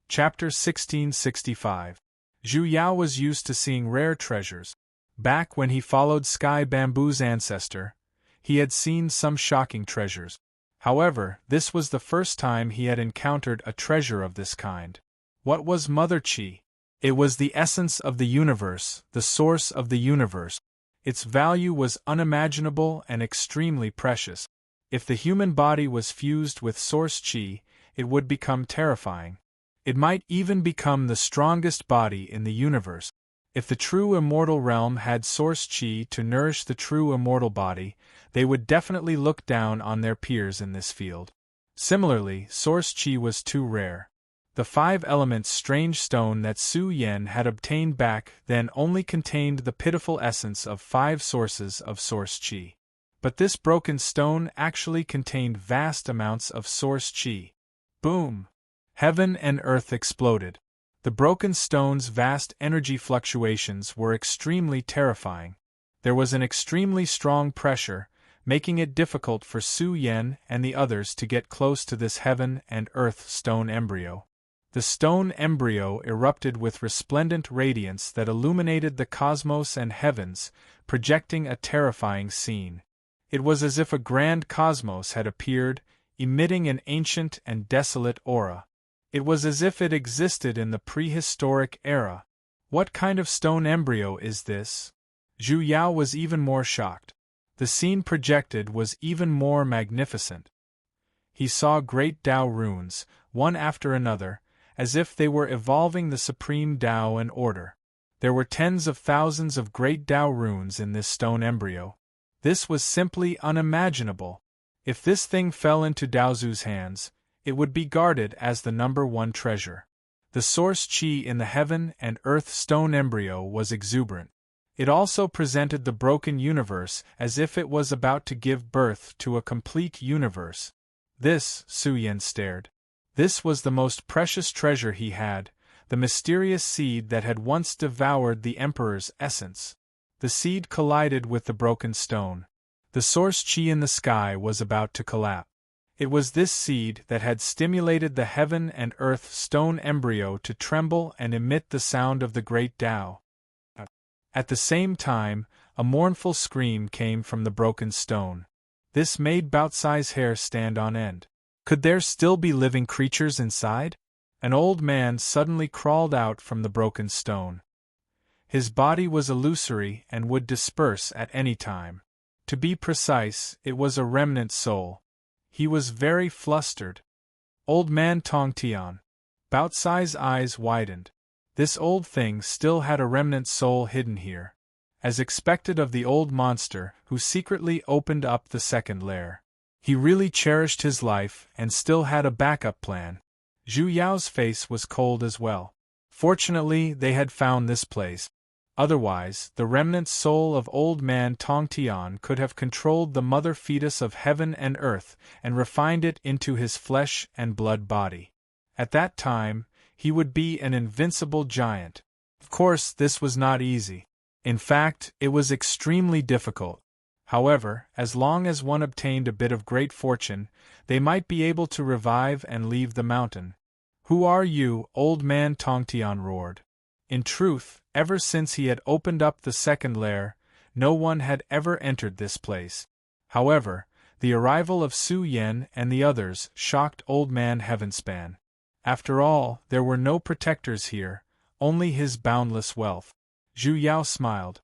Chapter 1665. Zhu Yao was used to seeing rare treasures. Back when he followed Sky Bamboo's ancestor, he had seen some shocking treasures. However, this was the first time he had encountered a treasure of this kind. What was Mother Qi? It was the essence of the universe, the source of the universe. Its value was unimaginable and extremely precious. If the human body was fused with Source Qi, it would become terrifying. It might even become the strongest body in the universe. If the true immortal realm had Source Qi to nourish the true immortal body, they would definitely look down on their peers in this field. Similarly, Source Qi was too rare. The 5 elements strange stone that Su Yan had obtained back then only contained the pitiful essence of 5 sources of Source Qi. But this broken stone actually contained vast amounts of Source Qi. Boom! Heaven and earth exploded. The broken stone's vast energy fluctuations were extremely terrifying. There was an extremely strong pressure, making it difficult for Su Yan and the others to get close to this heaven and earth stone embryo. The stone embryo erupted with resplendent radiance that illuminated the cosmos and heavens, projecting a terrifying scene. It was as if a grand cosmos had appeared, emitting an ancient and desolate aura. It was as if it existed in the prehistoric era. What kind of stone embryo is this? Zhu Yao was even more shocked. The scene projected was even more magnificent. He saw great Tao runes, one after another, as if they were evolving the supreme Tao and order. There were tens of thousands of great Tao runes in this stone embryo. This was simply unimaginable. If this thing fell into Daozu's hands, it would be guarded as the #1 treasure. The Source Qi in the heaven and earth stone embryo was exuberant. It also presented the broken universe as if it was about to give birth to a complete universe. This, Su Yan stared. This was the most precious treasure he had, the mysterious seed that had once devoured the Emperor's essence. The seed collided with the broken stone. The Source Qi in the sky was about to collapse. It was this seed that had stimulated the heaven and earth stone embryo to tremble and emit the sound of the great Tao. At the same time, a mournful scream came from the broken stone. This made Baotsai's hair stand on end. Could there still be living creatures inside? An old man suddenly crawled out from the broken stone. His body was illusory and would disperse at any time. To be precise, it was a remnant soul. He was very flustered. Old man Tongtian. Baotsai's eyes widened. This old thing still had a remnant soul hidden here. As expected of the old monster who secretly opened up the second lair. He really cherished his life and still had a backup plan. Zhu Yao's face was cold as well. Fortunately, they had found this place. Otherwise, the remnant soul of old man Tongtian could have controlled the mother fetus of heaven and earth and refined it into his flesh and blood body. At that time, he would be an invincible giant. Of course, this was not easy. In fact, it was extremely difficult. However, as long as one obtained a bit of great fortune, they might be able to revive and leave the mountain. "Who are you?" old man Tongtian roared. In truth, ever since he had opened up the second lair, no one had ever entered this place. However, the arrival of Su Yan and the others shocked old man Heavenspan. After all, there were no protectors here, only his boundless wealth. Zhu Yao smiled.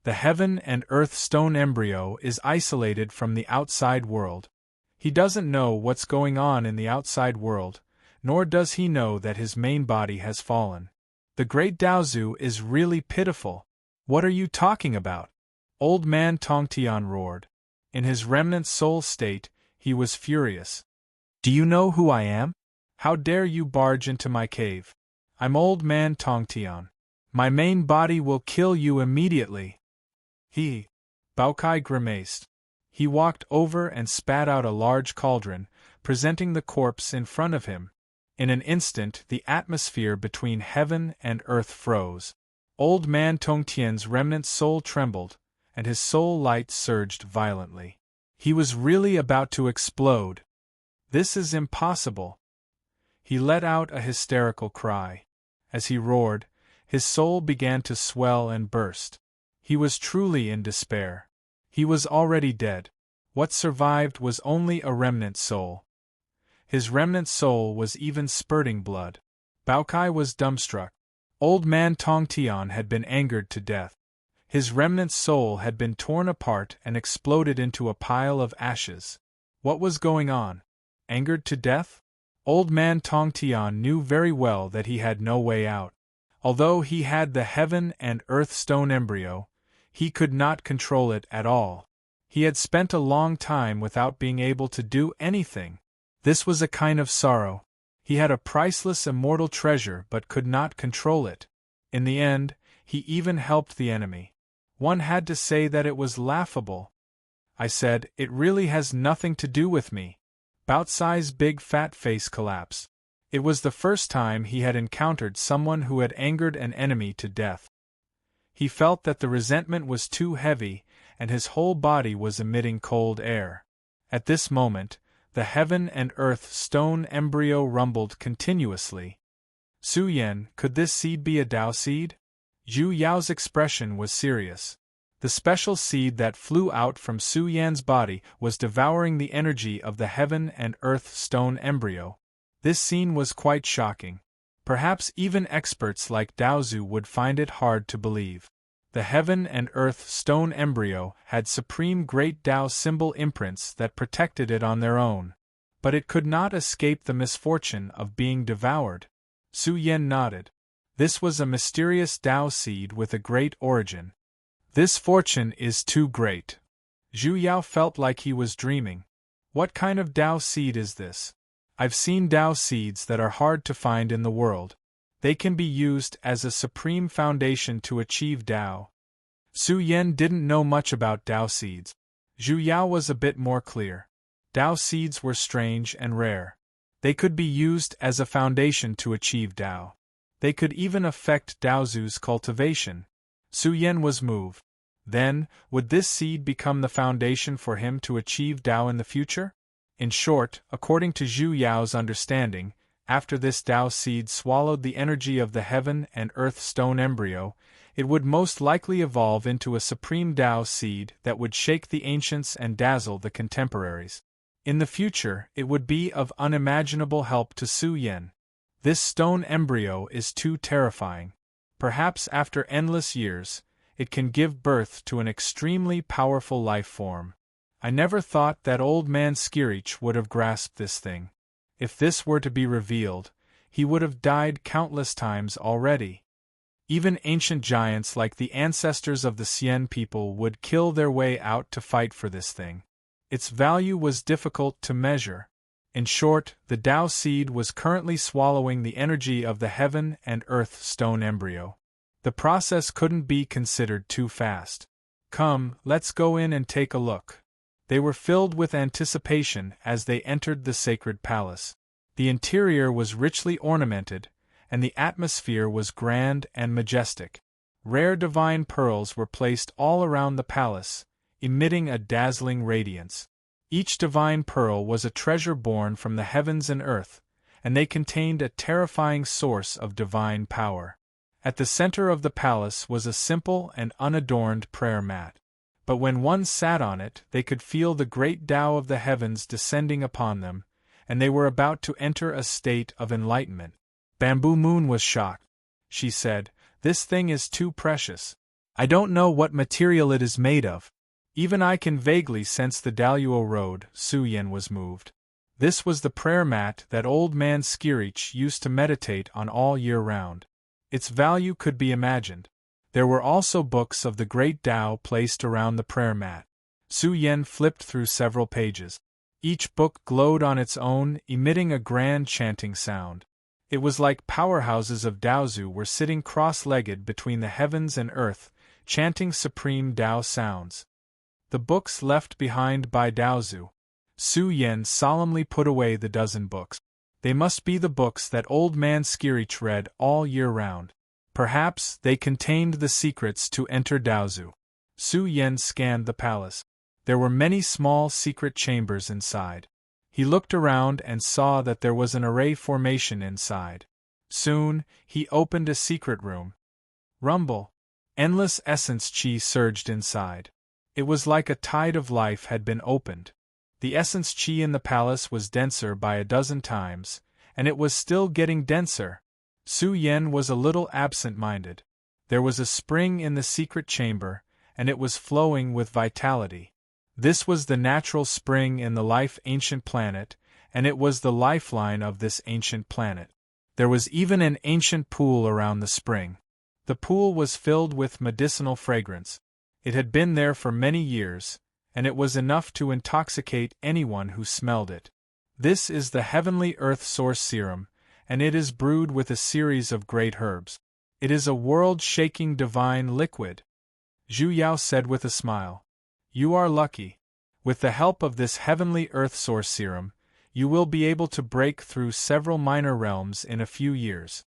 The heaven and earth stone embryo is isolated from the outside world. He doesn't know what's going on in the outside world, nor does he know that his main body has fallen. The great Daozu is really pitiful. What are you talking about? Old man Tongtian roared. In his remnant soul state, he was furious. Do you know who I am? How dare you barge into my cave? I'm old man Tongtian. My main body will kill you immediately. Baokai grimaced. He walked over and spat out a large cauldron, presenting the corpse in front of him. In an instant, the atmosphere between heaven and earth froze. Old man Tongtian's remnant soul trembled, and his soul light surged violently. He was really about to explode. This is impossible. He let out a hysterical cry. As he roared, his soul began to swell and burst. He was truly in despair. He was already dead. What survived was only a remnant soul. His remnant soul was even spurting blood. Baokai was dumbstruck. Old man Tongtian had been angered to death. His remnant soul had been torn apart and exploded into a pile of ashes. What was going on? Angered to death? Old man Tongtian knew very well that he had no way out. Although he had the heaven and earth stone embryo, he could not control it at all. He had spent a long time without being able to do anything. This was a kind of sorrow. He had a priceless immortal treasure but could not control it. In the end, he even helped the enemy. One had to say that it was laughable. I said, "It really has nothing to do with me." Baotsai's big fat face collapsed. It was the first time he had encountered someone who had angered an enemy to death. He felt that the resentment was too heavy, and his whole body was emitting cold air. At this moment, the heaven and earth stone embryo rumbled continuously. Su Yan, could this seed be a Dao seed? Zhu Yao's expression was serious. The special seed that flew out from Su Yan's body was devouring the energy of the heaven and earth stone embryo. This scene was quite shocking. Perhaps even experts like Daozu would find it hard to believe. The heaven and earth stone embryo had supreme great Dao symbol imprints that protected it on their own. But it could not escape the misfortune of being devoured. Su Yan nodded. This was a mysterious Dao seed with a great origin. This fortune is too great. Zhu Yao felt like he was dreaming. What kind of Dao seed is this? I've seen Dao seeds that are hard to find in the world. They can be used as a supreme foundation to achieve Dao. Su Yan didn't know much about Dao seeds. Zhu Yao was a bit more clear. Dao seeds were strange and rare. They could be used as a foundation to achieve Dao. They could even affect Daozu's cultivation. Su Yan was moved. Then, would this seed become the foundation for him to achieve Dao in the future? In short, according to Zhu Yao's understanding, after this Dao seed swallowed the energy of the heaven and earth stone embryo, it would most likely evolve into a supreme Dao seed that would shake the ancients and dazzle the contemporaries. In the future, it would be of unimaginable help to Su Yan. This stone embryo is too terrifying. Perhaps after endless years, it can give birth to an extremely powerful life form. I never thought that old man Skirich would have grasped this thing. If this were to be revealed, he would have died countless times already. Even ancient giants like the ancestors of the Xian people would kill their way out to fight for this thing. Its value was difficult to measure. In short, the Dao seed was currently swallowing the energy of the heaven and earth stone embryo. The process couldn't be considered too fast. Come, let's go in and take a look. They were filled with anticipation as they entered the sacred palace. The interior was richly ornamented, and the atmosphere was grand and majestic. Rare divine pearls were placed all around the palace, emitting a dazzling radiance. Each divine pearl was a treasure born from the heavens and earth, and they contained a terrifying source of divine power. At the center of the palace was a simple and unadorned prayer mat. But when one sat on it, they could feel the great Tao of the heavens descending upon them, and they were about to enter a state of enlightenment. Bamboo Moon was shocked. She said, "This thing is too precious. I don't know what material it is made of. Even I can vaguely sense the Daluo road." Su Yan was moved. This was the prayer mat that old man Skirich used to meditate on all year round. Its value could be imagined. There were also books of the great Tao placed around the prayer mat. Su Yan flipped through several pages. Each book glowed on its own, emitting a grand chanting sound. It was like powerhouses of Daozu were sitting cross-legged between the heavens and earth, chanting supreme Tao sounds. The books left behind by Daozu. Su Yan solemnly put away the dozen books. They must be the books that old man Skirich read all year round. Perhaps they contained the secrets to enter Daozu. Su Yan scanned the palace. There were many small secret chambers inside. He looked around and saw that there was an array formation inside. Soon, he opened a secret room. Rumble! Endless essence chi surged inside. It was like a tide of life had been opened. The essence chi in the palace was denser by a dozen times, and it was still getting denser. Su Yen was a little absent-minded. There was a spring in the secret chamber, and it was flowing with vitality. This was the natural spring in the life-ancient planet, and it was the lifeline of this ancient planet. There was even an ancient pool around the spring. The pool was filled with medicinal fragrance. It had been there for many years, and it was enough to intoxicate anyone who smelled it. This is the Heavenly Earth Source Serum, and it is brewed with a series of great herbs. It is a world-shaking divine liquid. Zhu Yao said with a smile. You are lucky. With the help of this Heavenly Earth Source Serum, you will be able to break through several minor realms in a few years.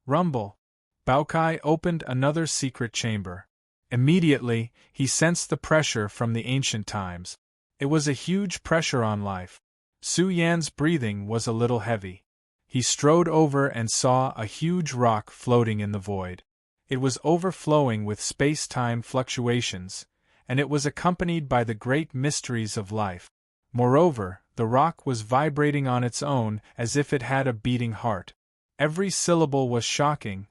Rumble! Baokai opened another secret chamber. Immediately, he sensed the pressure from the ancient times. It was a huge pressure on life. Su Yan's breathing was a little heavy. He strode over and saw a huge rock floating in the void. It was overflowing with space-time fluctuations, and it was accompanied by the great mysteries of life. Moreover, the rock was vibrating on its own as if it had a beating heart. Every syllable was shocking.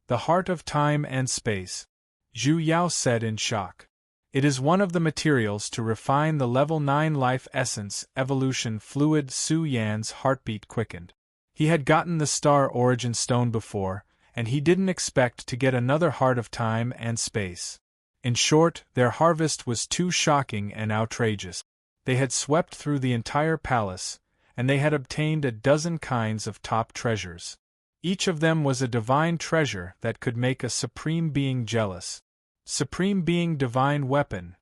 The heart of time and space. Zhu Yao said in shock. It is one of the materials to refine the level 9 life essence evolution fluid. Su Yan's heartbeat quickened. He had gotten the star origin stone before, and he didn't expect to get another heart of time and space. In short, their harvest was too shocking and outrageous. They had swept through the entire palace, and they had obtained a dozen kinds of top treasures. Each of them was a divine treasure that could make a supreme being jealous. Supreme being divine weapon.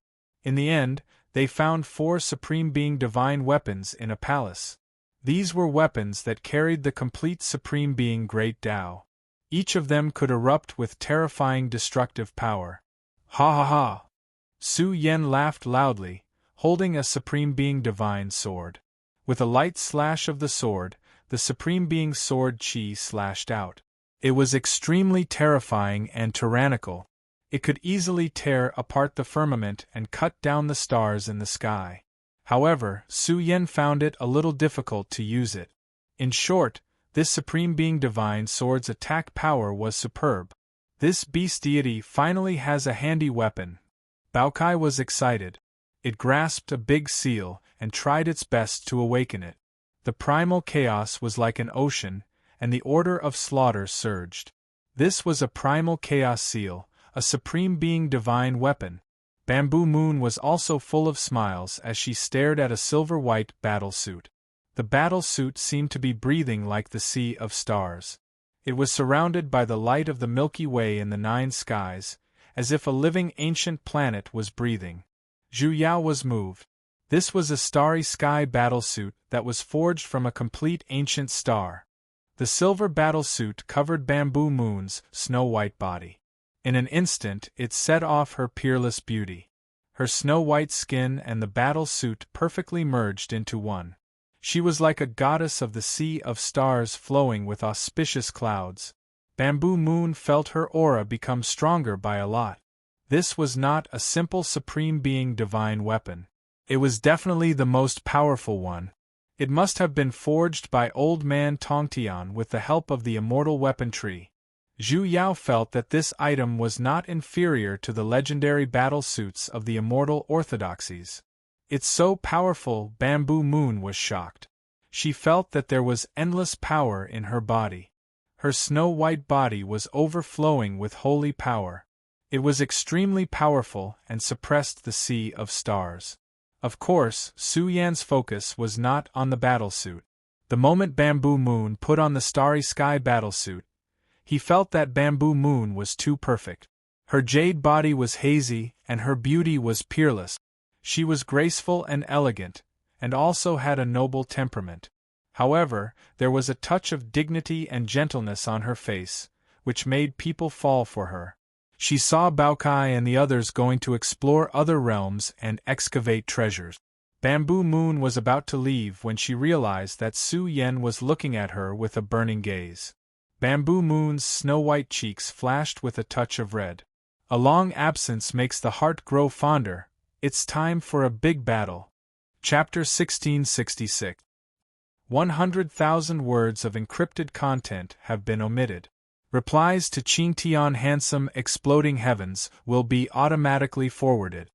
In the end, they found 4 supreme being divine weapons in a palace. These were weapons that carried the complete supreme being great Tao. Each of them could erupt with terrifying destructive power. Ha ha ha! Su Yen laughed loudly, holding a supreme being divine sword. With a light slash of the sword, the supreme being's sword chi slashed out. It was extremely terrifying and tyrannical. It could easily tear apart the firmament and cut down the stars in the sky. However, Su Yen found it a little difficult to use it. In short, this Supreme Being Divine Sword's attack power was superb. This beast deity finally has a handy weapon. Baokai was excited. It grasped a big seal and tried its best to awaken it. The primal chaos was like an ocean, and the order of slaughter surged. This was a primal chaos seal, a Supreme Being Divine weapon. Bamboo Moon was also full of smiles as she stared at a silver-white battle suit. The battle suit seemed to be breathing like the sea of stars. It was surrounded by the light of the Milky Way in the 9 skies, as if a living ancient planet was breathing. Zhu Yao was moved. This was a starry sky battle suit that was forged from a complete ancient star. The silver battle suit covered Bamboo Moon's snow-white body. In an instant it set off her peerless beauty. Her snow-white skin and the battle suit perfectly merged into one. She was like a goddess of the sea of stars flowing with auspicious clouds. Bamboo Moon felt her aura become stronger by a lot. This was not a simple Supreme Being Divine weapon. It was definitely the most powerful one. It must have been forged by Old Man Tongtian with the help of the immortal weapon tree. Zhu Yao felt that this item was not inferior to the legendary battle suits of the immortal orthodoxies. It's so powerful. Bamboo Moon was shocked. She felt that there was endless power in her body. Her snow-white body was overflowing with holy power. It was extremely powerful and suppressed the sea of stars. Of course, Su Yan's focus was not on the battlesuit. The moment Bamboo Moon put on the starry sky battlesuit, he felt that Bamboo Moon was too perfect. Her jade body was hazy, and her beauty was peerless. She was graceful and elegant, and also had a noble temperament. However, there was a touch of dignity and gentleness on her face, which made people fall for her. She saw Baokai and the others going to explore other realms and excavate treasures. Bamboo Moon was about to leave when she realized that Su Yen was looking at her with a burning gaze. Bamboo Moon's snow-white cheeks flashed with a touch of red. A long absence makes the heart grow fonder. It's time for a big battle. Chapter 1666. 100,000 words of encrypted content have been omitted. Replies to Qingtian Handsome Exploding Heavens will be automatically forwarded.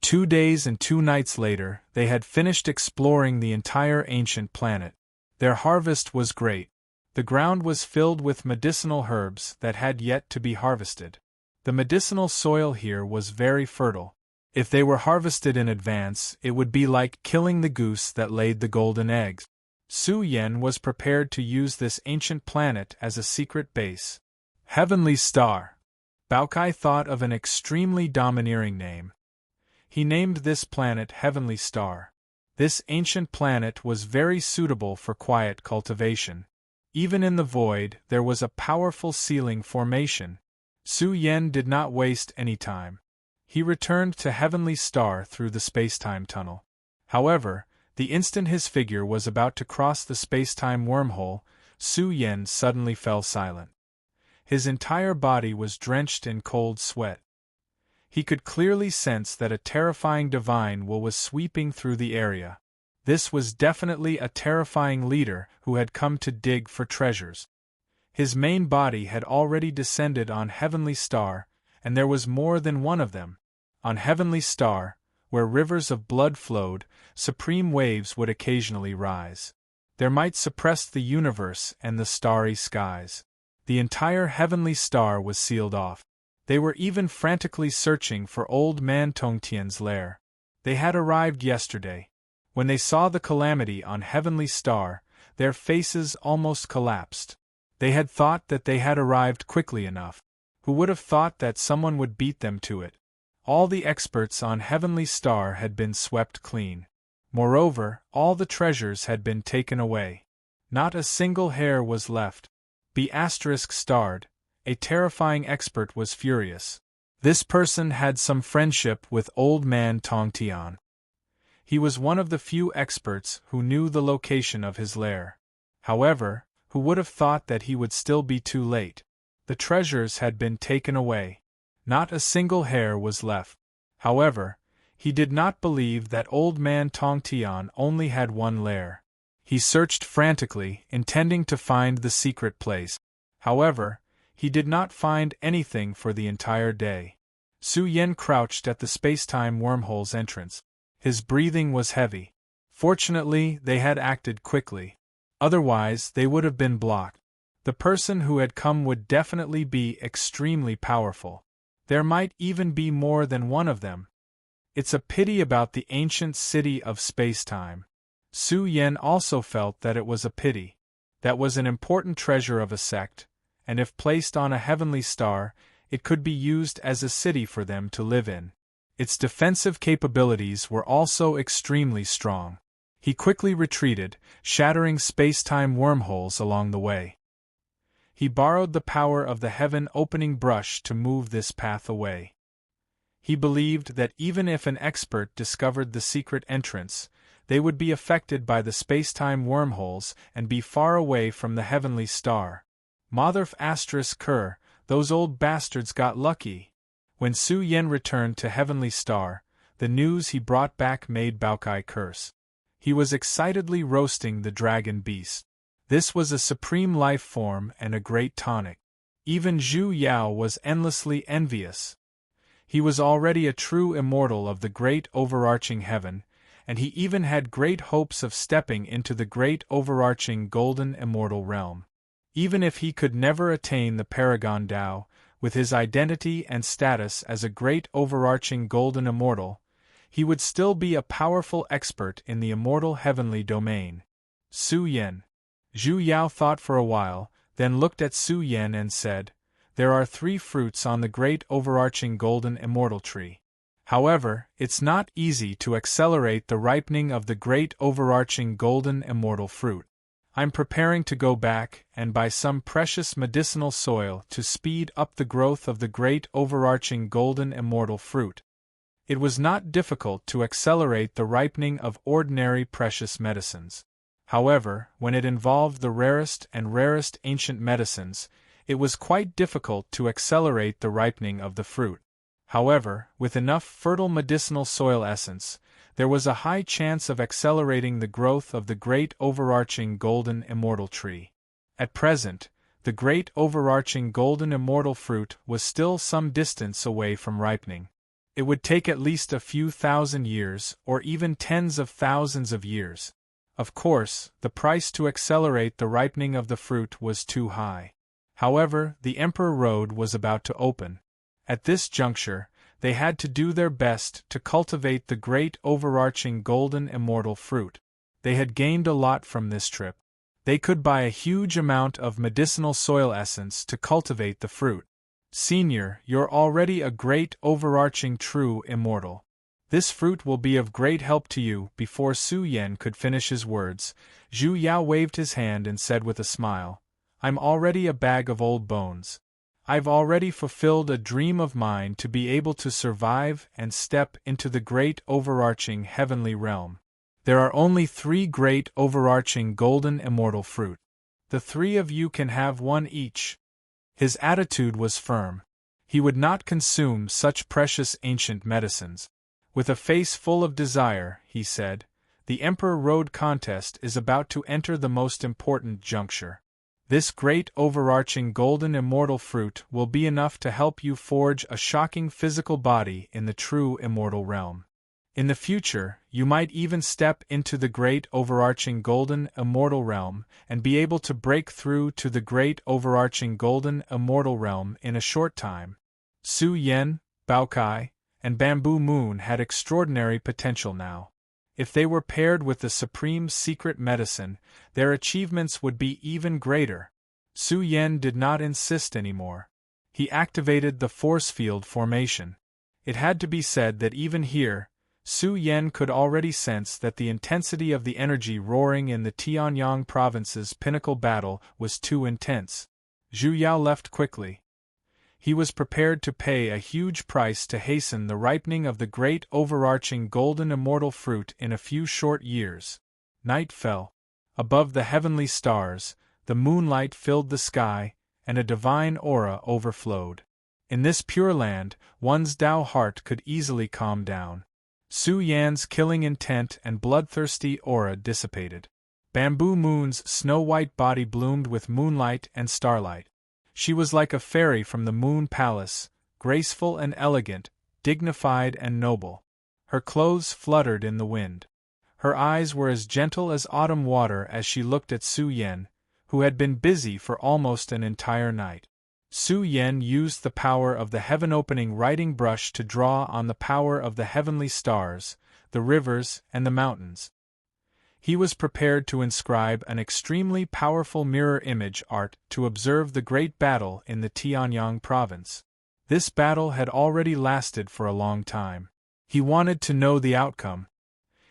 2 days and 2 nights later, they had finished exploring the entire ancient planet. Their harvest was great. The ground was filled with medicinal herbs that had yet to be harvested. The medicinal soil here was very fertile. If they were harvested in advance, it would be like killing the goose that laid the golden eggs. Su Yen was prepared to use this ancient planet as a secret base. Heavenly Star. Baokai thought of an extremely domineering name. He named this planet Heavenly Star. This ancient planet was very suitable for quiet cultivation. Even in the void, there was a powerful sealing formation. Su Yen did not waste any time. He returned to Heavenly Star through the spacetime tunnel. However, the instant his figure was about to cross the spacetime wormhole, Su Yen suddenly fell silent. His entire body was drenched in cold sweat. He could clearly sense that a terrifying divine will was sweeping through the area. This was definitely a terrifying leader who had come to dig for treasures. His main body had already descended on Heavenly Star, and there was more than one of them. On Heavenly Star, where rivers of blood flowed, supreme waves would occasionally rise. There might suppress the universe and the starry skies. The entire Heavenly Star was sealed off. They were even frantically searching for Old Man Tongtian's lair. They had arrived yesterday. When they saw the calamity on Heavenly Star, their faces almost collapsed. They had thought that they had arrived quickly enough. Who would have thought that someone would beat them to it? All the experts on Heavenly Star had been swept clean. Moreover, all the treasures had been taken away. Not a single hair was left. ****, a terrifying expert was furious. This person had some friendship with Old Man Tongtian. He was one of the few experts who knew the location of his lair. However, who would have thought that he would still be too late? The treasures had been taken away. Not a single hair was left. However, he did not believe that Old Man Tongtian only had one lair. He searched frantically, intending to find the secret place. However, he did not find anything for the entire day. Su Yen crouched at the spacetime wormhole's entrance. His breathing was heavy. Fortunately, they had acted quickly. Otherwise, they would have been blocked. The person who had come would definitely be extremely powerful. There might even be more than one of them. It's a pity about the ancient city of spacetime. Su Yen also felt that it was a pity. That was an important treasure of a sect, and if placed on a Heavenly Star, it could be used as a city for them to live in. Its defensive capabilities were also extremely strong. He quickly retreated, shattering spacetime wormholes along the way. He borrowed the power of the heaven-opening brush to move this path away. He believed that even if an expert discovered the secret entrance, they would be affected by the spacetime wormholes and be far away from the Heavenly Star. Motherf ****, those old bastards got lucky. When Su Yen returned to Heavenly Star, the news he brought back made Baokai curse. He was excitedly roasting the dragon beast. This was a supreme life form and a great tonic. Even Zhu Yao was endlessly envious. He was already a true immortal of the great overarching heaven, and he even had great hopes of stepping into the great overarching golden immortal realm. Even if he could never attain the Paragon Tao, with his identity and status as a great overarching golden immortal, he would still be a powerful expert in the immortal heavenly domain. Su Yen. Zhu Yao thought for a while, then looked at Su Yen and said, "There are 3 fruits on the great overarching golden immortal tree. However, it's not easy to accelerate the ripening of the great overarching golden immortal fruit. I'm preparing to go back and buy some precious medicinal soil to speed up the growth of the great overarching golden immortal fruit. It was not difficult to accelerate the ripening of ordinary precious medicines. However, when it involved the rarest and rarest ancient medicines, it was quite difficult to accelerate the ripening of the fruit. However, with enough fertile medicinal soil essence, there was a high chance of accelerating the growth of the great overarching golden immortal tree. At present, the great overarching golden immortal fruit was still some distance away from ripening. It would take at least a few thousand years, or even tens of thousands of years. Of course, the price to accelerate the ripening of the fruit was too high. However, the Emperor Road was about to open. At this juncture, they had to do their best to cultivate the great overarching golden immortal fruit. They had gained a lot from this trip. They could buy a huge amount of medicinal soil essence to cultivate the fruit. Senior, you're already a great overarching true immortal. This fruit will be of great help to you. Before Su Yan could finish his words, Zhu Yao waved his hand and said with a smile, I'm already a bag of old bones. I've already fulfilled a dream of mine to be able to survive and step into the great overarching heavenly realm. There are only 3 great overarching golden immortal fruit. The 3 of you can have one each. His attitude was firm. He would not consume such precious ancient medicines. With a face full of desire, he said, the Emperor Road contest is about to enter the most important juncture. This great overarching golden immortal fruit will be enough to help you forge a shocking physical body in the true immortal realm. In the future, you might even step into the great overarching golden immortal realm and be able to break through to the great overarching golden immortal realm in a short time. Su Yan, Bao Kai, and Bamboo Moon had extraordinary potential now. If they were paired with the supreme secret medicine, their achievements would be even greater. Su Yan did not insist anymore. He activated the force field formation. It had to be said that even here, Su Yan could already sense that the intensity of the energy roaring in the Tianyang province's pinnacle battle was too intense. Zhu Yao left quickly. He was prepared to pay a huge price to hasten the ripening of the great overarching golden immortal fruit in a few short years. Night fell. Above the heavenly stars, the moonlight filled the sky, and a divine aura overflowed. In this pure land, one's Tao heart could easily calm down. Su Yan's killing intent and bloodthirsty aura dissipated. Bamboo Moon's snow-white body bloomed with moonlight and starlight. She was like a fairy from the Moon Palace, graceful and elegant, dignified and noble. Her clothes fluttered in the wind. Her eyes were as gentle as autumn water as she looked at Su Yan, who had been busy for almost an entire night. Su Yan used the power of the heaven-opening writing brush to draw on the power of the heavenly stars, the rivers, and the mountains. He was prepared to inscribe an extremely powerful mirror image art to observe the great battle in the Tianyang province. This battle had already lasted for a long time. He wanted to know the outcome.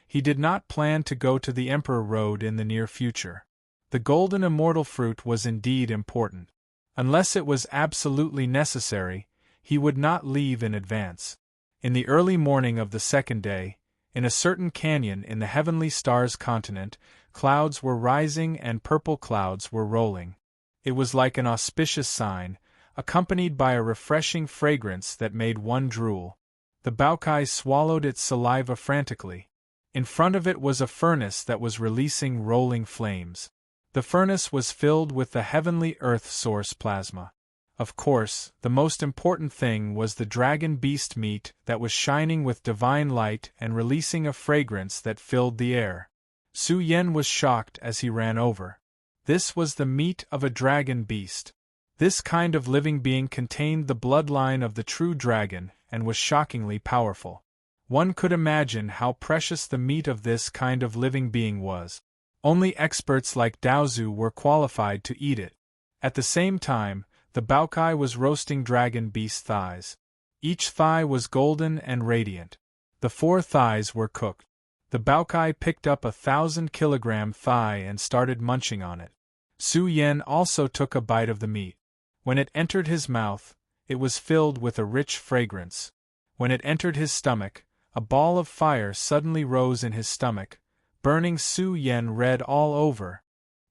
He did not plan to go to the Emperor Road in the near future. The golden immortal fruit was indeed important. Unless it was absolutely necessary, he would not leave in advance. In the early morning of the second day, in a certain canyon in the heavenly stars continent, clouds were rising and purple clouds were rolling. It was like an auspicious sign, accompanied by a refreshing fragrance that made one drool. The Baokai swallowed its saliva frantically. In front of it was a furnace that was releasing rolling flames. The furnace was filled with the heavenly earth source plasma. Of course, the most important thing was the dragon beast meat that was shining with divine light and releasing a fragrance that filled the air. Su Yan was shocked as he ran over. This was the meat of a dragon beast. This kind of living being contained the bloodline of the true dragon and was shockingly powerful. One could imagine how precious the meat of this kind of living being was. Only experts like Daozu were qualified to eat it. At the same time, the Baokai was roasting dragon beast thighs. Each thigh was golden and radiant. The 4 thighs were cooked. The Baokai picked up a 1,000-kilogram thigh and started munching on it. Su Yan also took a bite of the meat. When it entered his mouth, it was filled with a rich fragrance. When it entered his stomach, a ball of fire suddenly rose in his stomach, burning Su Yen red all over.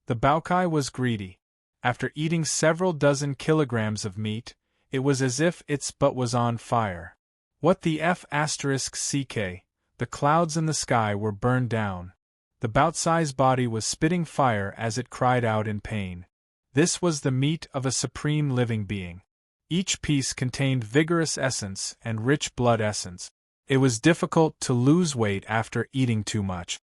The Baokai was greedy. After eating several dozen kilograms of meat, it was as if its butt was on fire. What the f***ck, the clouds in the sky were burned down. The Baotsai's body was spitting fire as it cried out in pain. This was the meat of a supreme living being. Each piece contained vigorous essence and rich blood essence. It was difficult to lose weight after eating too much.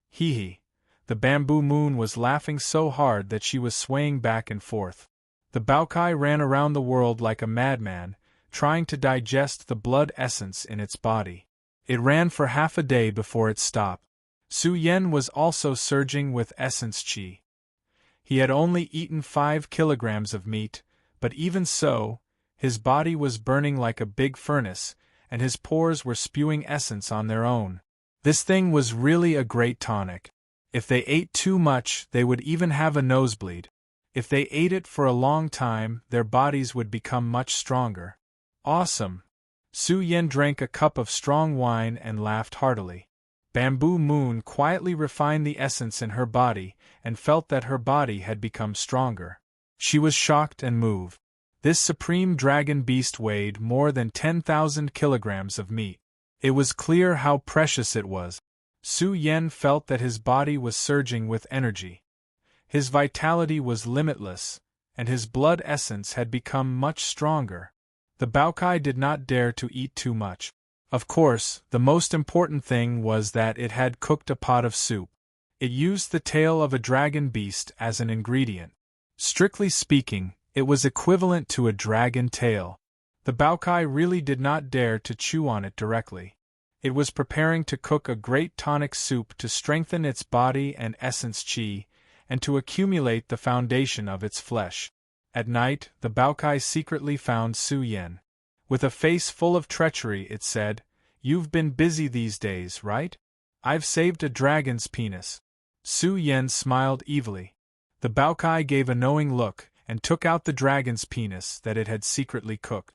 Hee hee. The bamboo moon was laughing so hard that she was swaying back and forth. The Baokai ran around the world like a madman, trying to digest the blood essence in its body. It ran for half a day before it stopped. Su Yen was also surging with essence qi. He had only eaten 5 kilograms of meat, but even so, his body was burning like a big furnace, and his pores were spewing essence on their own. This thing was really a great tonic. If they ate too much, they would even have a nosebleed. If they ate it for a long time, their bodies would become much stronger. Awesome! Su Yen drank a cup of strong wine and laughed heartily. Bamboo Moon quietly refined the essence in her body and felt that her body had become stronger. She was shocked and moved. This supreme dragon beast weighed more than 10,000 kilograms of meat. It was clear how precious it was. Su Yen felt that his body was surging with energy. His vitality was limitless, and his blood essence had become much stronger. The Baokai did not dare to eat too much. Of course, the most important thing was that it had cooked a pot of soup. It used the tail of a dragon beast as an ingredient. Strictly speaking, it was equivalent to a dragon tail. The Baokai really did not dare to chew on it directly. It was preparing to cook a great tonic soup to strengthen its body and essence qi, and to accumulate the foundation of its flesh. At night, the Baokai secretly found Su Yen. With a face full of treachery, it said, "You've been busy these days, right? I've saved a dragon's penis." Su Yen smiled evilly. The Baokai gave a knowing look and took out the dragon's penis that it had secretly cooked.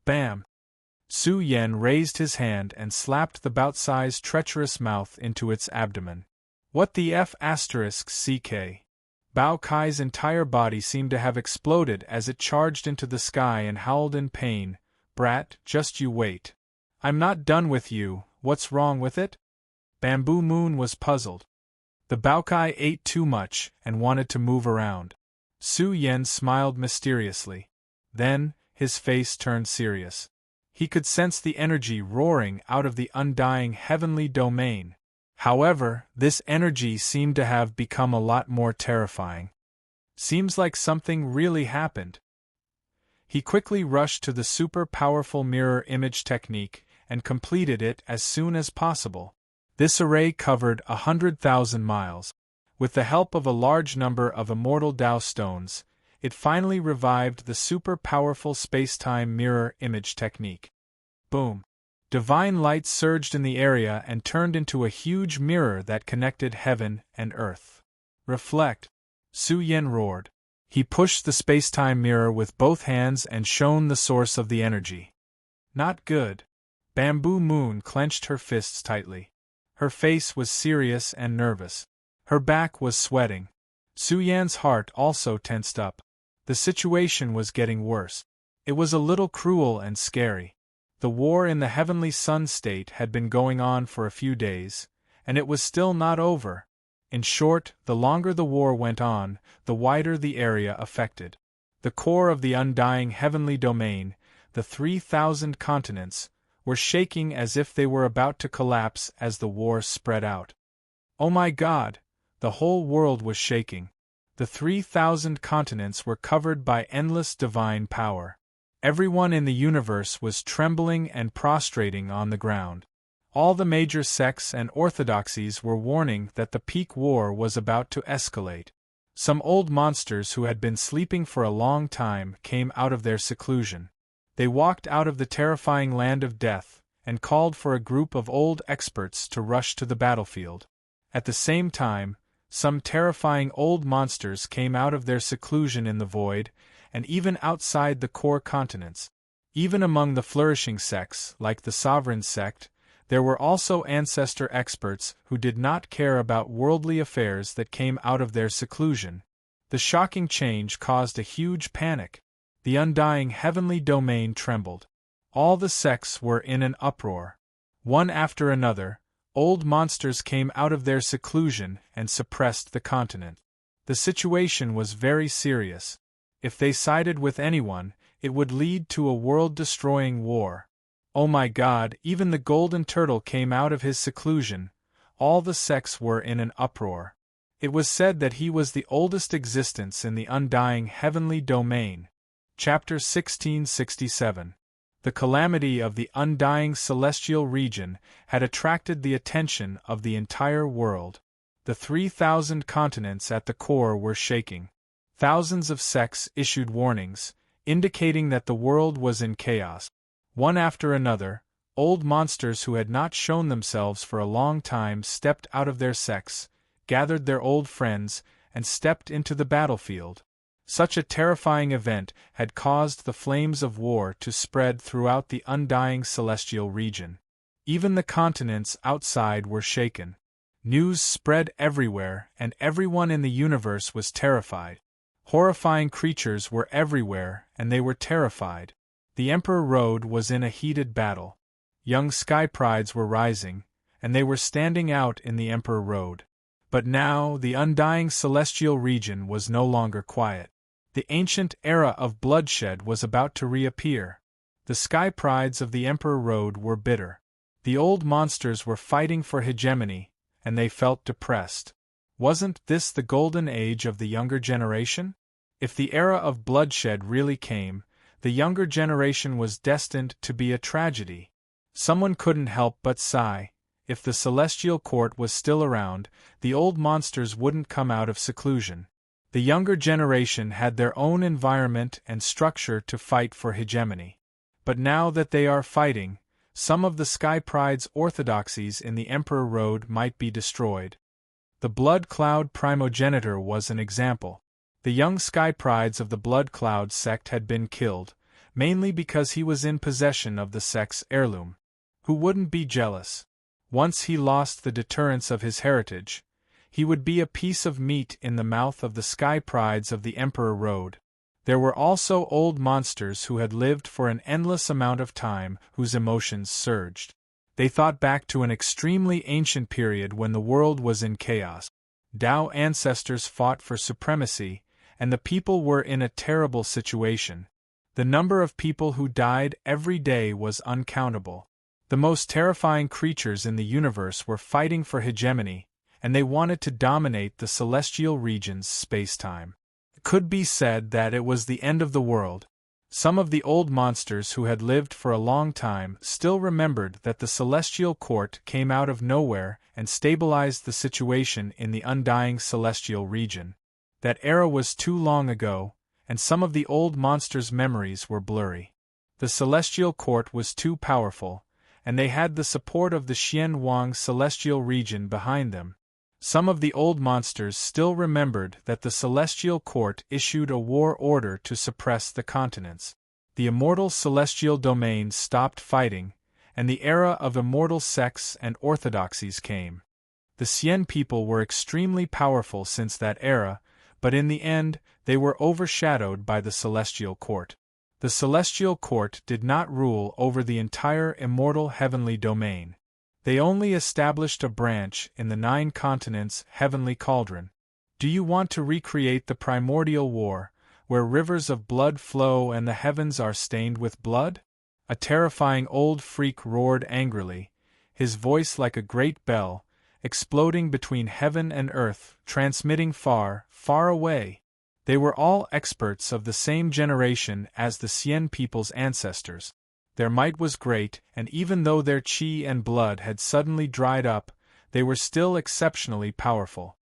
Bam! Su Yen raised his hand and slapped the Baotsai's treacherous mouth into its abdomen. What the f***ck? Baokai's entire body seemed to have exploded as it charged into the sky and howled in pain. "Brat, just you wait. I'm not done with you, what's wrong with it?" Bamboo Moon was puzzled. The Baokai ate too much and wanted to move around. Su Yen smiled mysteriously. Then, his face turned serious. He could sense the energy roaring out of the undying heavenly domain. However, this energy seemed to have become a lot more terrifying. Seems like something really happened. He quickly rushed to the super powerful mirror image technique and completed it as soon as possible. This array covered 100,000 miles. With the help of a large number of immortal Dao stones, it finally revived the super powerful space-time mirror image technique. Boom! Divine light surged in the area and turned into a huge mirror that connected heaven and earth. "Reflect!" Su Yen roared. He pushed the space-time mirror with both hands and shone the source of the energy. Not good. Bamboo Moon clenched her fists tightly. Her face was serious and nervous. Her back was sweating. Su Yan's heart also tensed up. The situation was getting worse. It was a little cruel and scary. The war in the Heavenly Sun State had been going on for a few days, and it was still not over. In short, the longer the war went on, the wider the area affected. The core of the undying heavenly domain, the 3,000 continents, were shaking as if they were about to collapse as the war spread out. Oh my God! The whole world was shaking. The 3,000 continents were covered by endless divine power. Everyone in the universe was trembling and prostrating on the ground. All the major sects and orthodoxies were warning that the peak war was about to escalate. Some old monsters who had been sleeping for a long time came out of their seclusion. They walked out of the terrifying land of death and called for a group of old experts to rush to the battlefield. At the same time, some terrifying old monsters came out of their seclusion in the void, and even outside the core continents. Even among the flourishing sects, like the Sovereign sect, there were also ancestor experts who did not care about worldly affairs that came out of their seclusion. The shocking change caused a huge panic. The undying heavenly domain trembled. All the sects were in an uproar. One after another, old monsters came out of their seclusion and suppressed the continent. The situation was very serious. If they sided with anyone, it would lead to a world-destroying war. Oh my God, even the golden turtle came out of his seclusion. All the sects were in an uproar. It was said that he was the oldest existence in the undying heavenly domain. Chapter 1667. The calamity of the undying celestial region had attracted the attention of the entire world. The 3,000 continents at the core were shaking. Thousands of sects issued warnings, indicating that the world was in chaos. One after another, old monsters who had not shown themselves for a long time stepped out of their sects, gathered their old friends, and stepped into the battlefield. Such a terrifying event had caused the flames of war to spread throughout the undying celestial region. Even the continents outside were shaken. News spread everywhere, and everyone in the universe was terrified. Horrifying creatures were everywhere, and they were terrified. The Emperor Road was in a heated battle. Young sky prides were rising, and they were standing out in the Emperor Road. But now the undying celestial region was no longer quiet. The ancient era of bloodshed was about to reappear. The sky prides of the Emperor Road were bitter. The old monsters were fighting for hegemony, and they felt depressed. Wasn't this the golden age of the younger generation? If the era of bloodshed really came, the younger generation was destined to be a tragedy. Someone couldn't help but sigh. If the celestial court was still around, the old monsters wouldn't come out of seclusion. The younger generation had their own environment and structure to fight for hegemony. But now that they are fighting, some of the Sky Pride's orthodoxies in the Emperor Road might be destroyed. The Blood Cloud primogenitor was an example. The young Sky Prides of the Blood Cloud sect had been killed, mainly because he was in possession of the sect's heirloom. Who wouldn't be jealous? Once he lost the deterrence of his heritage, he would be a piece of meat in the mouth of the Sky Prides of the Emperor Road. There were also old monsters who had lived for an endless amount of time, whose emotions surged. They thought back to an extremely ancient period when the world was in chaos. Tao ancestors fought for supremacy, and the people were in a terrible situation. The number of people who died every day was uncountable. The most terrifying creatures in the universe were fighting for hegemony, and they wanted to dominate the celestial region's space-time. It could be said that it was the end of the world. Some of the old monsters who had lived for a long time still remembered that the celestial court came out of nowhere and stabilized the situation in the undying celestial region. That era was too long ago, and some of the old monsters' memories were blurry. The celestial court was too powerful, and they had the support of the Xian Wang celestial region behind them. Some of the old monsters still remembered that the celestial court issued a war order to suppress the continents. The immortal celestial domain stopped fighting, and the era of immortal sects and orthodoxies came. The Xian people were extremely powerful since that era, but in the end, they were overshadowed by the celestial court. The celestial court did not rule over the entire immortal heavenly domain. They only established a branch in the 9 continents' heavenly cauldron. Do you want to recreate the primordial war, where rivers of blood flow and the heavens are stained with blood? A terrifying old freak roared angrily, his voice like a great bell, exploding between heaven and earth, transmitting far, far away. They were all experts of the same generation as the Xian people's ancestors. Their might was great, and even though their qi and blood had suddenly dried up, they were still exceptionally powerful.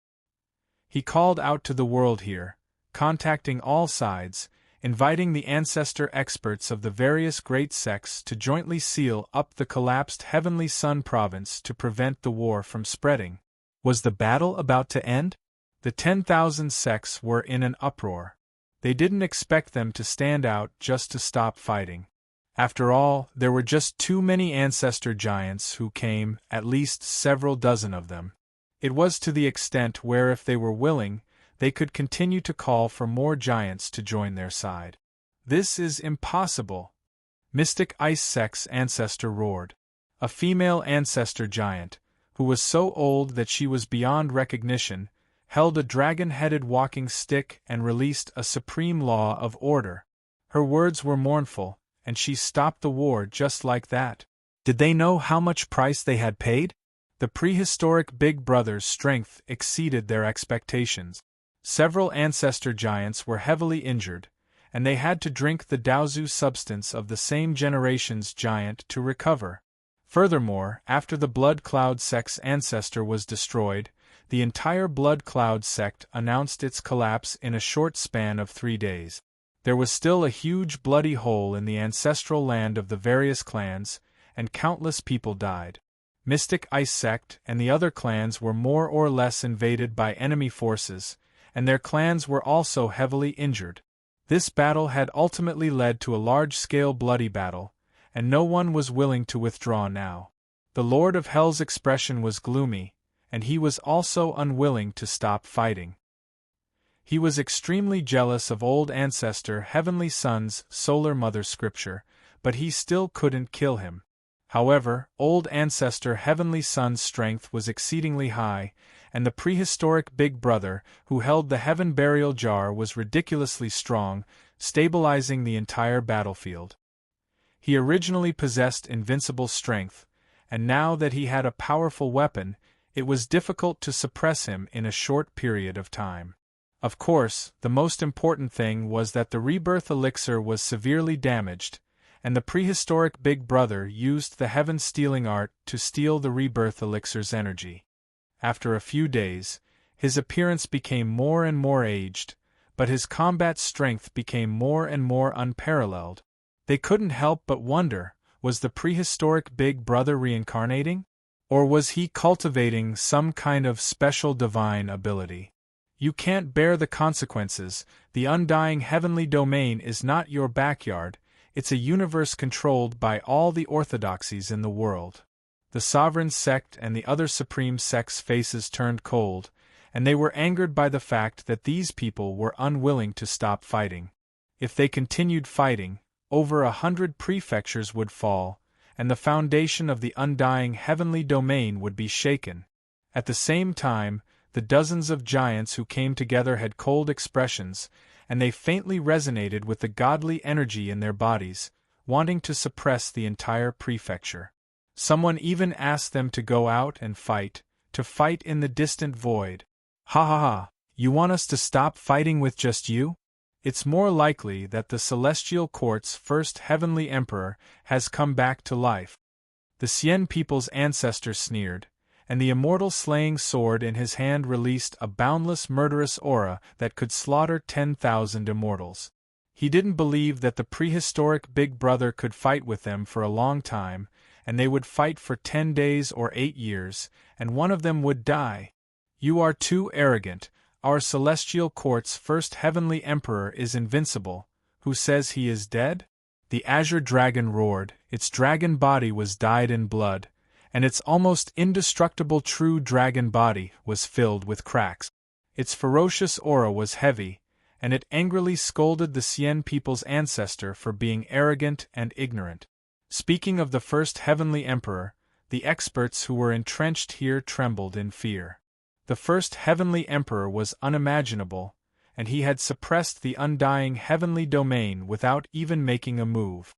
He called out to the world here, contacting all sides, inviting the ancestor experts of the various great sects to jointly seal up the collapsed Heavenly Sun province to prevent the war from spreading. Was the battle about to end? The 10,000 sects were in an uproar. They didn't expect them to stand out just to stop fighting. After all, there were just too many ancestor giants who came, at least several dozen of them. It was to the extent where if they were willing, they could continue to call for more giants to join their side. "This is impossible!" Mystic Ice Sex ancestor roared. A female ancestor giant, who was so old that she was beyond recognition, held a dragon-headed walking stick and released a supreme law of order. Her words were mournful, and she stopped the war just like that. Did they know how much price they had paid? The prehistoric Big Brother's strength exceeded their expectations. Several ancestor giants were heavily injured, and they had to drink the Daozu substance of the same generation's giant to recover. Furthermore, after the Blood Cloud Sect's ancestor was destroyed, the entire Blood Cloud Sect announced its collapse in a short span of 3 days. There was still a huge bloody hole in the ancestral land of the various clans, and countless people died. Mystic Ice Sect and the other clans were more or less invaded by enemy forces, and their clans were also heavily injured. This battle had ultimately led to a large-scale bloody battle, and no one was willing to withdraw now. The Lord of Hell's expression was gloomy, and he was also unwilling to stop fighting. He was extremely jealous of old ancestor Heavenly Sun's solar mother scripture, but he still couldn't kill him. However, old ancestor Heavenly Sun's strength was exceedingly high, and the prehistoric Big Brother who held the Heaven Burial Jar was ridiculously strong, stabilizing the entire battlefield. He originally possessed invincible strength, and now that he had a powerful weapon, it was difficult to suppress him in a short period of time. Of course, the most important thing was that the rebirth elixir was severely damaged, and the prehistoric Big Brother used the heaven-stealing art to steal the rebirth elixir's energy. After a few days, his appearance became more and more aged, but his combat strength became more and more unparalleled. They couldn't help but wonder, was the prehistoric Big Brother reincarnating? Or was he cultivating some kind of special divine ability? You can't bear the consequences. The undying heavenly domain is not your backyard, it's a universe controlled by all the orthodoxies in the world. The sovereign sect and the other supreme sects' faces turned cold, and they were angered by the fact that these people were unwilling to stop fighting. If they continued fighting, over 100 prefectures would fall, and the foundation of the undying heavenly domain would be shaken. At the same time, the dozens of giants who came together had cold expressions, and they faintly resonated with the godly energy in their bodies, wanting to suppress the entire prefecture. Someone even asked them to go out and fight, to fight in the distant void. Ha ha ha, you want us to stop fighting with just you? It's more likely that the Celestial Court's first heavenly emperor has come back to life. The Cien people's ancestor sneered, and the immortal slaying sword in his hand released a boundless murderous aura that could slaughter 10,000 immortals. He didn't believe that the prehistoric Big Brother could fight with them for a long time, and they would fight for 10 days or 8 years, and one of them would die. You are too arrogant. Our Celestial Court's first heavenly emperor is invincible. Who says he is dead? The azure dragon roared. Its dragon body was dyed in blood, and its almost indestructible true dragon body was filled with cracks. Its ferocious aura was heavy, and it angrily scolded the Cien people's ancestor for being arrogant and ignorant. Speaking of the first heavenly emperor, the experts who were entrenched here trembled in fear. The first heavenly emperor was unimaginable, and he had suppressed the undying heavenly domain without even making a move.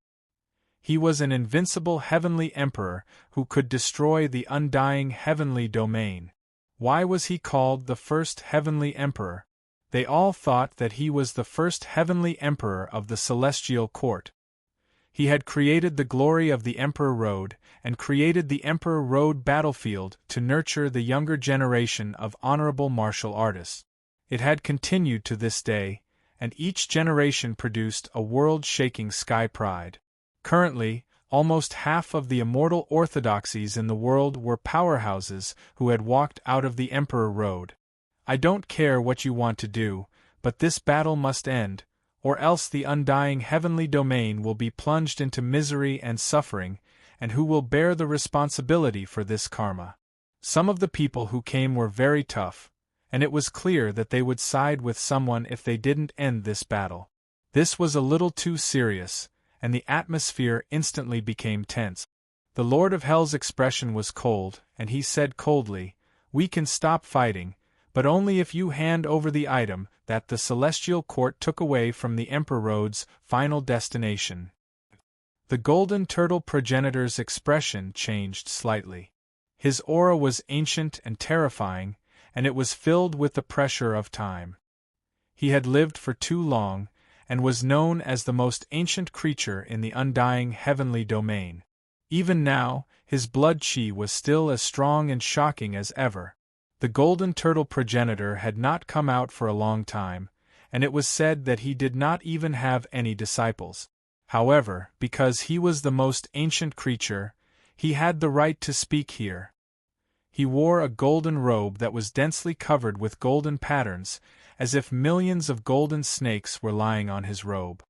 He was an invincible heavenly emperor who could destroy the undying heavenly domain. Why was he called the first heavenly emperor? They all thought that he was the first heavenly emperor of the Celestial Court. He had created the glory of the Emperor Road, and created the Emperor Road battlefield to nurture the younger generation of honorable martial artists. It had continued to this day, and each generation produced a world-shaking sky pride. Currently, almost half of the immortal orthodoxies in the world were powerhouses who had walked out of the Emperor Road. I don't care what you want to do, but this battle must end, or else the undying heavenly domain will be plunged into misery and suffering, and who will bear the responsibility for this karma? Some of the people who came were very tough, and it was clear that they would side with someone if they didn't end this battle. This was a little too serious, and the atmosphere instantly became tense. The Lord of Hell's expression was cold, and he said coldly, "We can stop fighting, but only if you hand over the item that the Celestial Court took away from the Emperor Road's final destination." The Golden Turtle progenitor's expression changed slightly. His aura was ancient and terrifying, and it was filled with the pressure of time. He had lived for too long, and was known as the most ancient creature in the undying heavenly domain. Even now, his blood chi was still as strong and shocking as ever. The Golden Turtle progenitor had not come out for a long time, and it was said that he did not even have any disciples. However, because he was the most ancient creature, he had the right to speak here. He wore a golden robe that was densely covered with golden patterns, as if millions of golden snakes were lying on his robe.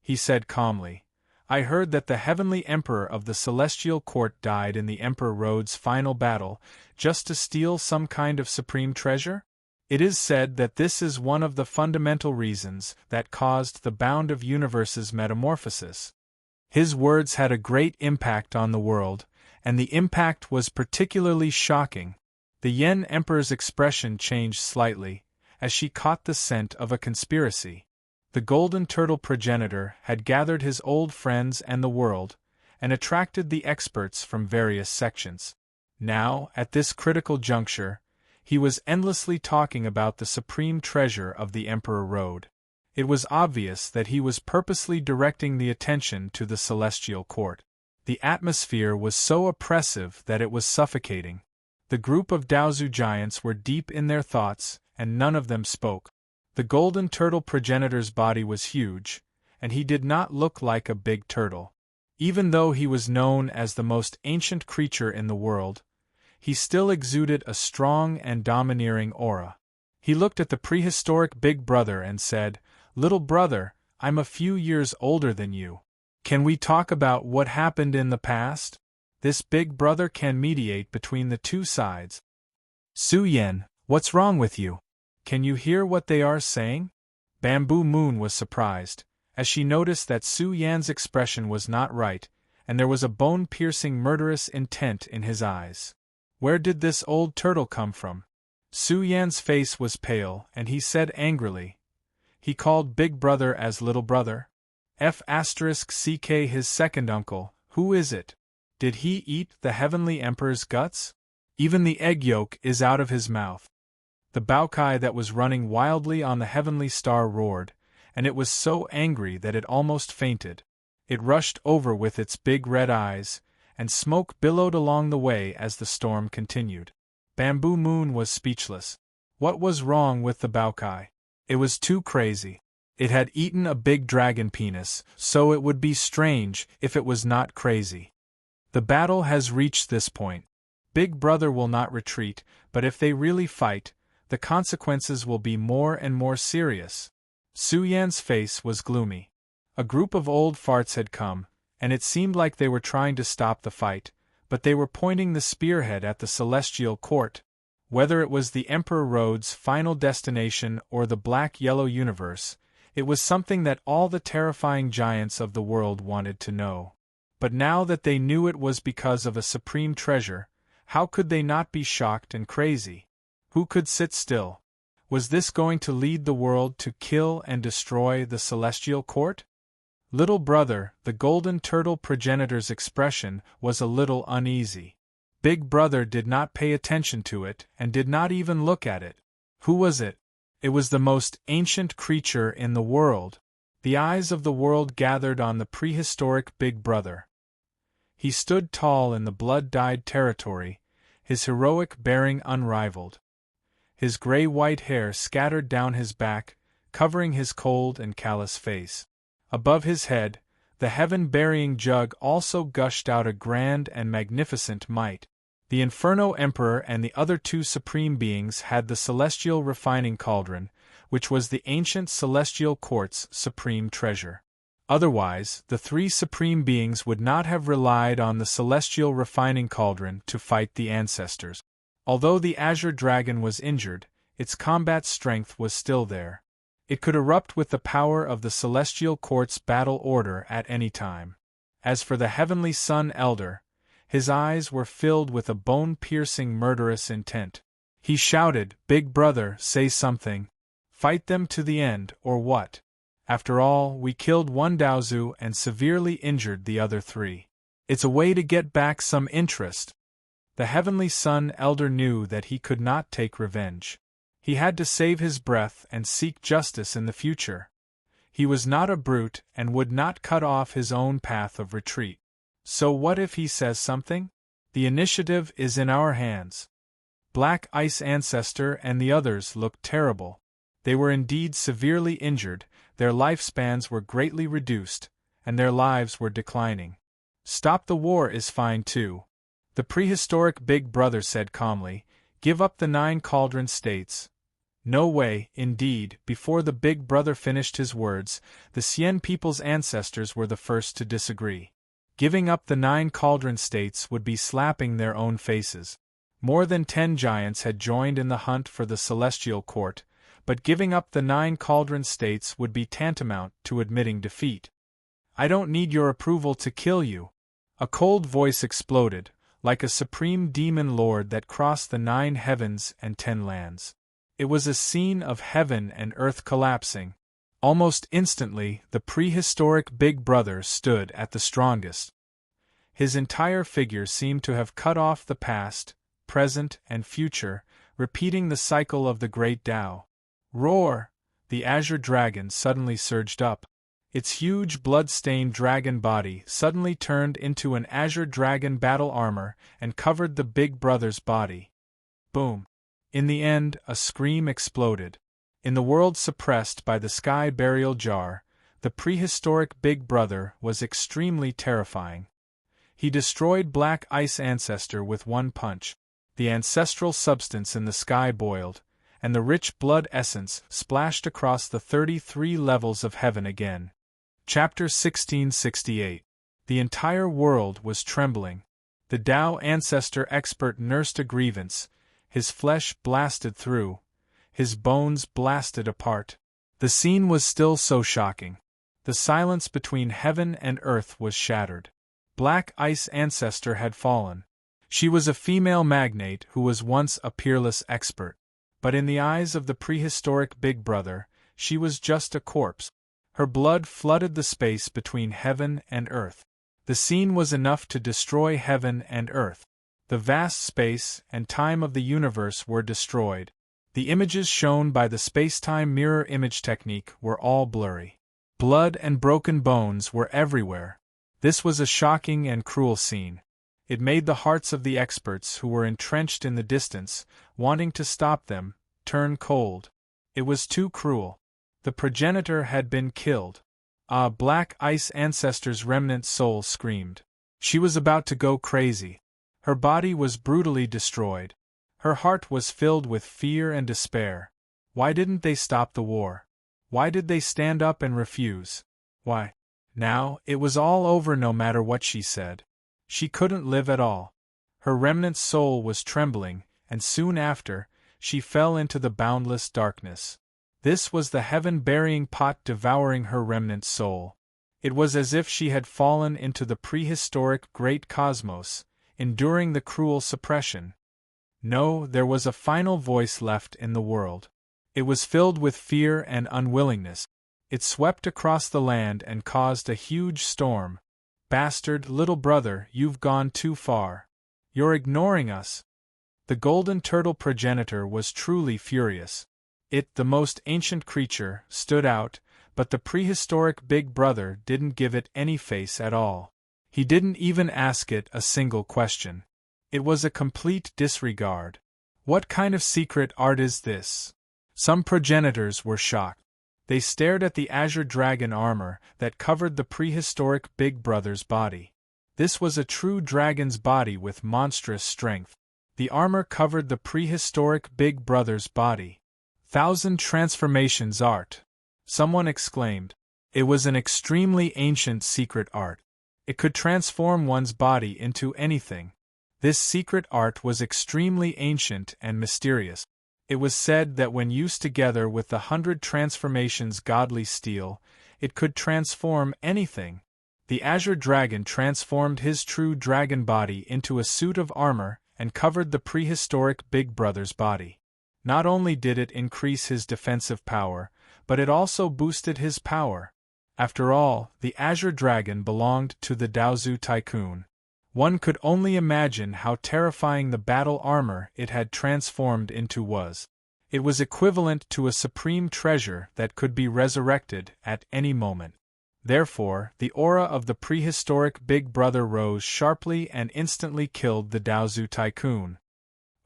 He said calmly, "I heard that the heavenly emperor of the Celestial Court died in the Emperor Road's final battle, just to steal some kind of supreme treasure? It is said that this is one of the fundamental reasons that caused the Bound of Universe's metamorphosis." His words had a great impact on the world, and the impact was particularly shocking. The Yen Emperor's expression changed slightly, as she caught the scent of a conspiracy. The Golden Turtle progenitor had gathered his old friends and the world, and attracted the experts from various sections. Now, at this critical juncture, he was endlessly talking about the supreme treasure of the Emperor Road. It was obvious that he was purposely directing the attention to the Celestial Court. The atmosphere was so oppressive that it was suffocating. The group of Daozu giants were deep in their thoughts, and none of them spoke. The Golden Turtle progenitor's body was huge, and he did not look like a big turtle. Even though he was known as the most ancient creature in the world, he still exuded a strong and domineering aura. He looked at the prehistoric big brother and said, "Little brother, I'm a few years older than you. Can we talk about what happened in the past? This big brother can mediate between the two sides." "Su Yen, what's wrong with you? Can you hear what they are saying?" Bamboo Moon was surprised, as she noticed that Su Yan's expression was not right, and there was a bone-piercing murderous intent in his eyes. Where did this old turtle come from? Su Yan's face was pale, and he said angrily, "He called Big Brother as Little Brother? F***ck his second uncle, who is it? Did he eat the Heavenly Emperor's guts? Even the egg yolk is out of his mouth." The Baokai that was running wildly on the Heavenly Star roared, and it was so angry that it almost fainted. It rushed over with its big red eyes, and smoke billowed along the way as the storm continued. Bamboo Moon was speechless. What was wrong with the Baokai? It was too crazy. It had eaten a big dragon penis, so it would be strange if it was not crazy. The battle has reached this point. Big Brother will not retreat, but if they really fight, the consequences will be more and more serious. Su Yan's face was gloomy. A group of old farts had come, and it seemed like they were trying to stop the fight, but they were pointing the spearhead at the Celestial Court. Whether it was the Emperor Road's final destination or the black-yellow universe, it was something that all the terrifying giants of the world wanted to know. But now that they knew it was because of a supreme treasure, how could they not be shocked and crazy? Who could sit still? Was this going to lead the world to kill and destroy the Celestial Court? Little brother, the Golden Turtle progenitor's expression was a little uneasy. Big Brother did not pay attention to it and did not even look at it. Who was it? It was the most ancient creature in the world. The eyes of the world gathered on the prehistoric Big Brother. He stood tall in the blood-dyed territory, his heroic bearing unrivaled. His gray-white hair scattered down his back, covering his cold and callous face. Above his head, the heaven-burying jug also gushed out a grand and magnificent might. The Inferno Emperor and the other two supreme beings had the celestial refining cauldron, which was the ancient celestial court's supreme treasure. Otherwise, the three supreme beings would not have relied on the celestial refining cauldron to fight the ancestors. Although the azure dragon was injured, its combat strength was still there. It could erupt with the power of the celestial court's battle order at any time. As for the heavenly Sun Elder, his eyes were filled with a bone-piercing murderous intent. He shouted, "Big brother, say something. Fight them to the end, or what? After all, we killed one Daozu and severely injured the other three. It's a way to get back some interest." The heavenly Sun Elder knew that he could not take revenge. He had to save his breath and seek justice in the future. He was not a brute and would not cut off his own path of retreat. So what if he says something? The initiative is in our hands. Black Ice Ancestor and the others looked terrible. They were indeed severely injured, their lifespans were greatly reduced, and their lives were declining. Stop the war is fine too. The prehistoric Big Brother said calmly, "Give up the 9 cauldron states." No way, indeed. Before the Big Brother finished his words, the Xian people's ancestors were the first to disagree. Giving up the 9 cauldron states would be slapping their own faces. More than 10 giants had joined in the hunt for the celestial court, but giving up the 9 cauldron states would be tantamount to admitting defeat. "I don't need your approval to kill you." A cold voice exploded, like a supreme demon lord that crossed the 9 heavens and 10 lands. It was a scene of heaven and earth collapsing. Almost instantly, the prehistoric Big Brother stood at the strongest. His entire figure seemed to have cut off the past, present, and future, repeating the cycle of the great Tao. Roar! The azure dragon suddenly surged up. Its huge blood-stained dragon body suddenly turned into an azure dragon battle armor and covered the Big Brother's body. Boom! In the end, a scream exploded. In the world suppressed by the sky burial jar, the prehistoric Big Brother was extremely terrifying. He destroyed Black Ice Ancestor with one punch. The ancestral substance in the sky boiled, and the rich blood essence splashed across the 33 levels of heaven again. Chapter 1668. The entire world was trembling. The Tao Ancestor expert nursed a grievance, his flesh blasted through, his bones blasted apart. The scene was still so shocking. The silence between heaven and earth was shattered. Black Ice Ancestor had fallen. She was a female magnate who was once a peerless expert. But in the eyes of the prehistoric Big Brother, she was just a corpse. Her blood flooded the space between heaven and earth. The scene was enough to destroy heaven and earth. The vast space and time of the universe were destroyed. The images shown by the space-time mirror image technique were all blurry. Blood and broken bones were everywhere. This was a shocking and cruel scene. It made the hearts of the experts who were entrenched in the distance, wanting to stop them, turn cold. It was too cruel. The progenitor had been killed. Black Ice Ancestor's remnant soul screamed. She was about to go crazy. Her body was brutally destroyed. Her heart was filled with fear and despair. Why didn't they stop the war? Why did they stand up and refuse? Why? Now, it was all over no matter what she said. She couldn't live at all. Her remnant soul was trembling, and soon after, she fell into the boundless darkness. This was the heaven-burying pot devouring her remnant soul. It was as if she had fallen into the prehistoric great cosmos, enduring the cruel suppression. No, there was a final voice left in the world. It was filled with fear and unwillingness. It swept across the land and caused a huge storm. "Bastard little brother, you've gone too far. You're ignoring us." The golden turtle progenitor was truly furious. It, the most ancient creature, stood out, but the prehistoric Big Brother didn't give it any face at all. He didn't even ask it a single question. It was a complete disregard. What kind of secret art is this? Some progenitors were shocked. They stared at the azure dragon armor that covered the prehistoric Big Brother's body. This was a true dragon's body with monstrous strength. The armor covered the prehistoric Big Brother's body. 1,000 transformations art! Someone exclaimed. It was an extremely ancient secret art. It could transform one's body into anything. This secret art was extremely ancient and mysterious. It was said that when used together with the 100 transformations godly steel, it could transform anything. The Azure Dragon transformed his true dragon body into a suit of armor and covered the prehistoric Big Brother's body. Not only did it increase his defensive power, but it also boosted his power. After all, the Azure Dragon belonged to the Daozu Tycoon. One could only imagine how terrifying the battle armor it had transformed into was. It was equivalent to a supreme treasure that could be resurrected at any moment. Therefore, the aura of the prehistoric Big Brother rose sharply and instantly killed the Daozu Tycoon.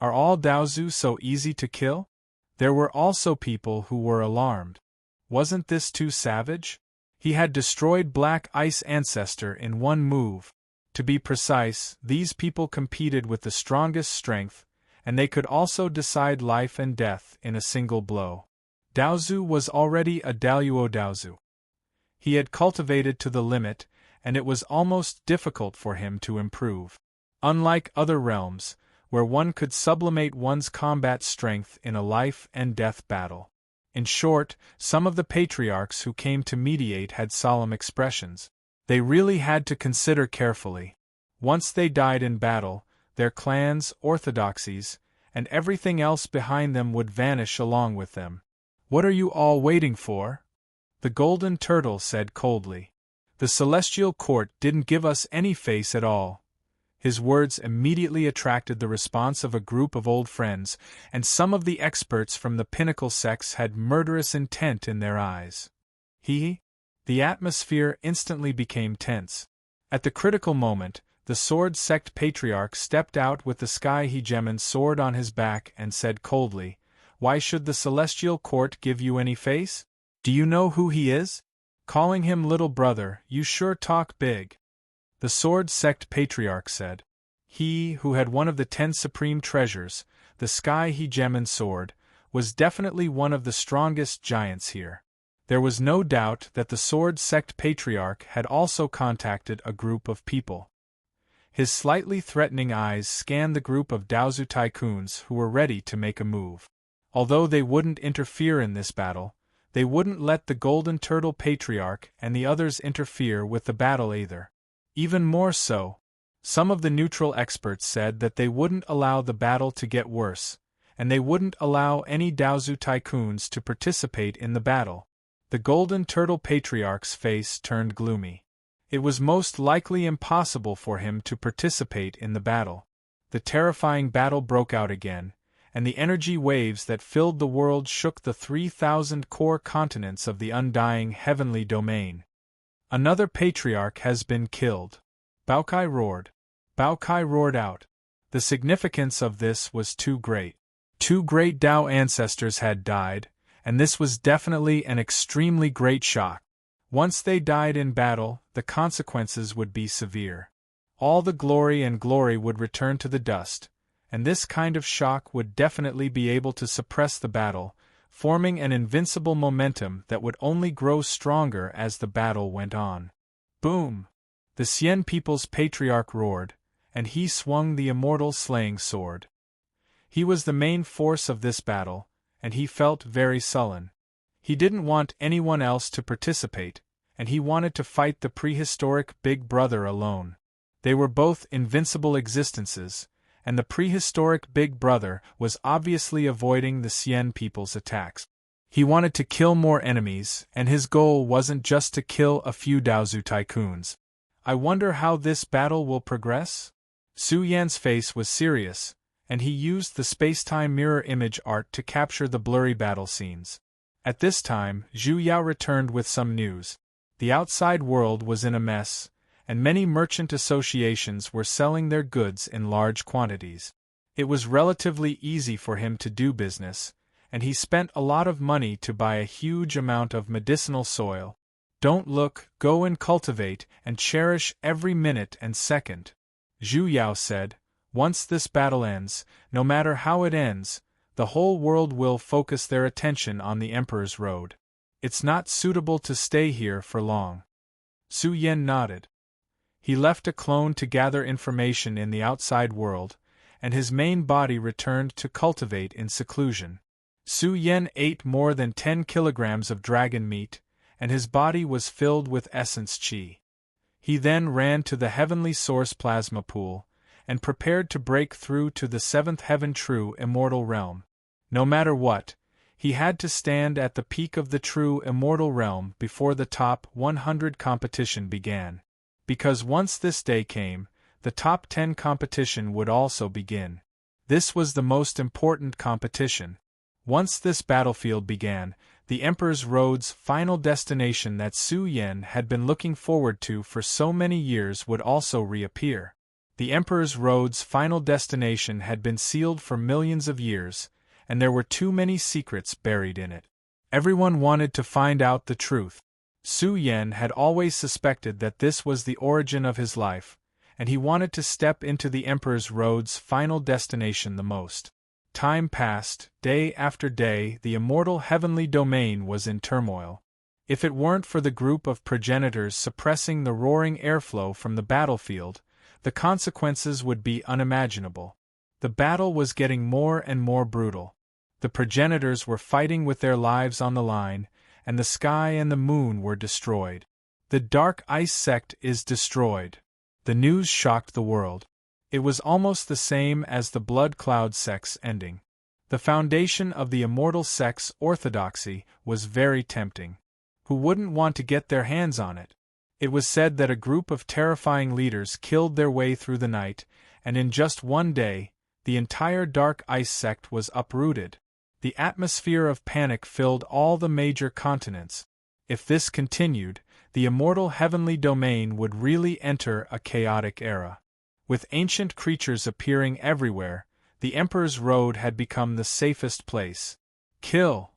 Are all Daozu so easy to kill? There were also people who were alarmed. Wasn't this too savage? He had destroyed Black Ice Ancestor in one move. To be precise, these people competed with the strongest strength, and they could also decide life and death in a single blow. Daozu was already a Daluo Daozu. He had cultivated to the limit, and it was almost difficult for him to improve. Unlike other realms, where one could sublimate one's combat strength in a life-and-death battle. In short, some of the patriarchs who came to mediate had solemn expressions. They really had to consider carefully. Once they died in battle, their clans, orthodoxies, and everything else behind them would vanish along with them. "What are you all waiting for?" the Golden Turtle said coldly. "The Celestial Court didn't give us any face at all." His words immediately attracted the response of a group of old friends, and some of the experts from the Pinnacle sects had murderous intent in their eyes. The atmosphere instantly became tense. At the critical moment, the Sword Sect Patriarch stepped out with the Sky Hegemon's sword on his back and said coldly, "Why should the Celestial Court give you any face? Do you know who he is? Calling him little brother, you sure talk big." The Sword Sect Patriarch said. He, who had one of the 10 supreme treasures, the Sky Hegemon sword, was definitely one of the strongest giants here. There was no doubt that the Sword Sect Patriarch had also contacted a group of people. His slightly threatening eyes scanned the group of Daozu tycoons who were ready to make a move. Although they wouldn't interfere in this battle, they wouldn't let the Golden Turtle Patriarch and the others interfere with the battle either. Even more so, some of the neutral experts said that they wouldn't allow the battle to get worse, and they wouldn't allow any Daozu tycoons to participate in the battle. The Golden Turtle Patriarch's face turned gloomy. It was most likely impossible for him to participate in the battle. The terrifying battle broke out again, and the energy waves that filled the world shook the 3,000 core continents of the undying heavenly domain. "Another patriarch has been killed," Baokai roared. Baokai roared out. The significance of this was too great. 2 great Dao ancestors had died, and this was definitely an extremely great shock. Once they died in battle, the consequences would be severe. All the glory and glory would return to the dust, and this kind of shock would definitely be able to suppress the battle, forming an invincible momentum that would only grow stronger as the battle went on. Boom! The Xian people's patriarch roared, and he swung the immortal slaying sword. He was the main force of this battle, and he felt very sullen. He didn't want anyone else to participate, and he wanted to fight the prehistoric Big Brother alone. They were both invincible existences, and the prehistoric Big Brother was obviously avoiding the Xian people's attacks. He wanted to kill more enemies, and his goal wasn't just to kill a few Daozu tycoons. "I wonder how this battle will progress?" Su Yan's face was serious, and he used the space-time mirror image art to capture the blurry battle scenes. At this time, Zhu Yao returned with some news. The outside world was in a mess, and many merchant associations were selling their goods in large quantities. It was relatively easy for him to do business, and he spent a lot of money to buy a huge amount of medicinal soil. "Don't look, go and cultivate and cherish every minute and second," Zhu Yao said. "Once this battle ends, no matter how it ends, the whole world will focus their attention on the Emperor's road. It's not suitable to stay here for long. Su Yen nodded. He left a clone to gather information in the outside world, and his main body returned to cultivate in seclusion. Su Yen ate more than 10 kilograms of dragon meat, and his body was filled with essence qi. He then ran to the heavenly source plasma pool, and prepared to break through to the 7th heaven true immortal realm. No matter what, he had to stand at the peak of the true immortal realm before the top 100 competition began. Because once this day came, the top 10 competition would also begin. This was the most important competition. Once this battlefield began, the Emperor's Road's final destination that Su Yen had been looking forward to for so many years would also reappear. The Emperor's Road's final destination had been sealed for millions of years, and there were too many secrets buried in it. Everyone wanted to find out the truth. Su Yen had always suspected that this was the origin of his life, and he wanted to step into the Emperor's Road's final destination the most. Time passed, day after day the immortal heavenly domain was in turmoil. If it weren't for the group of progenitors suppressing the roaring airflow from the battlefield, the consequences would be unimaginable. The battle was getting more and more brutal. The progenitors were fighting with their lives on the line, and the sky and the moon were destroyed. The Dark Ice sect is destroyed. The news shocked the world. It was almost the same as the Blood Cloud sect's ending. The foundation of the immortal sect's orthodoxy was very tempting. Who wouldn't want to get their hands on it? It was said that a group of terrifying leaders killed their way through the night, and in just one day, the entire Dark Ice sect was uprooted. The atmosphere of panic filled all the major continents. If this continued, the immortal heavenly domain would really enter a chaotic era. With ancient creatures appearing everywhere, the Emperor's Road had become the safest place. Kill!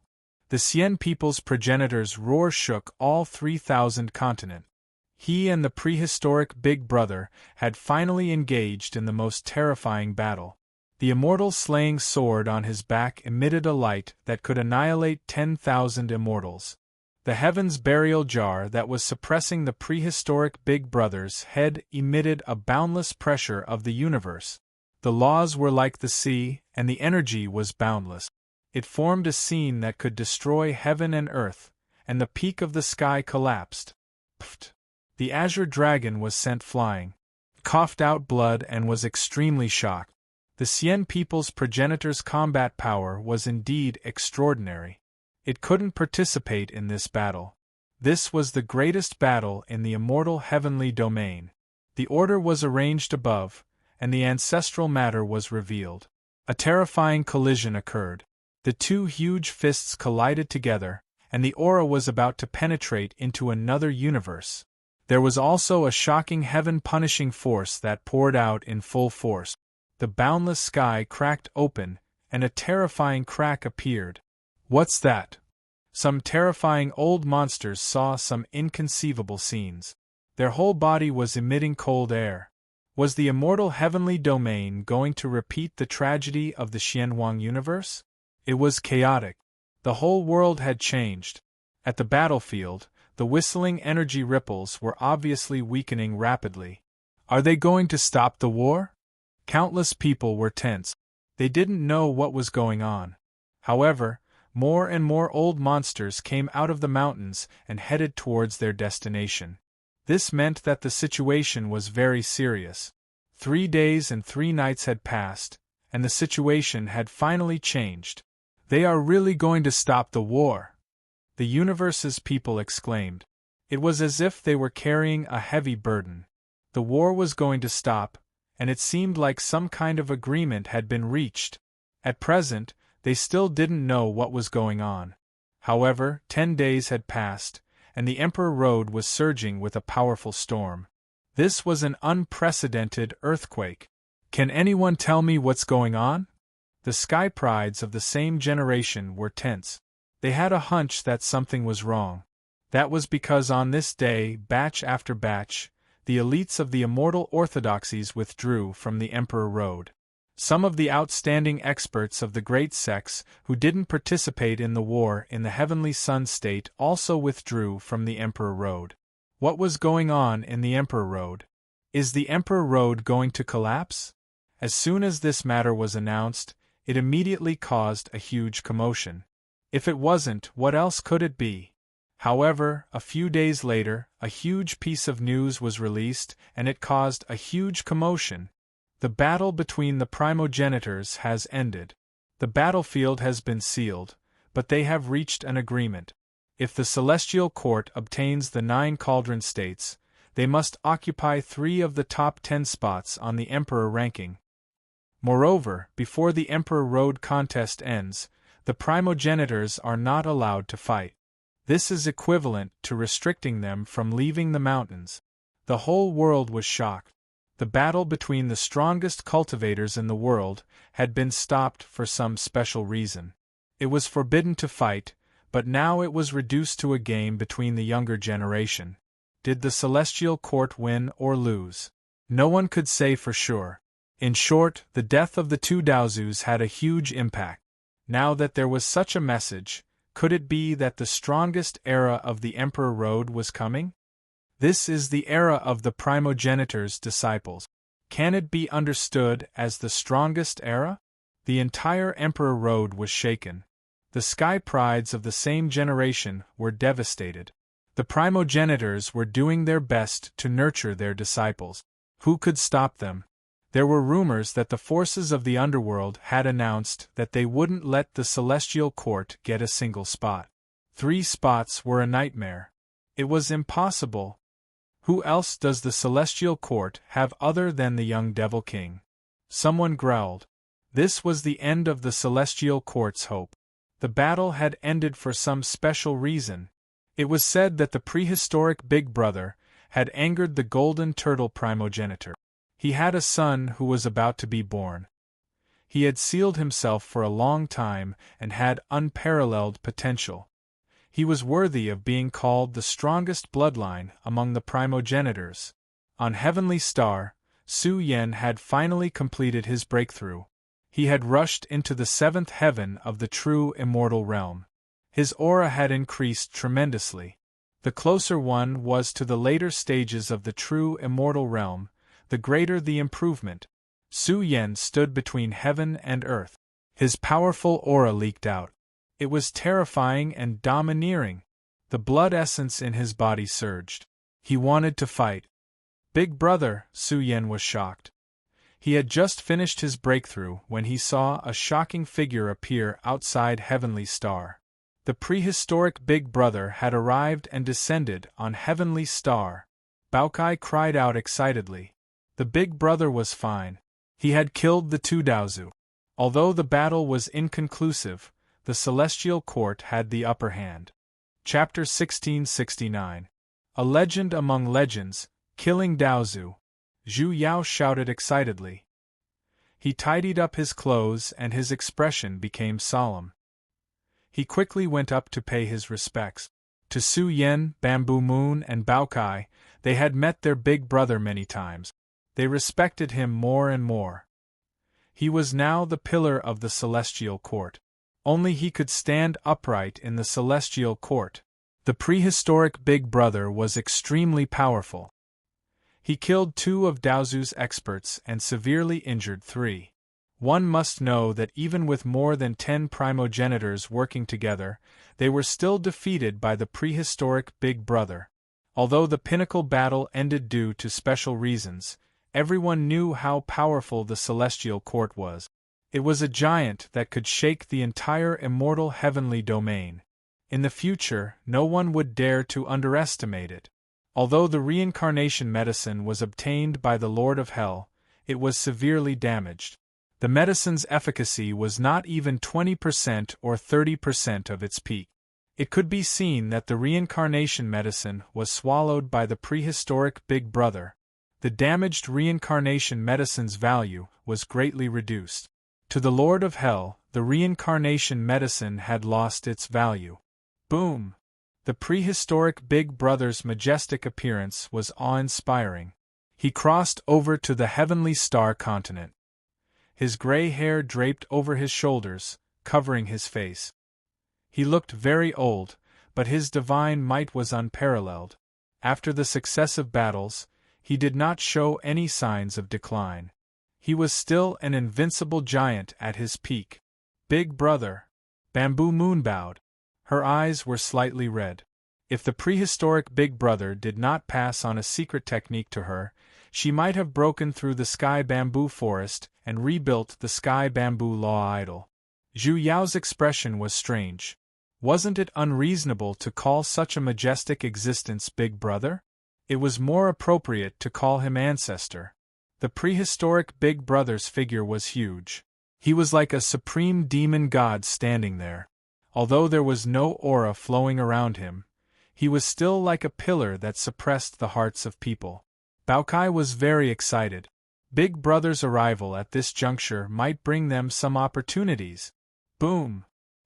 The Xian people's progenitors' roar shook all 3,000 continents. He and the prehistoric Big Brother had finally engaged in the most terrifying battle. The immortal slaying sword on his back emitted a light that could annihilate 10,000 immortals. The heaven's burial jar that was suppressing the prehistoric Big Brother's head emitted a boundless pressure of the universe. The laws were like the sea, and the energy was boundless. It formed a scene that could destroy heaven and earth, and the peak of the sky collapsed. Pfft! The azure dragon was sent flying, coughed out blood and was extremely shocked. The Xian people's progenitor's combat power was indeed extraordinary. It couldn't participate in this battle. This was the greatest battle in the immortal heavenly domain. The order was arranged above, and the ancestral matter was revealed. A terrifying collision occurred. The two huge fists collided together, and the aura was about to penetrate into another universe. There was also a shocking heaven-punishing force that poured out in full force. The boundless sky cracked open, and a terrifying crack appeared. What's that? Some terrifying old monsters saw some inconceivable scenes. Their whole body was emitting cold air. Was the immortal heavenly domain going to repeat the tragedy of the Xianhuang universe? It was chaotic. The whole world had changed. At the battlefield, the whistling energy ripples were obviously weakening rapidly. Are they going to stop the war? Countless people were tense. They didn't know what was going on. However, more and more old monsters came out of the mountains and headed towards their destination. This meant that the situation was very serious. 3 days and 3 nights had passed, and the situation had finally changed. They are really going to stop the war! The universe's people exclaimed. It was as if they were carrying a heavy burden. The war was going to stop, and it seemed like some kind of agreement had been reached. At present, they still didn't know what was going on. However, 10 days had passed, and the Emperor Road was surging with a powerful storm. This was an unprecedented earthquake. Can anyone tell me what's going on? The Sky Prides of the same generation were tense. They had a hunch that something was wrong. That was because on this day, batch after batch, the elites of the immortal orthodoxies withdrew from the Emperor Road. Some of the outstanding experts of the great sects who didn't participate in the war in the Heavenly Sun state also withdrew from the Emperor Road. What was going on in the Emperor Road? Is the Emperor Road going to collapse? As soon as this matter was announced, it immediately caused a huge commotion. If it wasn't, what else could it be? However, a few days later, a huge piece of news was released, and it caused a huge commotion. The battle between the primogenitors has ended. The battlefield has been sealed, but they have reached an agreement. If the Celestial Court obtains the 9 cauldron states, they must occupy 3 of the top 10 spots on the Emperor ranking. Moreover, before the Emperor Road contest ends, the primogenitors are not allowed to fight. This is equivalent to restricting them from leaving the mountains. The whole world was shocked. The battle between the strongest cultivators in the world had been stopped for some special reason. It was forbidden to fight, but now it was reduced to a game between the younger generation. Did the Celestial Court win or lose? No one could say for sure. In short, the death of the 2 Daozus had a huge impact. Now that there was such a message, could it be that the strongest era of the Emperor Road was coming? This is the era of the primogenitor's disciples. Can it be understood as the strongest era? The entire Emperor Road was shaken. The sky prides of the same generation were devastated. The primogenitors were doing their best to nurture their disciples. Who could stop them? There were rumors that the forces of the underworld had announced that they wouldn't let the Celestial Court get a single spot. 3 spots were a nightmare. It was impossible. Who else does the Celestial Court have other than the young Devil King? Someone growled. This was the end of the Celestial Court's hope. The battle had ended for some special reason. It was said that the prehistoric Big Brother had angered the Golden Turtle primogenitor. He had a son who was about to be born. He had sealed himself for a long time and had unparalleled potential. He was worthy of being called the strongest bloodline among the primogenitors. On Heavenly Star, Su Yen had finally completed his breakthrough. He had rushed into the 7th heaven of the true immortal realm. His aura had increased tremendously. The closer one was to the later stages of the true immortal realm, the greater the improvement. Su Yen stood between heaven and earth. His powerful aura leaked out. It was terrifying and domineering. The blood essence in his body surged. He wanted to fight. Big Brother, Su Yen was shocked. He had just finished his breakthrough when he saw a shocking figure appear outside Heavenly Star. The prehistoric Big Brother had arrived and descended on Heavenly Star. Baokai cried out excitedly. The Big Brother was fine. He had killed the 2 Daozu. Although the battle was inconclusive, the Celestial Court had the upper hand. Chapter 1669. A Legend Among Legends, Killing Daozu. Zhu Yao shouted excitedly. He tidied up his clothes and his expression became solemn. He quickly went up to pay his respects. To Su Yen, Bamboo Moon, and Baokai, they had met their Big Brother many times. They respected him more and more. He was now the pillar of the Celestial Court. Only he could stand upright in the Celestial Court. The prehistoric Big Brother was extremely powerful. He killed 2 of Daozu's experts and severely injured 3. One must know that even with more than 10 primogenitors working together, they were still defeated by the prehistoric Big Brother. Although the pinnacle battle ended due to special reasons, everyone knew how powerful the Celestial Court was. It was a giant that could shake the entire immortal heavenly domain. In the future, no one would dare to underestimate it. Although the reincarnation medicine was obtained by the Lord of Hell, it was severely damaged. The medicine's efficacy was not even 20% or 30% of its peak. It could be seen that the reincarnation medicine was swallowed by the prehistoric Big Brother. The damaged reincarnation medicine's value was greatly reduced. To the Lord of Hell, the reincarnation medicine had lost its value. Boom! The prehistoric Big Brother's majestic appearance was awe-inspiring. He crossed over to the Heavenly Star continent. his gray hair draped over his shoulders, covering his face. He looked very old, but his divine might was unparalleled. After the successive battles, he did not show any signs of decline. He was still an invincible giant at his peak. Big Brother. Bamboo Moon bowed. Her eyes were slightly red. If the prehistoric Big Brother did not pass on a secret technique to her, she might have broken through the sky bamboo forest and rebuilt the sky bamboo law idol. Zhu Yao's expression was strange. Wasn't it unreasonable to call such a majestic existence Big Brother? It was more appropriate to call him Ancestor. The prehistoric Big Brother's figure was huge. He was like a supreme demon god standing there. Although there was no aura flowing around him, he was still like a pillar that suppressed the hearts of people. Bao Kai was very excited. Big Brother's arrival at this juncture might bring them some opportunities. Boom!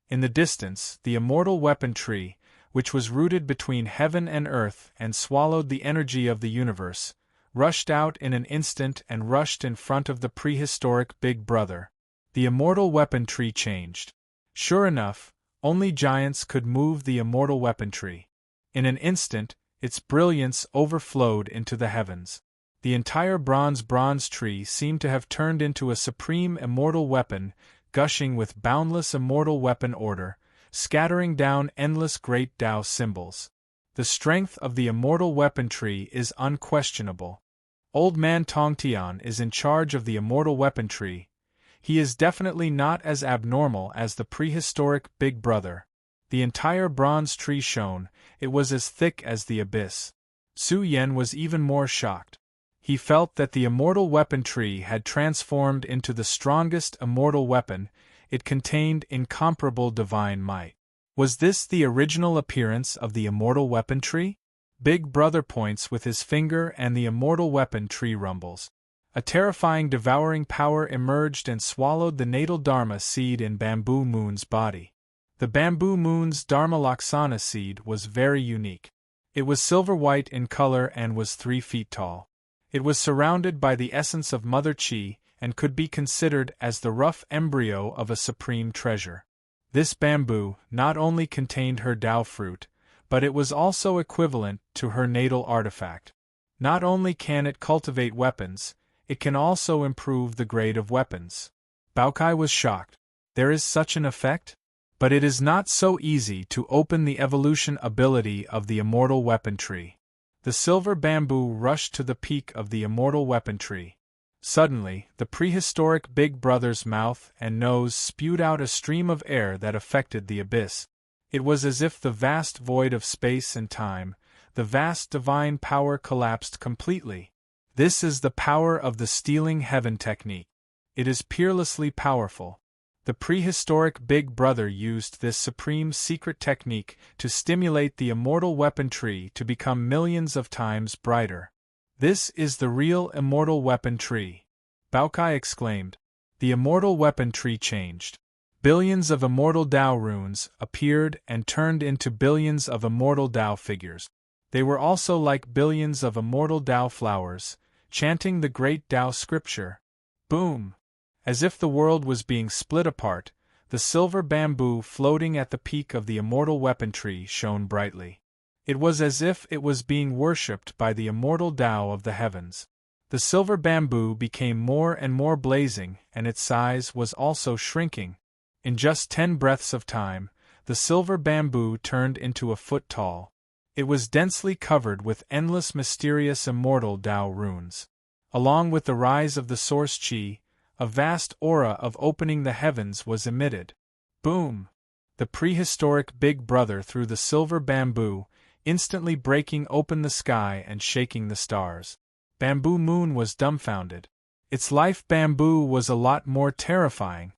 In the distance, the immortal weapon tree, which was rooted between heaven and earth and swallowed the energy of the universe, rushed out in an instant and rushed in front of the prehistoric Big Brother. The immortal weapon tree changed. Sure enough, only giants could move the immortal weapon tree. In an instant, its brilliance overflowed into the heavens. The entire bronze tree seemed to have turned into a supreme immortal weapon, gushing with boundless immortal weapon order, scattering down endless great Tao symbols. The strength of the immortal weapon tree is unquestionable. Old Man Tongtian is in charge of the immortal weapon tree. He is definitely not as abnormal as the prehistoric Big Brother. The entire bronze tree shone, it was as thick as the abyss. Su Yen was even more shocked. He felt that the immortal weapon tree had transformed into the strongest immortal weapon, it contained incomparable divine might. Was this the original appearance of the immortal weapon tree? Big Brother points with his finger and the immortal weapon tree rumbles. A terrifying devouring power emerged and swallowed the natal Dharma seed in Bamboo Moon's body. The Bamboo Moon's Dharma Laksana seed was very unique. It was silver-white in color and was 3 feet tall. It was surrounded by the essence of Mother Qi and could be considered as the rough embryo of a supreme treasure. This bamboo not only contained her Tao fruit, but it was also equivalent to her natal artifact. Not only can it cultivate weapons, it can also improve the grade of weapons. Bao Kai was shocked. There is such an effect? But it is not so easy to open the evolution ability of the immortal weapon tree. The silver bamboo rushed to the peak of the immortal weapon tree. Suddenly, the prehistoric Big Brother's mouth and nose spewed out a stream of air that affected the abyss. It was as if the vast void of space and time, the vast divine power collapsed completely. This is the power of the stealing heaven technique. It is peerlessly powerful. The prehistoric Big Brother used this supreme secret technique to stimulate the immortal weapon tree to become millions of times brighter. This is the real immortal weapon tree. Bao Kai exclaimed. The immortal weapon tree changed. Billions of immortal Tao runes appeared and turned into billions of immortal Tao figures. They were also like billions of immortal Tao flowers, chanting the great Tao scripture. Boom! As if the world was being split apart, the silver bamboo floating at the peak of the immortal weapon tree shone brightly. It was as if it was being worshipped by the immortal Tao of the heavens. The silver bamboo became more and more blazing, and its size was also shrinking. In just 10 breaths of time, the silver bamboo turned into a foot tall. It was densely covered with endless mysterious immortal Tao runes. Along with the rise of the source Qi, a vast aura of opening the heavens was emitted. Boom! The prehistoric Big Brother threw the silver bamboo, instantly breaking open the sky and shaking the stars. Bamboo Moon was dumbfounded. Its life bamboo was a lot more terrifying.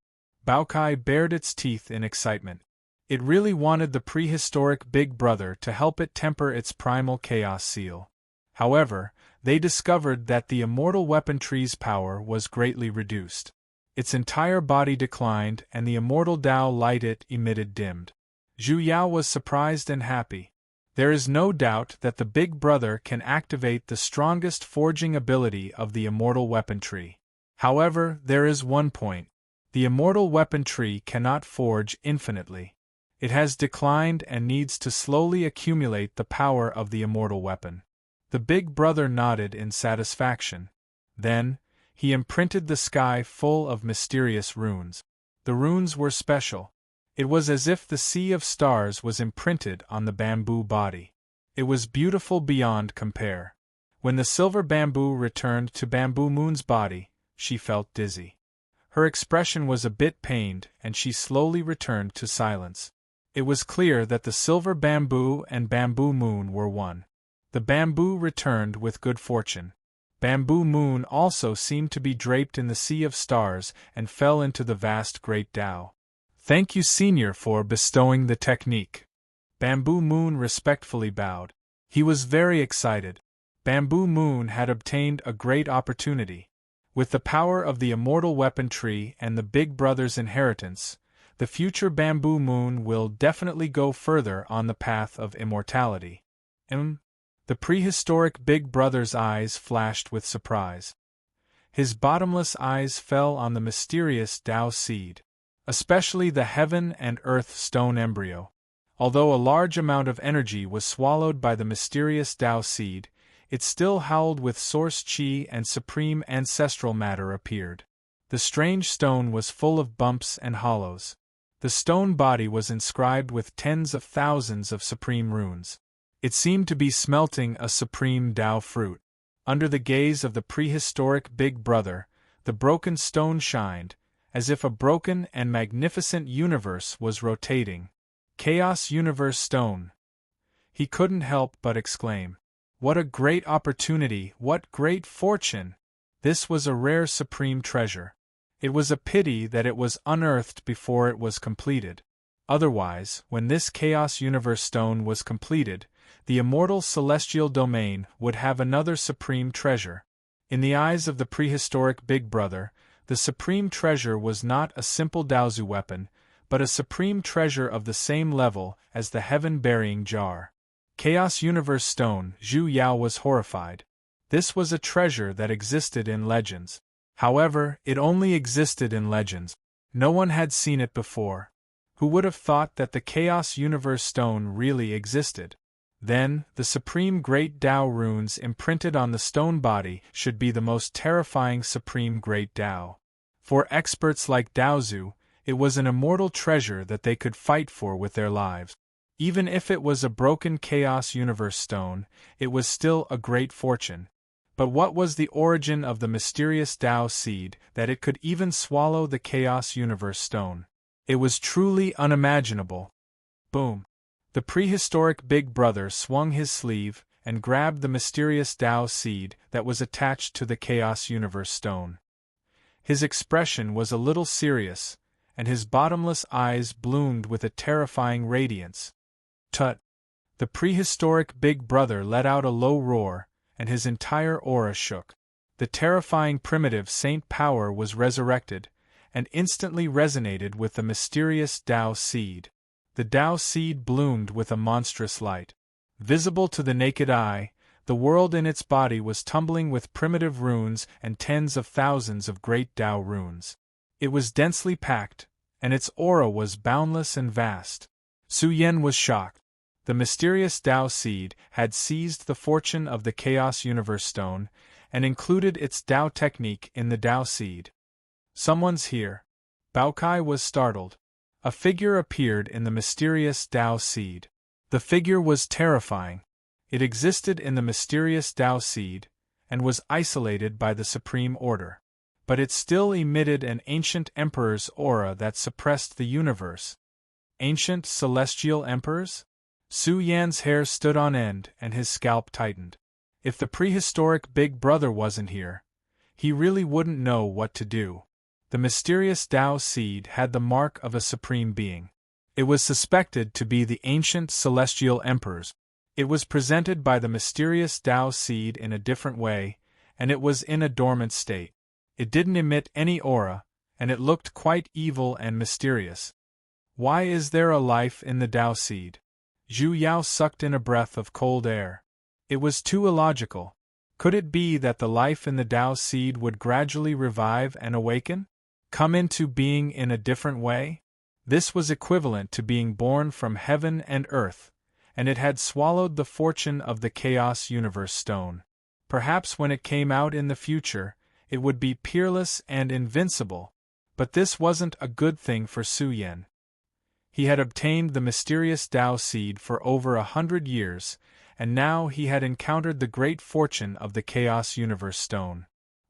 Bao Kai bared its teeth in excitement. It really wanted the prehistoric Big Brother to help it temper its primal chaos seal. However, they discovered that the immortal weapon tree's power was greatly reduced. Its entire body declined and the immortal Tao light it emitted dimmed. Zhu Yao was surprised and happy. There is no doubt that the Big Brother can activate the strongest forging ability of the immortal weapon tree. However, there is one point. The immortal weapon tree cannot forge infinitely. It has declined and needs to slowly accumulate the power of the immortal weapon. The big brother nodded in satisfaction. Then, he imprinted the sky full of mysterious runes. The runes were special. It was as if the sea of stars was imprinted on the bamboo body. It was beautiful beyond compare. When the silver bamboo returned to Bamboo Moon's body, she felt dizzy. Her expression was a bit pained, and she slowly returned to silence. It was clear that the silver bamboo and Bamboo Moon were one. The bamboo returned with good fortune. Bamboo Moon also seemed to be draped in the sea of stars and fell into the vast great Tao. Thank you, Senior, for bestowing the technique. Bamboo Moon respectfully bowed. He was very excited. Bamboo Moon had obtained a great opportunity. With the power of the immortal weapon tree and the Big Brother's inheritance, the future Bamboo Moon will definitely go further on the path of immortality. The prehistoric Big Brother's eyes flashed with surprise. His bottomless eyes fell on the mysterious Tao seed, especially the heaven and earth stone embryo. Although a large amount of energy was swallowed by the mysterious Tao seed, it still howled with source chi, and supreme ancestral matter appeared. The strange stone was full of bumps and hollows. The stone body was inscribed with tens of thousands of supreme runes. It seemed to be smelting a supreme Tao fruit. Under the gaze of the prehistoric Big Brother, the broken stone shined, as if a broken and magnificent universe was rotating. Chaos Universe Stone! He couldn't help but exclaim. What a great opportunity, what great fortune! This was a rare supreme treasure. It was a pity that it was unearthed before it was completed. Otherwise, when this Chaos Universe Stone was completed, the immortal celestial domain would have another supreme treasure. In the eyes of the prehistoric Big Brother, the supreme treasure was not a simple Daozu weapon, but a supreme treasure of the same level as the heaven-burying jar. Chaos Universe Stone. Zhu Yao was horrified. This was a treasure that existed in legends. However, it only existed in legends. No one had seen it before. Who would have thought that the Chaos Universe Stone really existed? Then, the supreme great Tao runes imprinted on the stone body should be the most terrifying supreme great Tao. For experts like Daozu, it was an immortal treasure that they could fight for with their lives. Even if it was a broken Chaos Universe Stone, it was still a great fortune. But what was the origin of the mysterious Tao seed that it could even swallow the Chaos Universe Stone? It was truly unimaginable. Boom! The prehistoric Big Brother swung his sleeve and grabbed the mysterious Tao seed that was attached to the Chaos Universe Stone. His expression was a little serious, and his bottomless eyes bloomed with a terrifying radiance. Tut! The prehistoric Big Brother let out a low roar, and his entire aura shook. The terrifying primitive saint power was resurrected, and instantly resonated with the mysterious Tao seed. The Tao seed bloomed with a monstrous light. Visible to the naked eye, the world in its body was tumbling with primitive runes and tens of thousands of great Tao runes. It was densely packed, and its aura was boundless and vast. Su Yen was shocked. The mysterious Tao seed had seized the fortune of the Chaos Universe Stone, and included its Tao technique in the Tao seed. Someone's here. Baokai was startled. A figure appeared in the mysterious Tao seed. The figure was terrifying. It existed in the mysterious Tao seed, and was isolated by the Supreme Order. But it still emitted an ancient emperor's aura that suppressed the universe. Ancient celestial emperors? Su Yan's hair stood on end and his scalp tightened. If the prehistoric Big Brother wasn't here, he really wouldn't know what to do. The mysterious Tao seed had the mark of a supreme being. It was suspected to be the ancient celestial emperors. It was presented by the mysterious Tao seed in a different way, and it was in a dormant state. It didn't emit any aura, and it looked quite evil and mysterious. Why is there a life in the Tao seed? Zhu Yao sucked in a breath of cold air. It was too illogical. Could it be that the life in the Tao seed would gradually revive and awaken? Come into being in a different way? This was equivalent to being born from heaven and earth, and it had swallowed the fortune of the Chaos Universe Stone. Perhaps when it came out in the future, it would be peerless and invincible, but this wasn't a good thing for Su Yan. He had obtained the mysterious Tao seed for over 100 years, and now he had encountered the great fortune of the Chaos Universe Stone.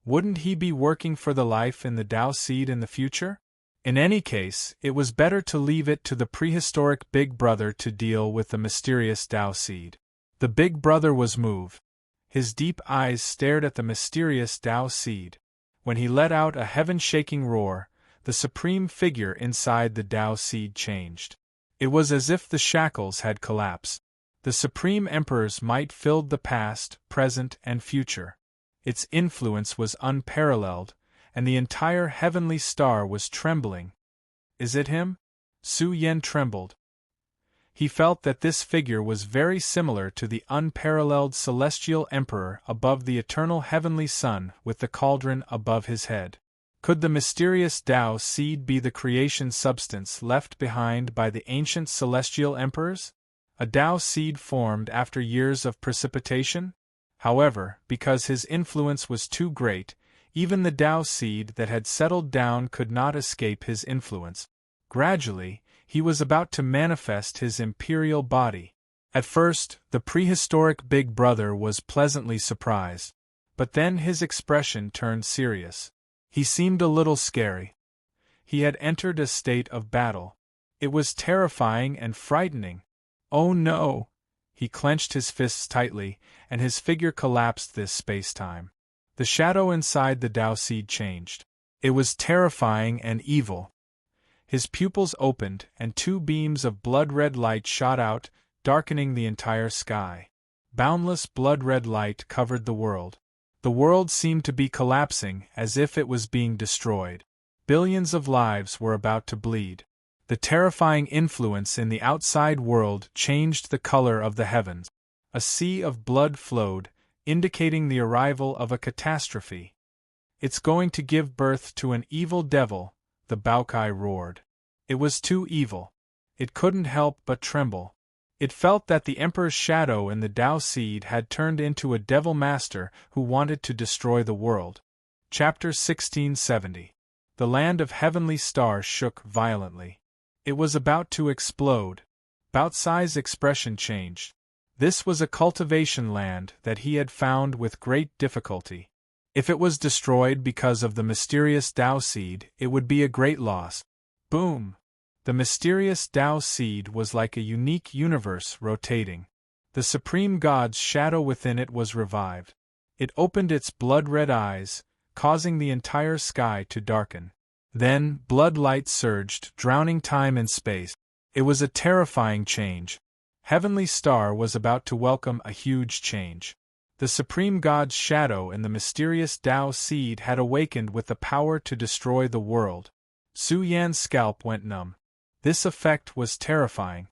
Wouldn't he be working for the life in the Tao seed in the future? In any case, it was better to leave it to the prehistoric Big Brother to deal with the mysterious Tao seed. The Big Brother was moved. His deep eyes stared at the mysterious Tao seed. When he let out a heaven-shaking roar, the supreme figure inside the Tao seed changed. It was as if the shackles had collapsed. The Supreme Emperor's might filled the past, present, and future. Its influence was unparalleled, and the entire heavenly star was trembling. Is it him? Su Yan trembled. He felt that this figure was very similar to the unparalleled celestial emperor above the eternal heavenly sun with the cauldron above his head. Could the mysterious Tao seed be the creation substance left behind by the ancient celestial emperors? A Tao seed formed after years of precipitation? However, because his influence was too great, even the Tao seed that had settled down could not escape his influence. Gradually, he was about to manifest his imperial body. At first, the prehistoric Big Brother was pleasantly surprised, but then his expression turned serious. He seemed a little scary. He had entered a state of battle. It was terrifying and frightening. Oh no! He clenched his fists tightly, and his figure collapsed this space-time. The shadow inside the Tao seed changed. It was terrifying and evil. His pupils opened, and two beams of blood-red light shot out, darkening the entire sky. Boundless blood-red light covered the world. The world seemed to be collapsing, as if it was being destroyed. Billions of lives were about to bleed. The terrifying influence in the outside world changed the color of the heavens. A sea of blood flowed, indicating the arrival of a catastrophe. It's going to give birth to an evil devil, the Baokai roared. It was too evil. It couldn't help but tremble. It felt that the Emperor's shadow in the Tao seed had turned into a devil master who wanted to destroy the world. Chapter 1670. The land of heavenly stars shook violently. It was about to explode. Baotsai's expression changed. This was a cultivation land that he had found with great difficulty. If it was destroyed because of the mysterious Tao seed, it would be a great loss. Boom! The mysterious Tao seed was like a unique universe rotating. The Supreme God's shadow within it was revived. It opened its blood-red eyes, causing the entire sky to darken. Then, blood light surged, drowning time and space. It was a terrifying change. Heavenly Star was about to welcome a huge change. The Supreme God's shadow in the mysterious Tao seed had awakened with the power to destroy the world. Su Yan's scalp went numb. This effect was terrifying.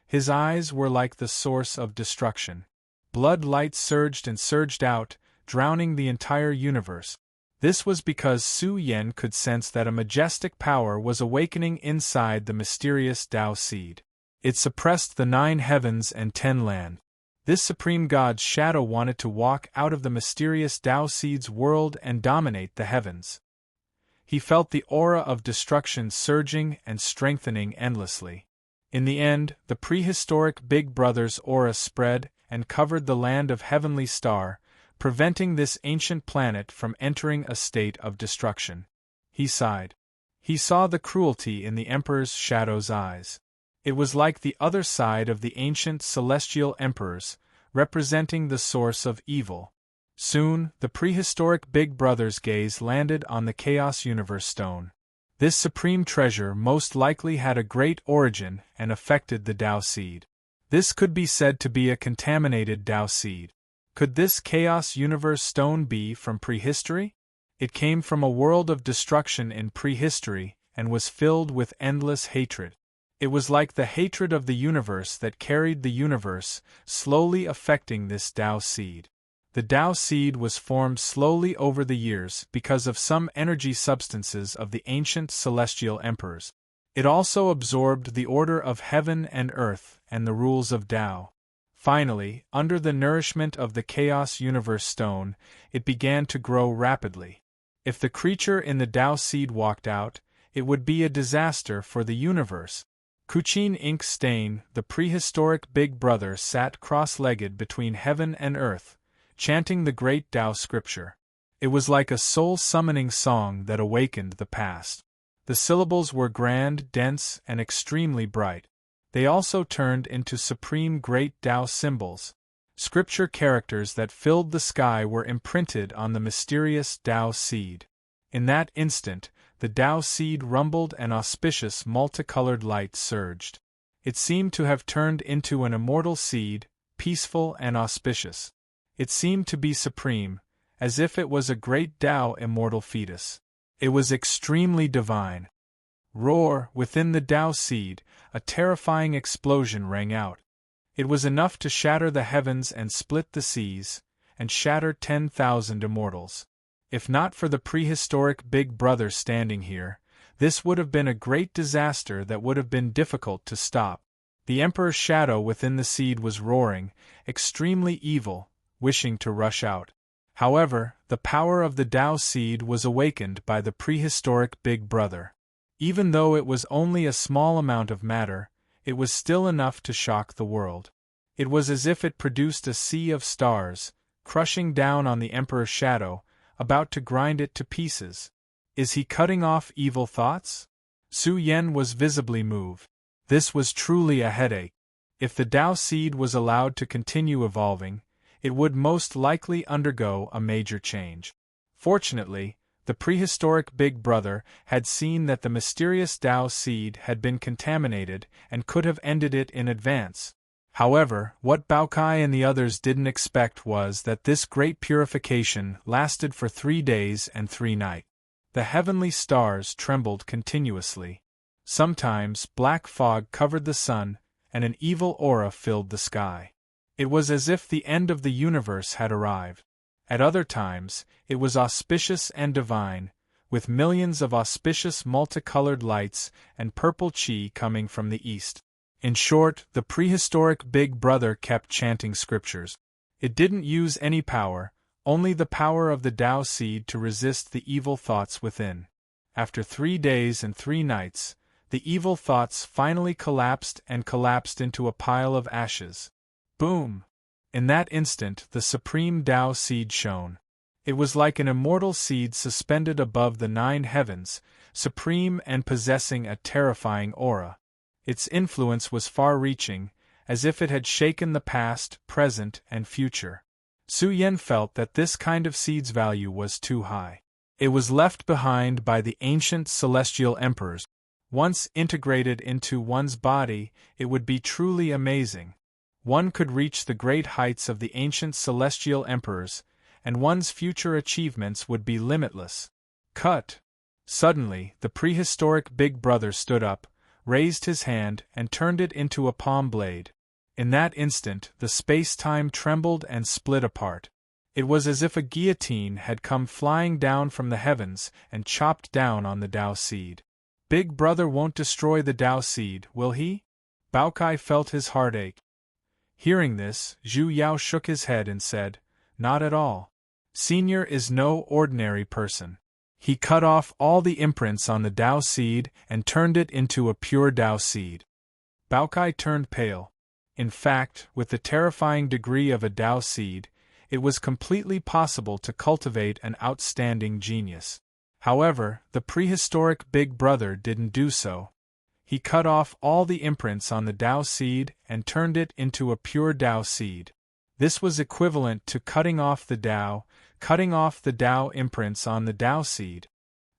His eyes were like the source of destruction. Blood light surged and surged out, drowning the entire universe. This was because Su Yan could sense that a majestic power was awakening inside the mysterious Tao seed. It suppressed the 9 heavens and 10 lands. This Supreme God's shadow wanted to walk out of the mysterious Tao seed's world and dominate the heavens. He felt the aura of destruction surging and strengthening endlessly. In the end, the prehistoric Big Brother's aura spread and covered the land of Heavenly Star, preventing this ancient planet from entering a state of destruction. He sighed. He saw the cruelty in the Emperor's shadow's eyes. It was like the other side of the ancient celestial emperors, representing the source of evil. Soon, the prehistoric Big Brother's gaze landed on the Chaos Universe Stone. This supreme treasure most likely had a great origin and affected the Tao seed. This could be said to be a contaminated Tao seed. Could this Chaos Universe Stone be from prehistory? It came from a world of destruction in prehistory and was filled with endless hatred. It was like the hatred of the universe that carried the universe, slowly affecting this Tao seed. The Tao seed was formed slowly over the years because of some energy substances of the ancient celestial emperors. It also absorbed the order of heaven and earth and the rules of Tao. Finally, under the nourishment of the Chaos Universe Stone, it began to grow rapidly. If the creature in the Tao seed walked out, it would be a disaster for the universe. Kuchin Ink Stain, the prehistoric Big Brother, sat cross-legged between heaven and earth, chanting the great Tao scripture. It was like a soul-summoning song that awakened the past. The syllables were grand, dense, and extremely bright. They also turned into supreme great Tao symbols. Scripture characters that filled the sky were imprinted on the mysterious Tao seed. In that instant, the Tao seed rumbled and auspicious multicolored light surged. It seemed to have turned into an immortal seed, peaceful and auspicious. It seemed to be supreme, as if it was a great Tao immortal fetus. It was extremely divine. Roar! Within the Tao seed, a terrifying explosion rang out. It was enough to shatter the heavens and split the seas, and shatter 10,000 immortals. If not for the prehistoric Big Brother standing here, this would have been a great disaster that would have been difficult to stop. The Emperor's shadow within the seed was roaring, extremely evil, wishing to rush out. However, the power of the Tao seed was awakened by the prehistoric Big Brother. Even though it was only a small amount of matter, it was still enough to shock the world. It was as if it produced a sea of stars, crushing down on the Emperor's shadow, about to grind it to pieces. Is he cutting off evil thoughts? Su Yen was visibly moved. This was truly a headache. If the Tao seed was allowed to continue evolving, it would most likely undergo a major change. Fortunately, the prehistoric Big Brother had seen that the mysterious Tao seed had been contaminated and could have ended it in advance. However, what Baokai and the others didn't expect was that this great purification lasted for 3 days and 3 nights. The heavenly stars trembled continuously. Sometimes black fog covered the sun, and an evil aura filled the sky. It was as if the end of the universe had arrived. At other times, it was auspicious and divine, with millions of auspicious multicolored lights and purple chi coming from the east. In short, the prehistoric Big Brother kept chanting scriptures. It didn't use any power, only the power of the Tao seed to resist the evil thoughts within. After 3 days and 3 nights, the evil thoughts finally collapsed into a pile of ashes. Boom! In that instant, the supreme Tao seed shone. It was like an immortal seed suspended above the 9 heavens, supreme and possessing a terrifying aura. Its influence was far-reaching, as if it had shaken the past, present, and future. Su Yen felt that this kind of seed's value was too high. It was left behind by the ancient celestial emperors. Once integrated into one's body, it would be truly amazing. One could reach the great heights of the ancient celestial emperors, and one's future achievements would be limitless. Cut! Suddenly, the prehistoric Big Brother stood up, raised his hand, and turned it into a palm blade. In that instant, the space-time trembled and split apart. It was as if a guillotine had come flying down from the heavens and chopped down on the Tao seed. Big Brother won't destroy the Tao seed, will he? Baokai felt his heart ache. Hearing this, Zhu Yao shook his head and said, "Not at all. Senior is no ordinary person. He cut off all the imprints on the Tao seed and turned it into a pure Tao seed." Baokai turned pale. In fact, with the terrifying degree of a Tao seed, it was completely possible to cultivate an outstanding genius. However, the prehistoric Big Brother didn't do so. He cut off all the imprints on the Tao seed and turned it into a pure Tao seed. This was equivalent to cutting off the Tao imprints on the Tao seed.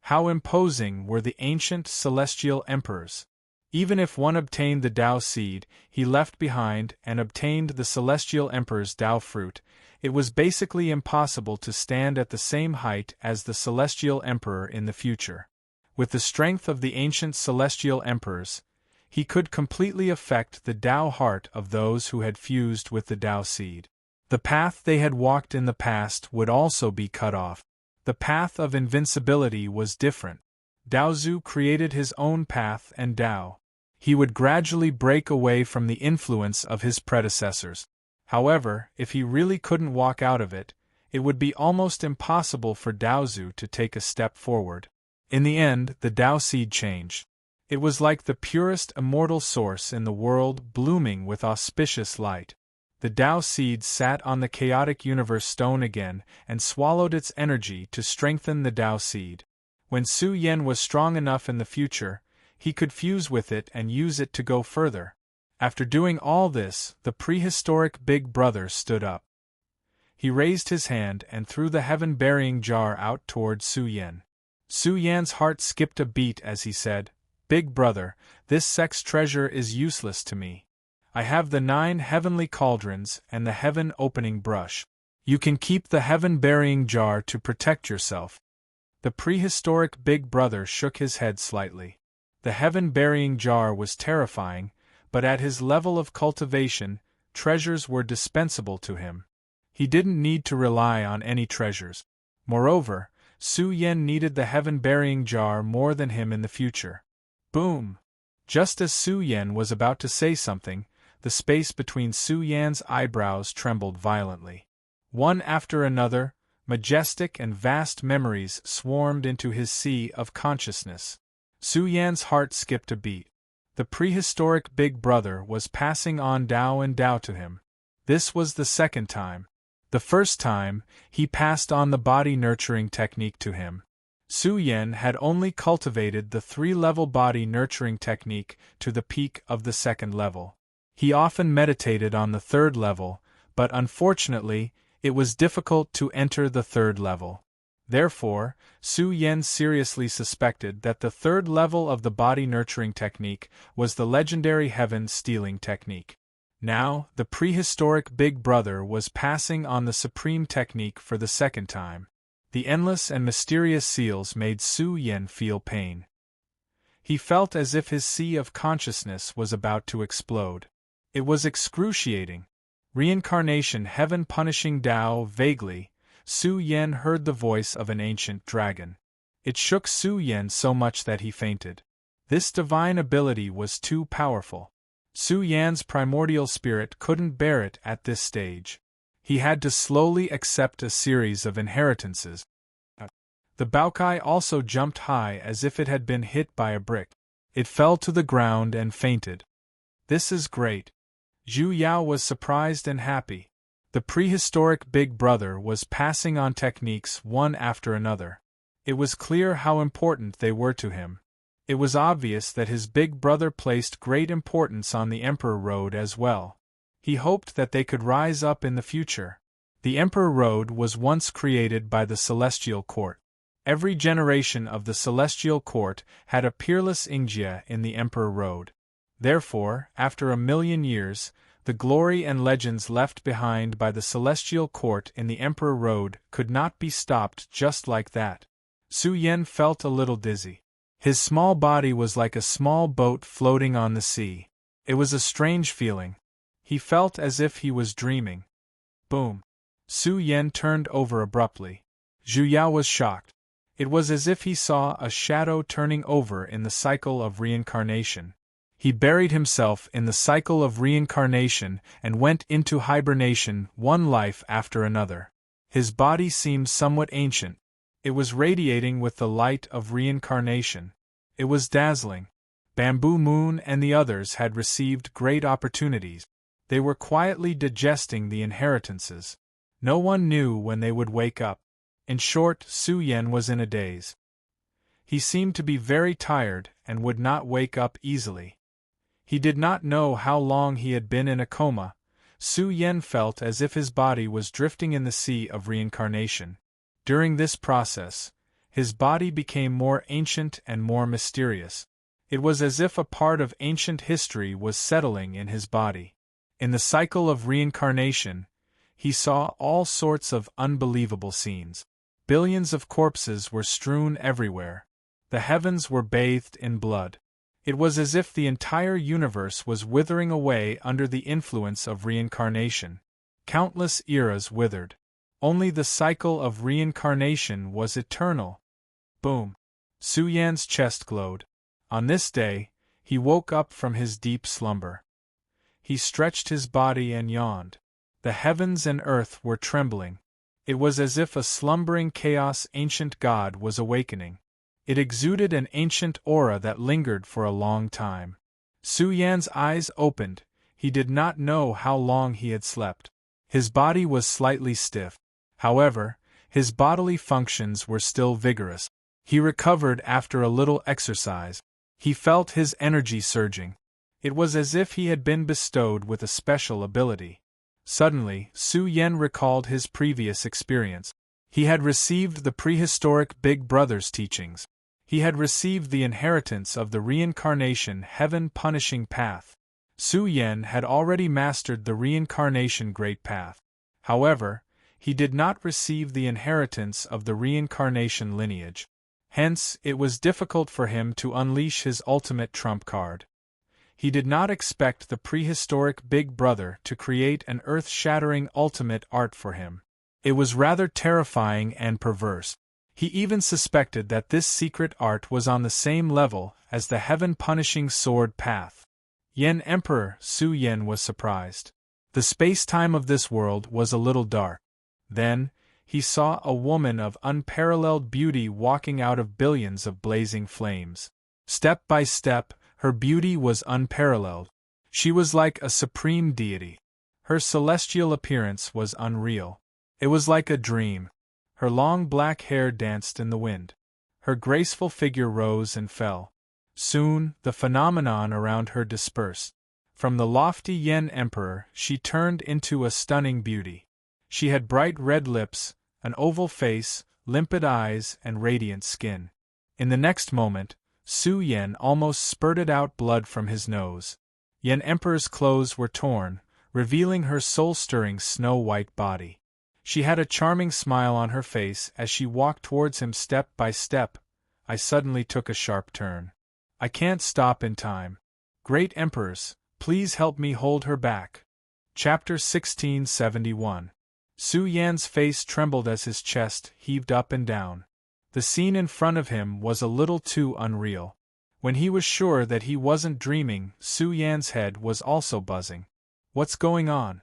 How imposing were the ancient celestial emperors! Even if one obtained the Tao seed he left behind and obtained the celestial emperor's Tao fruit, it was basically impossible to stand at the same height as the celestial emperor in the future. With the strength of the ancient celestial emperors, he could completely affect the Tao heart of those who had fused with the Tao seed. The path they had walked in the past would also be cut off. The path of invincibility was different. Daozu created his own path and Dao. He would gradually break away from the influence of his predecessors. However, if he really couldn't walk out of it, it would be almost impossible for Daozu to take a step forward. In the end, the Dao seed changed. It was like the purest immortal source in the world blooming with auspicious light. The Dao seed sat on the chaotic universe stone again and swallowed its energy to strengthen the Dao seed. When Su Yen was strong enough in the future, he could fuse with it and use it to go further. After doing all this, the prehistoric Big Brother stood up. He raised his hand and threw the heaven-burying jar out toward Su Yen. Su Yan's heart skipped a beat as he said, "Big Brother, this sex treasure is useless to me. I have the 9 heavenly cauldrons and the heaven-opening brush. You can keep the heaven-burying jar to protect yourself." The prehistoric Big Brother shook his head slightly. The heaven-burying jar was terrifying, but at his level of cultivation, treasures were dispensable to him. He didn't need to rely on any treasures. Moreover, Su Yen needed the heaven-burying jar more than him in the future. Boom! Just as Su Yen was about to say something, the space between Su Yan's eyebrows trembled violently. One after another, majestic and vast memories swarmed into his sea of consciousness. Su Yan's heart skipped a beat. The prehistoric Big Brother was passing on Dao and Dao to him. This was the second time. The first time, he passed on the body-nurturing technique to him. Su Yen had only cultivated the 3-level body-nurturing technique to the peak of the 2nd level. He often meditated on the 3rd level, but unfortunately, it was difficult to enter the 3rd level. Therefore, Su Yen seriously suspected that the 3rd level of the body-nurturing technique was the legendary heaven-stealing technique. Now, the prehistoric Big Brother was passing on the supreme technique for the 2nd time. The endless and mysterious seals made Su Yen feel pain. He felt as if his sea of consciousness was about to explode. It was excruciating. Reincarnation heaven punishing Dao vaguely, Su Yen heard the voice of an ancient dragon. It shook Su Yen so much that he fainted. This divine ability was too powerful. Su Yan's primordial spirit couldn't bear it at this stage. He had to slowly accept a series of inheritances. The Baokai also jumped high as if it had been hit by a brick. It fell to the ground and fainted. "This is great." Zhu Yao was surprised and happy. The prehistoric Big Brother was passing on techniques one after another. It was clear how important they were to him. It was obvious that his Big Brother placed great importance on the Emperor Road as well. He hoped that they could rise up in the future. The Emperor Road was once created by the Celestial Court. Every generation of the Celestial Court had a peerless Ingjia in the Emperor Road. Therefore, after 1,000,000 years, the glory and legends left behind by the Celestial Court in the Emperor Road could not be stopped just like that. Su Yen felt a little dizzy. His small body was like a small boat floating on the sea. It was a strange feeling. He felt as if he was dreaming. Boom! Su Yen turned over abruptly. Zhu Yao was shocked. It was as if he saw a shadow turning over in the cycle of reincarnation. He buried himself in the cycle of reincarnation and went into hibernation, one life after another. His body seemed somewhat ancient. It was radiating with the light of reincarnation. It was dazzling. Bamboo Moon and the others had received great opportunities. They were quietly digesting the inheritances. No one knew when they would wake up. In short, Su Yen was in a daze. He seemed to be very tired and would not wake up easily. He did not know how long he had been in a coma. Su Yen felt as if his body was drifting in the sea of reincarnation. During this process, his body became more ancient and more mysterious. It was as if a part of ancient history was settling in his body. In the cycle of reincarnation, he saw all sorts of unbelievable scenes. Billions of corpses were strewn everywhere. The heavens were bathed in blood. It was as if the entire universe was withering away under the influence of reincarnation. Countless eras withered. Only the cycle of reincarnation was eternal. Boom! Su Yan's chest glowed. On this day, he woke up from his deep slumber. He stretched his body and yawned. The heavens and earth were trembling. It was as if a slumbering chaos ancient god was awakening. It exuded an ancient aura that lingered for a long time. Su Yan's eyes opened. He did not know how long he had slept. His body was slightly stiff. However, his bodily functions were still vigorous. He recovered after a little exercise. He felt his energy surging. It was as if he had been bestowed with a special ability. Suddenly, Su Yan recalled his previous experience. He had received the prehistoric Big Brother's teachings. He had received the inheritance of the reincarnation heaven-punishing path. Su Yan had already mastered the reincarnation great path. However, he did not receive the inheritance of the reincarnation lineage. Hence, it was difficult for him to unleash his ultimate trump card. He did not expect the prehistoric Big Brother to create an earth-shattering ultimate art for him. It was rather terrifying and perverse. He even suspected that this secret art was on the same level as the heaven-punishing sword path. Yen Emperor Su Yan was surprised. The space-time of this world was a little dark. Then, he saw a woman of unparalleled beauty walking out of billions of blazing flames. Step by step, her beauty was unparalleled. She was like a supreme deity. Her celestial appearance was unreal. It was like a dream. Her long black hair danced in the wind. Her graceful figure rose and fell. Soon, the phenomenon around her dispersed. From the lofty Yen Emperor, she turned into a stunning beauty. She had bright red lips, an oval face, limpid eyes, and radiant skin. In the next moment, Su Yan almost spurted out blood from his nose. Yen Emperor's clothes were torn, revealing her soul-stirring snow-white body. She had a charming smile on her face as she walked towards him step by step. I suddenly took a sharp turn. I can't stop in time. Great Emperors, please help me hold her back. Chapter 1671. Su Yan's face trembled as his chest heaved up and down. The scene in front of him was a little too unreal. When he was sure that he wasn't dreaming, Su Yan's head was also buzzing. What's going on?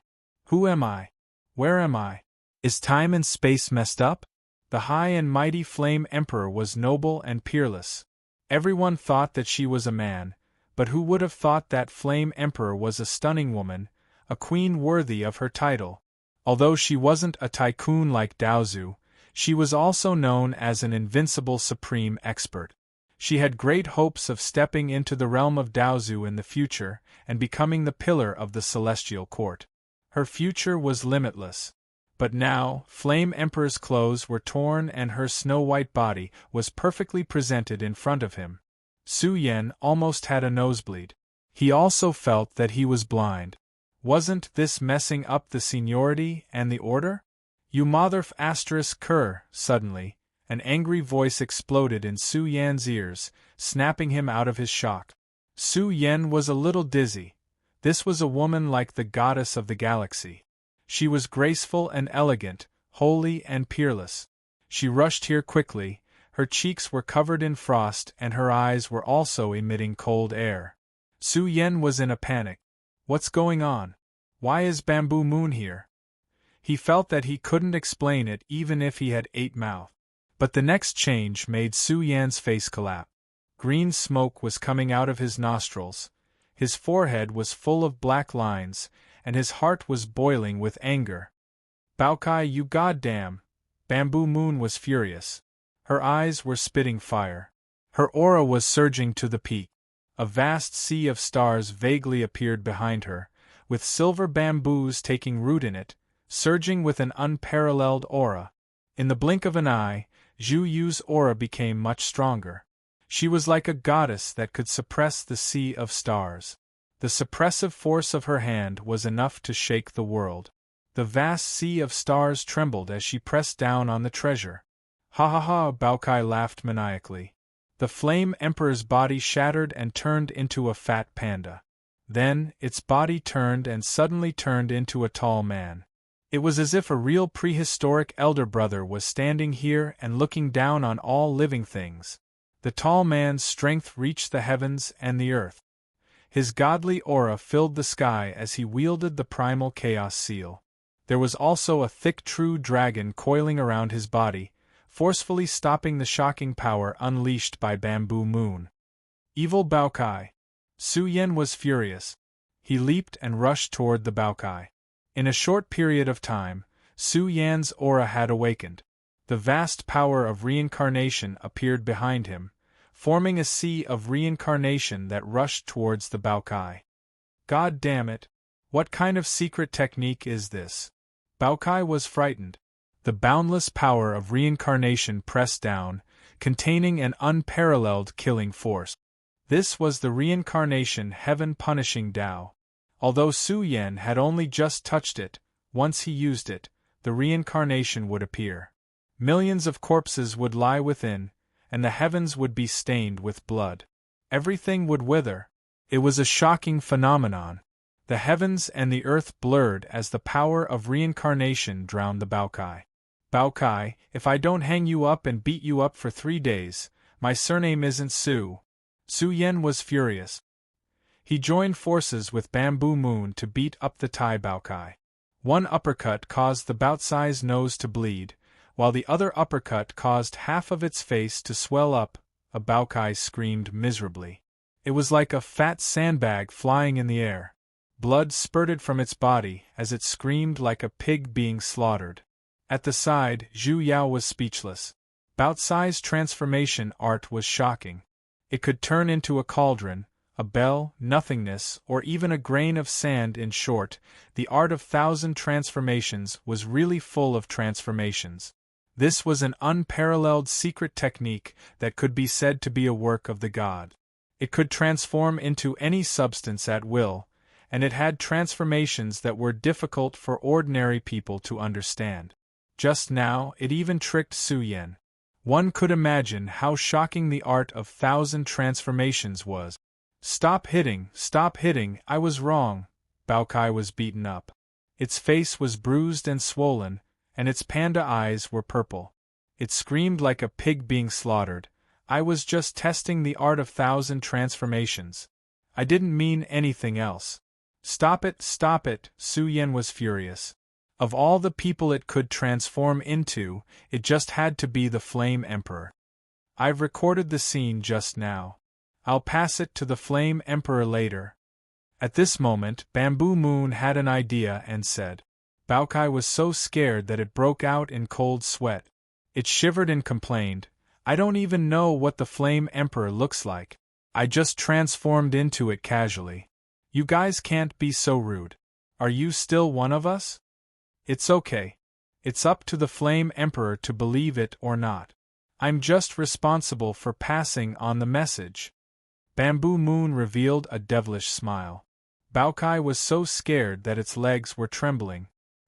Who am I? Where am I? Is time and space messed up? The high and mighty Flame Emperor was noble and peerless. Everyone thought that she was a man, but who would have thought that Flame Emperor was a stunning woman, a queen worthy of her title? Although she wasn't a tycoon like Daozu, she was also known as an invincible supreme expert. She had great hopes of stepping into the realm of Daozu in the future and becoming the pillar of the celestial court. Her future was limitless. But now, Flame Emperor's clothes were torn and her snow-white body was perfectly presented in front of him. Su Yan almost had a nosebleed. He also felt that he was blind. Wasn't this messing up the seniority and the order? You motherf ****. Suddenly, an angry voice exploded in Su Yan's ears, snapping him out of his shock. Su Yan was a little dizzy. This was a woman like the goddess of the galaxy. She was graceful and elegant, holy and peerless. She rushed here quickly, her cheeks were covered in frost and her eyes were also emitting cold air. Su Yan was in a panic. What's going on? Why is Bamboo Moon here? He felt that he couldn't explain it even if he had 8 mouths. But the next change made Su Yan's face collapse. Green smoke was coming out of his nostrils, his forehead was full of black lines, and his heart was boiling with anger. Baokai, you goddamn! Bamboo Moon was furious. Her eyes were spitting fire. Her aura was surging to the peak. A vast sea of stars vaguely appeared behind her, with silver bamboos taking root in it, surging with an unparalleled aura. In the blink of an eye, Zhu Yu's aura became much stronger. She was like a goddess that could suppress the sea of stars. The suppressive force of her hand was enough to shake the world. The vast sea of stars trembled as she pressed down on the treasure. Ha ha ha! Baokai laughed maniacally. The Flame Emperor's body shattered and turned into a fat panda. Then, its body turned and suddenly turned into a tall man. It was as if a real prehistoric elder brother was standing here and looking down on all living things. The tall man's strength reached the heavens and the earth. His godly aura filled the sky as he wielded the primal chaos seal. There was also a thick true dragon coiling around his body, forcefully stopping the shocking power unleashed by Bamboo Moon. Evil Baokai. Su Yan was furious. He leaped and rushed toward the Baokai. In a short period of time, Su Yan's aura had awakened. The vast power of reincarnation appeared behind him, forming a sea of reincarnation that rushed towards the Baokai. God damn it! What kind of secret technique is this? Baokai was frightened. The boundless power of reincarnation pressed down, containing an unparalleled killing force. This was the reincarnation heaven-punishing Tao. Although Su Yan had only just touched it, once he used it, the reincarnation would appear. Millions of corpses would lie within, and the heavens would be stained with blood. Everything would wither. It was a shocking phenomenon. The heavens and the earth blurred as the power of reincarnation drowned the Baokai. Baokai, if I don't hang you up and beat you up for 3 days, my surname isn't Su. Su Yan was furious. He joined forces with Bamboo Moon to beat up the Tai Baokai. One uppercut caused the Baotsai's nose to bleed, while the other uppercut caused half of its face to swell up. A Baokai screamed miserably. It was like a fat sandbag flying in the air. Blood spurted from its body as it screamed like a pig being slaughtered. At the side, Zhu Yao was speechless. Baotsai's transformation art was shocking. It could turn into a cauldron, a bell, nothingness, or even a grain of sand. In short, the art of 1,000 transformations was really full of transformations. This was an unparalleled secret technique that could be said to be a work of the god. It could transform into any substance at will, and it had transformations that were difficult for ordinary people to understand. Just now, it even tricked Su Yan. One could imagine how shocking the art of 1,000 transformations was. Stop hitting, I was wrong. Baokai was beaten up. Its face was bruised and swollen, and its panda eyes were purple. It screamed like a pig being slaughtered. I was just testing the art of 1,000 transformations. I didn't mean anything else. Stop it, Su Yan was furious. Of all the people it could transform into, it just had to be the Flame Emperor. I've recorded the scene just now. I'll pass it to the Flame Emperor later. At this moment, Bamboo Moon had an idea and said. Baokai was so scared that it broke out in cold sweat. It shivered and complained, I don't even know what the Flame Emperor looks like. I just transformed into it casually. You guys can't be so rude. Are you still one of us? It's okay. It's up to the Flame Emperor to believe it or not. I'm just responsible for passing on the message. Bamboo Moon revealed a devilish smile. Baokai was so scared that its legs were trembling.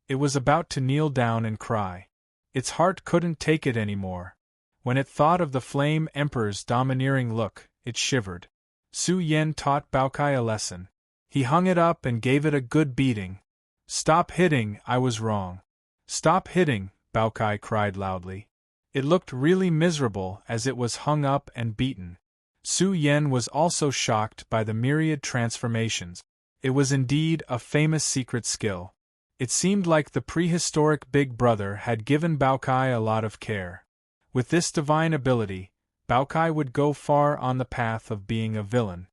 It was about to kneel down and cry. Its heart couldn't take it anymore. When it thought of the Flame Emperor's domineering look, it shivered. Su Yan taught Baokai a lesson. He hung it up and gave it a good beating. Stop hitting, I was wrong. Stop hitting, Baokai cried loudly. It looked really miserable as it was hung up and beaten. Su Yan was also shocked by the myriad transformations. It was indeed a famous secret skill. It seemed like the prehistoric Big Brother had given Baokai a lot of care. With this divine ability, Baokai would go far on the path of being a villain.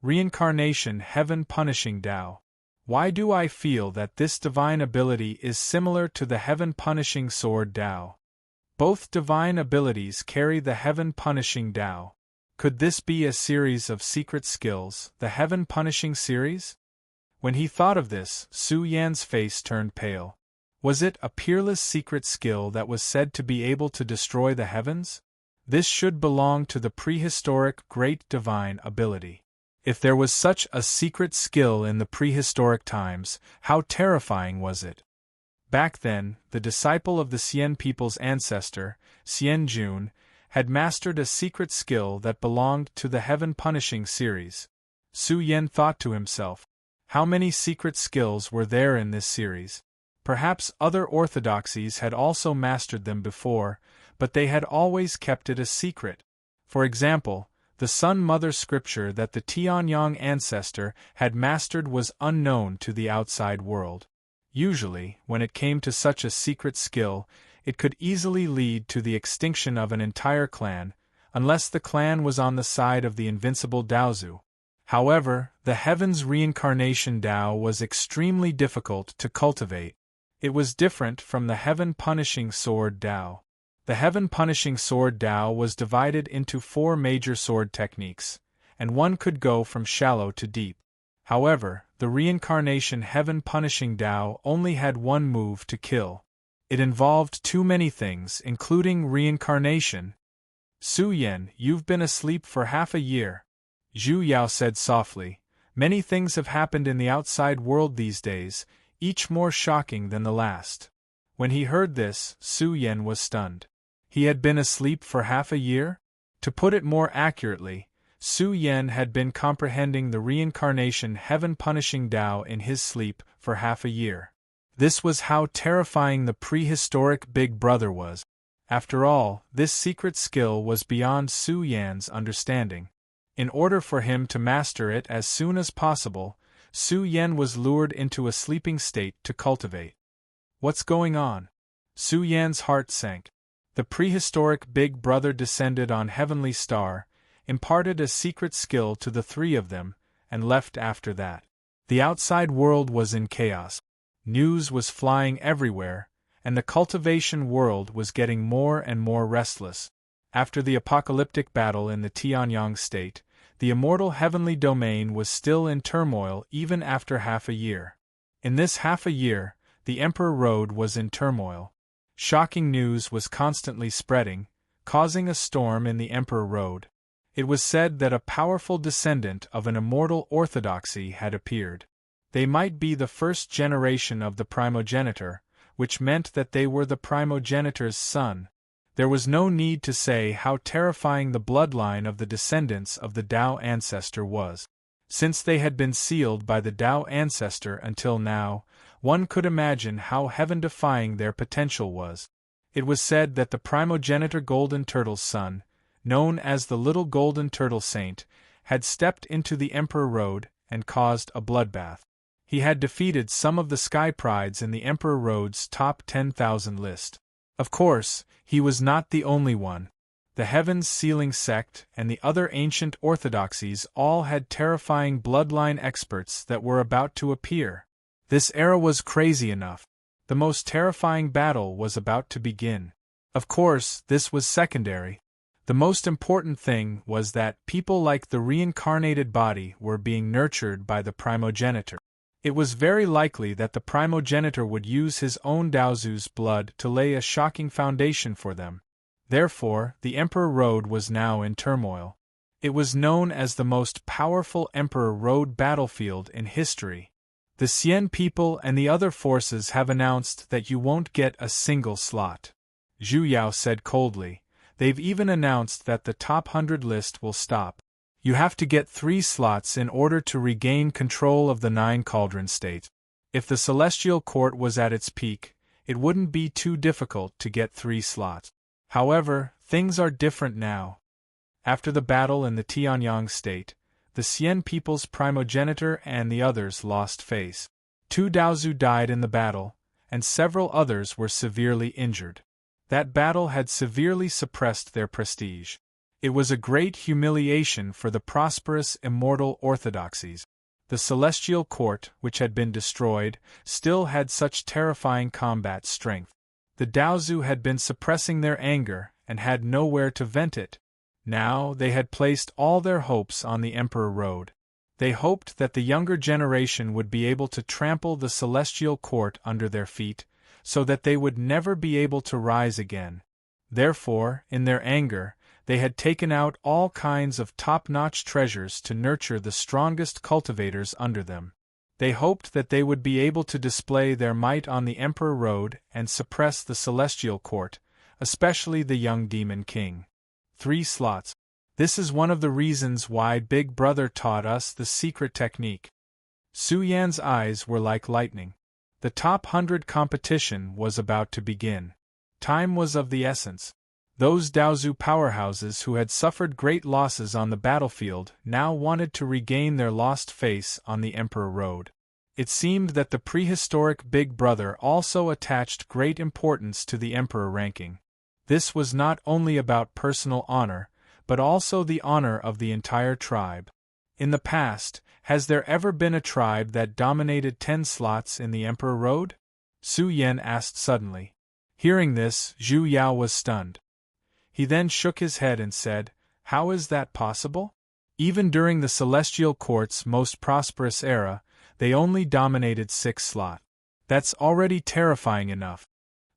Reincarnation heaven-punishing Tao. Why do I feel that this divine ability is similar to the heaven-punishing sword Tao? Both divine abilities carry the heaven-punishing Tao. Could this be a series of secret skills, the heaven-punishing series? When he thought of this, Su Yan's face turned pale. Was it a peerless secret skill that was said to be able to destroy the heavens? This should belong to the prehistoric great divine ability. If there was such a secret skill in the prehistoric times, how terrifying was it? Back then, the disciple of the Xian people's ancestor, Xian Jun, had mastered a secret skill that belonged to the heaven-punishing series. Su Yan thought to himself, how many secret skills were there in this series? Perhaps other orthodoxies had also mastered them before, but they had always kept it a secret. For example, the Sun Mother scripture that the Tianyang ancestor had mastered was unknown to the outside world. Usually, when it came to such a secret skill, it could easily lead to the extinction of an entire clan, unless the clan was on the side of the invincible Daozu. However, the Heaven's Reincarnation Tao was extremely difficult to cultivate. It was different from the Heaven Punishing Sword Tao. The Heaven Punishing Sword Tao was divided into 4 major sword techniques, and one could go from shallow to deep. However, the Reincarnation Heaven Punishing Tao only had one move to kill. It involved too many things, including reincarnation. "Su Yan, you've been asleep for half a year," Zhu Yao said softly. "Many things have happened in the outside world these days, each more shocking than the last." When he heard this, Su Yan was stunned. He had been asleep for half a year? To put it more accurately, Su Yan had been comprehending the Reincarnation Heaven Punishing Tao in his sleep for half a year. This was how terrifying the prehistoric Big Brother was. After all, this secret skill was beyond Su Yan's understanding. In order for him to master it as soon as possible, Su Yan was lured into a sleeping state to cultivate. What's going on? Su Yan's heart sank. The prehistoric Big Brother descended on Heavenly Star, imparted a secret skill to the 3 of them, and left after that. The outside world was in chaos. News was flying everywhere, and the cultivation world was getting more and more restless. After the apocalyptic battle in the Tianyang state, the immortal heavenly domain was still in turmoil even after half a year. In this half a year, the Emperor Road was in turmoil. Shocking news was constantly spreading, causing a storm in the Emperor Road. It was said that a powerful descendant of an immortal orthodoxy had appeared. They might be the first generation of the primogenitor, which meant that they were the primogenitor's son. There was no need to say how terrifying the bloodline of the descendants of the Tao ancestor was. Since they had been sealed by the Tao ancestor until now, one could imagine how heaven-defying their potential was. It was said that the primogenitor Golden Turtle's son, known as the Little Golden Turtle Saint, had stepped into the Emperor Road and caused a bloodbath. He had defeated some of the Sky Prides in the Emperor Road's top 10,000 list. Of course, he was not the only one. The Heaven's Sealing Sect and the other ancient orthodoxies all had terrifying bloodline experts that were about to appear. This era was crazy enough. The most terrifying battle was about to begin. Of course, this was secondary. The most important thing was that people like the reincarnated body were being nurtured by the primogenitor. It was very likely that the primogenitor would use his own Daozu's blood to lay a shocking foundation for them. Therefore, the Emperor Road was now in turmoil. It was known as the most powerful Emperor Road battlefield in history. The Xian people and the other forces have announced that you won't get a single slot, Zhu Yao said coldly. They've even announced that the top 100 list will stop. You have to get 3 slots in order to regain control of the 9 Cauldron State. If the Celestial Court was at its peak, it wouldn't be too difficult to get 3 slots. However, things are different now. After the battle in the Tianyang State, the Xian people's primogenitor and the others lost face. 2 Daozu died in the battle, and several others were severely injured. That battle had severely suppressed their prestige. It was a great humiliation for the prosperous immortal orthodoxies. The Celestial Court, which had been destroyed, still had such terrifying combat strength. The Daozu had been suppressing their anger and had nowhere to vent it. Now they had placed all their hopes on the Emperor Road. They hoped that the younger generation would be able to trample the Celestial Court under their feet, so that they would never be able to rise again. Therefore, in their anger, they had taken out all kinds of top-notch treasures to nurture the strongest cultivators under them. They hoped that they would be able to display their might on the Emperor Road and suppress the Celestial Court, especially the young Demon King. 3 slots. This is one of the reasons why Big Brother taught us the secret technique. Su Yan's eyes were like lightning. The top 100 competition was about to begin. Time was of the essence. Those Daozu powerhouses who had suffered great losses on the battlefield now wanted to regain their lost face on the Emperor Road. It seemed that the prehistoric Big Brother also attached great importance to the Emperor ranking. This was not only about personal honor, but also the honor of the entire tribe. In the past, has there ever been a tribe that dominated 10 slots in the Emperor Road? Su Yan asked suddenly. Hearing this, Zhu Yao was stunned. He then shook his head and said, "How is that possible? Even during the Celestial Court's most prosperous era, they only dominated 6 slots. That's already terrifying enough.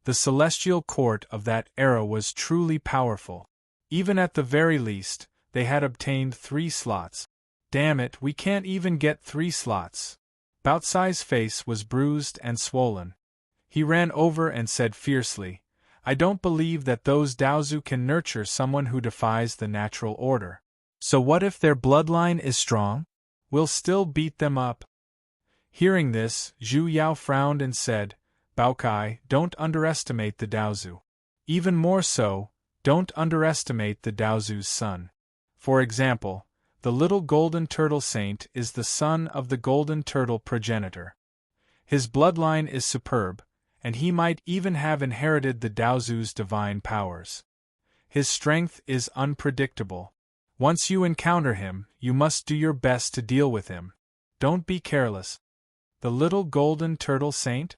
The Celestial Court of that era was truly powerful. Even at the very least, they had obtained 3 slots. Damn it, we can't even get 3 slots." Baocai's face was bruised and swollen. He ran over and said fiercely, "I don't believe that those Daozu can nurture someone who defies the natural order. So what if their bloodline is strong? We'll still beat them up." Hearing this, Zhu Yao frowned and said, "Baocai, don't underestimate the Daozu. Even more so, don't underestimate the Daozu's son. For example, the little golden turtle saint is the son of the golden turtle progenitor. His bloodline is superb, and he might even have inherited the Daozu's divine powers. His strength is unpredictable. Once you encounter him, you must do your best to deal with him. Don't be careless." The little golden turtle saint?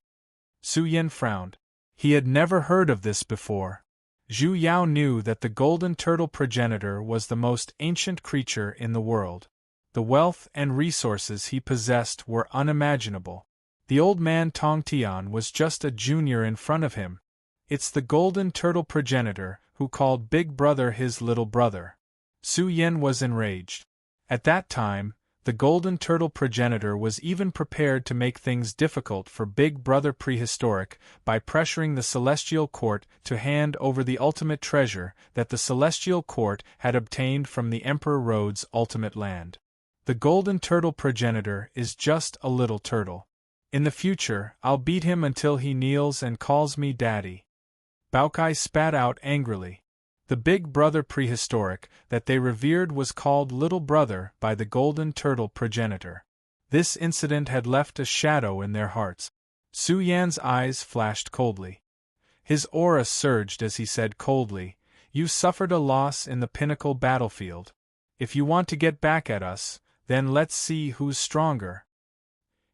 Su Yan frowned. He had never heard of this before. Zhu Yao knew that the golden turtle progenitor was the most ancient creature in the world. The wealth and resources he possessed were unimaginable. The old man Tong Tian was just a junior in front of him. It's the golden turtle progenitor who called Big Brother his little brother. Su Yan was enraged. At that time, the golden turtle progenitor was even prepared to make things difficult for Big Brother Prehistoric by pressuring the Celestial Court to hand over the ultimate treasure that the Celestial Court had obtained from the Emperor Road's ultimate land. The golden turtle progenitor is just a little turtle. In the future, I'll beat him until he kneels and calls me daddy." Baocai spat out angrily. The Big Brother Prehistoric that they revered was called Little Brother by the golden turtle progenitor. This incident had left a shadow in their hearts. Su Yan's eyes flashed coldly. His aura surged as he said coldly, "You suffered a loss in the pinnacle battlefield. If you want to get back at us, then let's see who's stronger."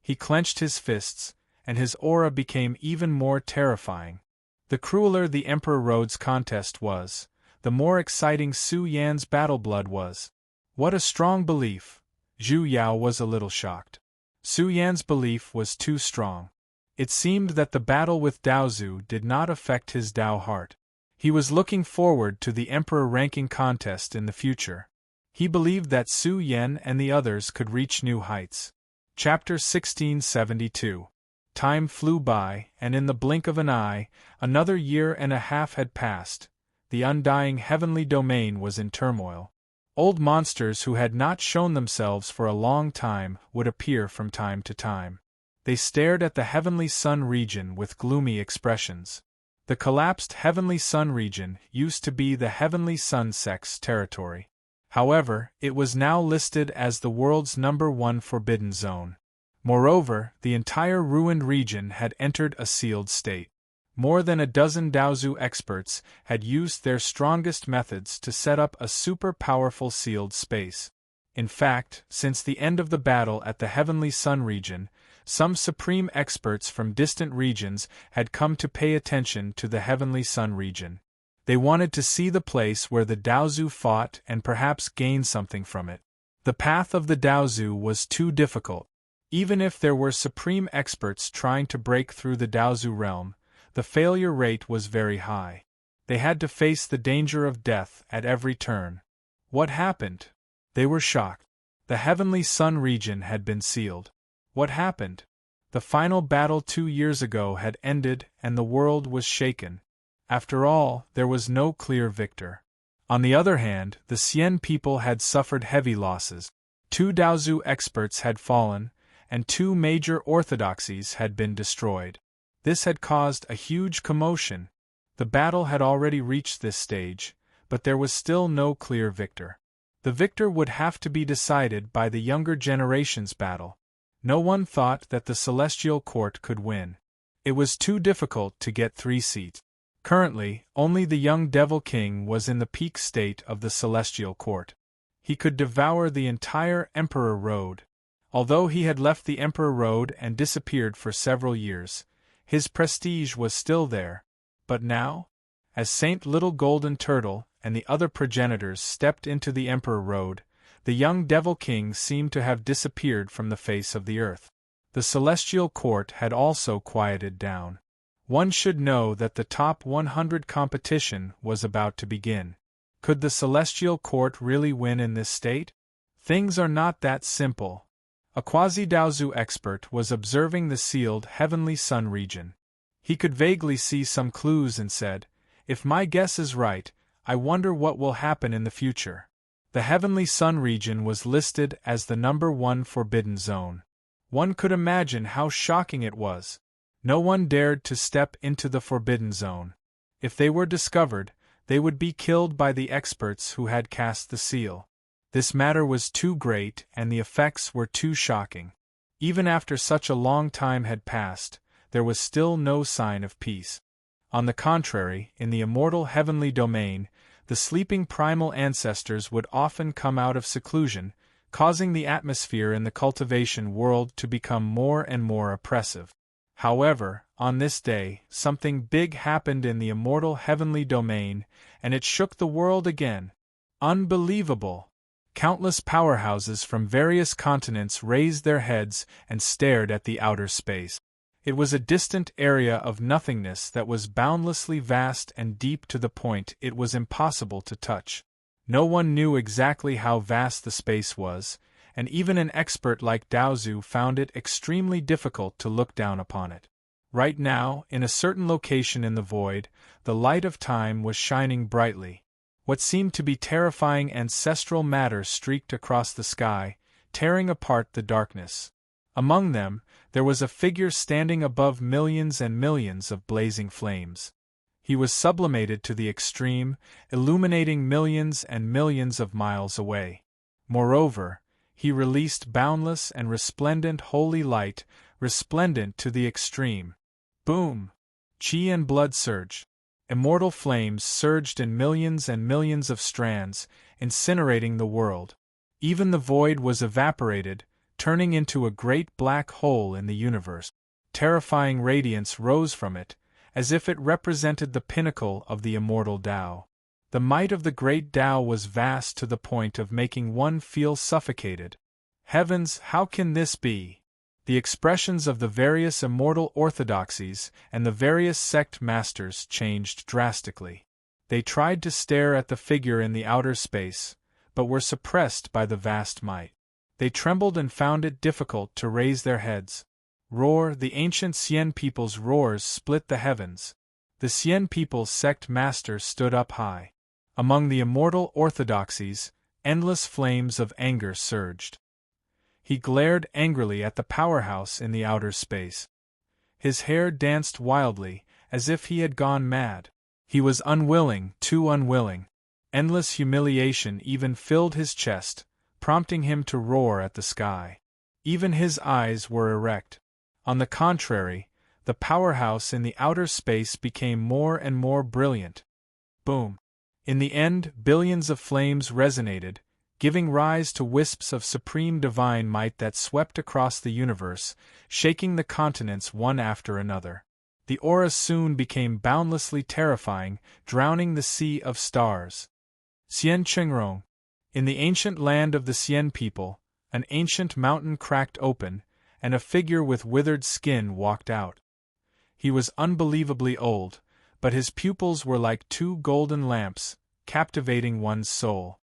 He clenched his fists, and his aura became even more terrifying. The crueler the Emperor Road's contest was, the more exciting Su Yan's battle blood was. What a strong belief! Zhu Yao was a little shocked. Su Yan's belief was too strong. It seemed that the battle with Daozu did not affect his Dao heart. He was looking forward to the Emperor ranking contest in the future. He believed that Su Yan and the others could reach new heights. Chapter 1672. Time flew by, and in the blink of an eye, another year and a half had passed. The undying heavenly domain was in turmoil. Old monsters who had not shown themselves for a long time would appear from time to time. They stared at the heavenly sun region with gloomy expressions. The collapsed heavenly sun region used to be the heavenly sun sect's territory. However, it was now listed as the world's #1 forbidden zone. Moreover, the entire ruined region had entered a sealed state. More than a dozen Daozu experts had used their strongest methods to set up a super-powerful sealed space. In fact, since the end of the battle at the Heavenly Sun region, some supreme experts from distant regions had come to pay attention to the Heavenly Sun region. They wanted to see the place where the Daozu fought and perhaps gain something from it. The path of the Daozu was too difficult. Even if there were supreme experts trying to break through the Daozu realm, the failure rate was very high. They had to face the danger of death at every turn. What happened? They were shocked. The Heavenly Sun region had been sealed. What happened? The final battle 2 years ago had ended and the world was shaken. After all, there was no clear victor. On the other hand, the Xian people had suffered heavy losses. 2 Daozu experts had fallen, and 2 major orthodoxies had been destroyed. This had caused a huge commotion. The battle had already reached this stage, but there was still no clear victor. The victor would have to be decided by the younger generation's battle. No one thought that the Celestial Court could win. It was too difficult to get 3 seats. Currently, only the young Devil King was in the peak state of the Celestial Court. He could devour the entire Emperor Road. Although he had left the Emperor Road and disappeared for several years, his prestige was still there. But now, as Saint Little Golden Turtle and the other progenitors stepped into the Emperor Road, the young Devil King seemed to have disappeared from the face of the earth. The Celestial Court had also quieted down. One should know that the top 100 competition was about to begin. Could the Celestial Court really win in this state? Things are not that simple. A quasi-Daozu expert was observing the sealed Heavenly Sun region. He could vaguely see some clues and said, "If my guess is right, I wonder what will happen in the future." The Heavenly Sun region was listed as the number 1 forbidden zone. One could imagine how shocking it was. No one dared to step into the forbidden zone. If they were discovered, they would be killed by the experts who had cast the seal. This matter was too great and the effects were too shocking. Even after such a long time had passed, there was still no sign of peace. On the contrary, in the immortal heavenly domain, the sleeping primal ancestors would often come out of seclusion, causing the atmosphere in the cultivation world to become more and more oppressive. However, on this day, something big happened in the immortal heavenly domain, and it shook the world again. Unbelievable! Countless powerhouses from various continents raised their heads and stared at the outer space. It was a distant area of nothingness that was boundlessly vast and deep to the point it was impossible to touch. No one knew exactly how vast the space was, and even an expert like Daozu found it extremely difficult to look down upon it. Right now, in a certain location in the void, the light of time was shining brightly. What seemed to be terrifying ancestral matter streaked across the sky, tearing apart the darkness. Among them, there was a figure standing above millions and millions of blazing flames. He was sublimated to the extreme, illuminating millions and millions of miles away. Moreover, he released boundless and resplendent holy light, resplendent to the extreme. Boom! Chi and blood surged. Immortal flames surged in millions and millions of strands, incinerating the world. Even the void was evaporated, turning into a great black hole in the universe. Terrifying radiance rose from it, as if it represented the pinnacle of the immortal Tao. The might of the great Tao was vast to the point of making one feel suffocated. Heavens, how can this be? The expressions of the various immortal orthodoxies and the various sect masters changed drastically. They tried to stare at the figure in the outer space, but were suppressed by the vast might. They trembled and found it difficult to raise their heads. Roar! The ancient Xian people's roars split the heavens. The Xian people's sect master stood up high. Among the immortal orthodoxies, endless flames of anger surged. He glared angrily at the powerhouse in the outer space. His hair danced wildly, as if he had gone mad. He was unwilling, too unwilling. Endless humiliation even filled his chest, prompting him to roar at the sky. Even his eyes were erect. On the contrary, the powerhouse in the outer space became more and more brilliant. Boom! In the end, billions of flames resonated, giving rise to wisps of supreme divine might that swept across the universe, shaking the continents one after another. The aura soon became boundlessly terrifying, drowning the sea of stars. Xian Chengrong. In the ancient land of the Xian people, an ancient mountain cracked open, and a figure with withered skin walked out. He was unbelievably old, but his pupils were like 2 golden lamps, captivating one's soul.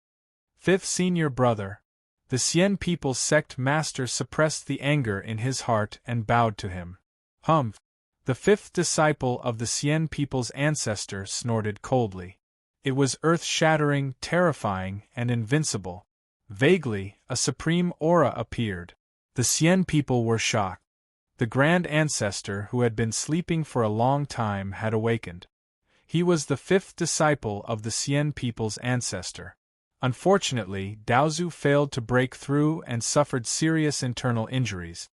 Fifth senior brother. The Xian people's sect master suppressed the anger in his heart and bowed to him. Humph! The 5th disciple of the Xian people's ancestor snorted coldly. It was earth-shattering, terrifying, and invincible. Vaguely, a supreme aura appeared. The Xian people were shocked. The grand ancestor who had been sleeping for a long time had awakened. He was the fifth disciple of the Xian people's ancestor. Unfortunately, Daozu failed to break through and suffered serious internal injuries.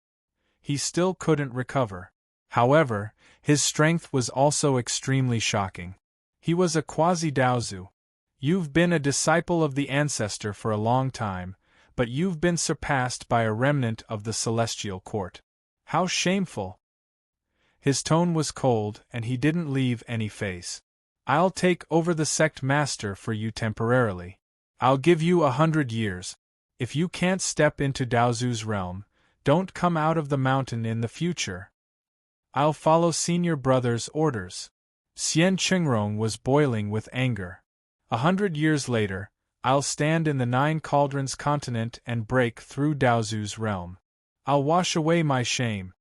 He still couldn't recover. However, his strength was also extremely shocking. He was a quasi-Daozu. You've been a disciple of the ancestor for a long time, but you've been surpassed by a remnant of the celestial court. How shameful! His tone was cold, and he didn't leave any face. I'll take over the sect master for you temporarily. I'll give you 100 years. If you can't step into Daozu's realm, don't come out of the mountain in the future. I'll follow senior brother's orders. Xian Qingrong was boiling with anger. 100 years later, I'll stand in the 9 Cauldrons continent and break through Daozu's realm. I'll wash away my shame.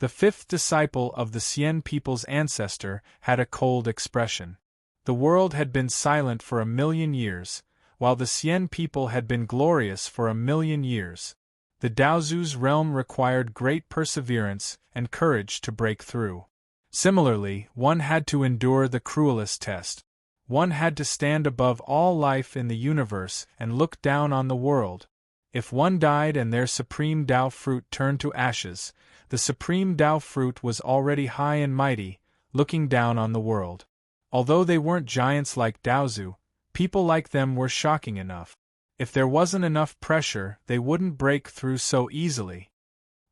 The fifth disciple of the Xian people's ancestor had a cold expression. The world had been silent for 1,000,000 years, while the Xian people had been glorious for 1,000,000 years. The Daozu's realm required great perseverance and courage to break through. Similarly, one had to endure the cruelest test. One had to stand above all life in the universe and look down on the world. If one died and their supreme Dao fruit turned to ashes, the supreme Dao fruit was already high and mighty, looking down on the world. Although they weren't giants like Daozu, people like them were shocking enough. If there wasn't enough pressure, they wouldn't break through so easily.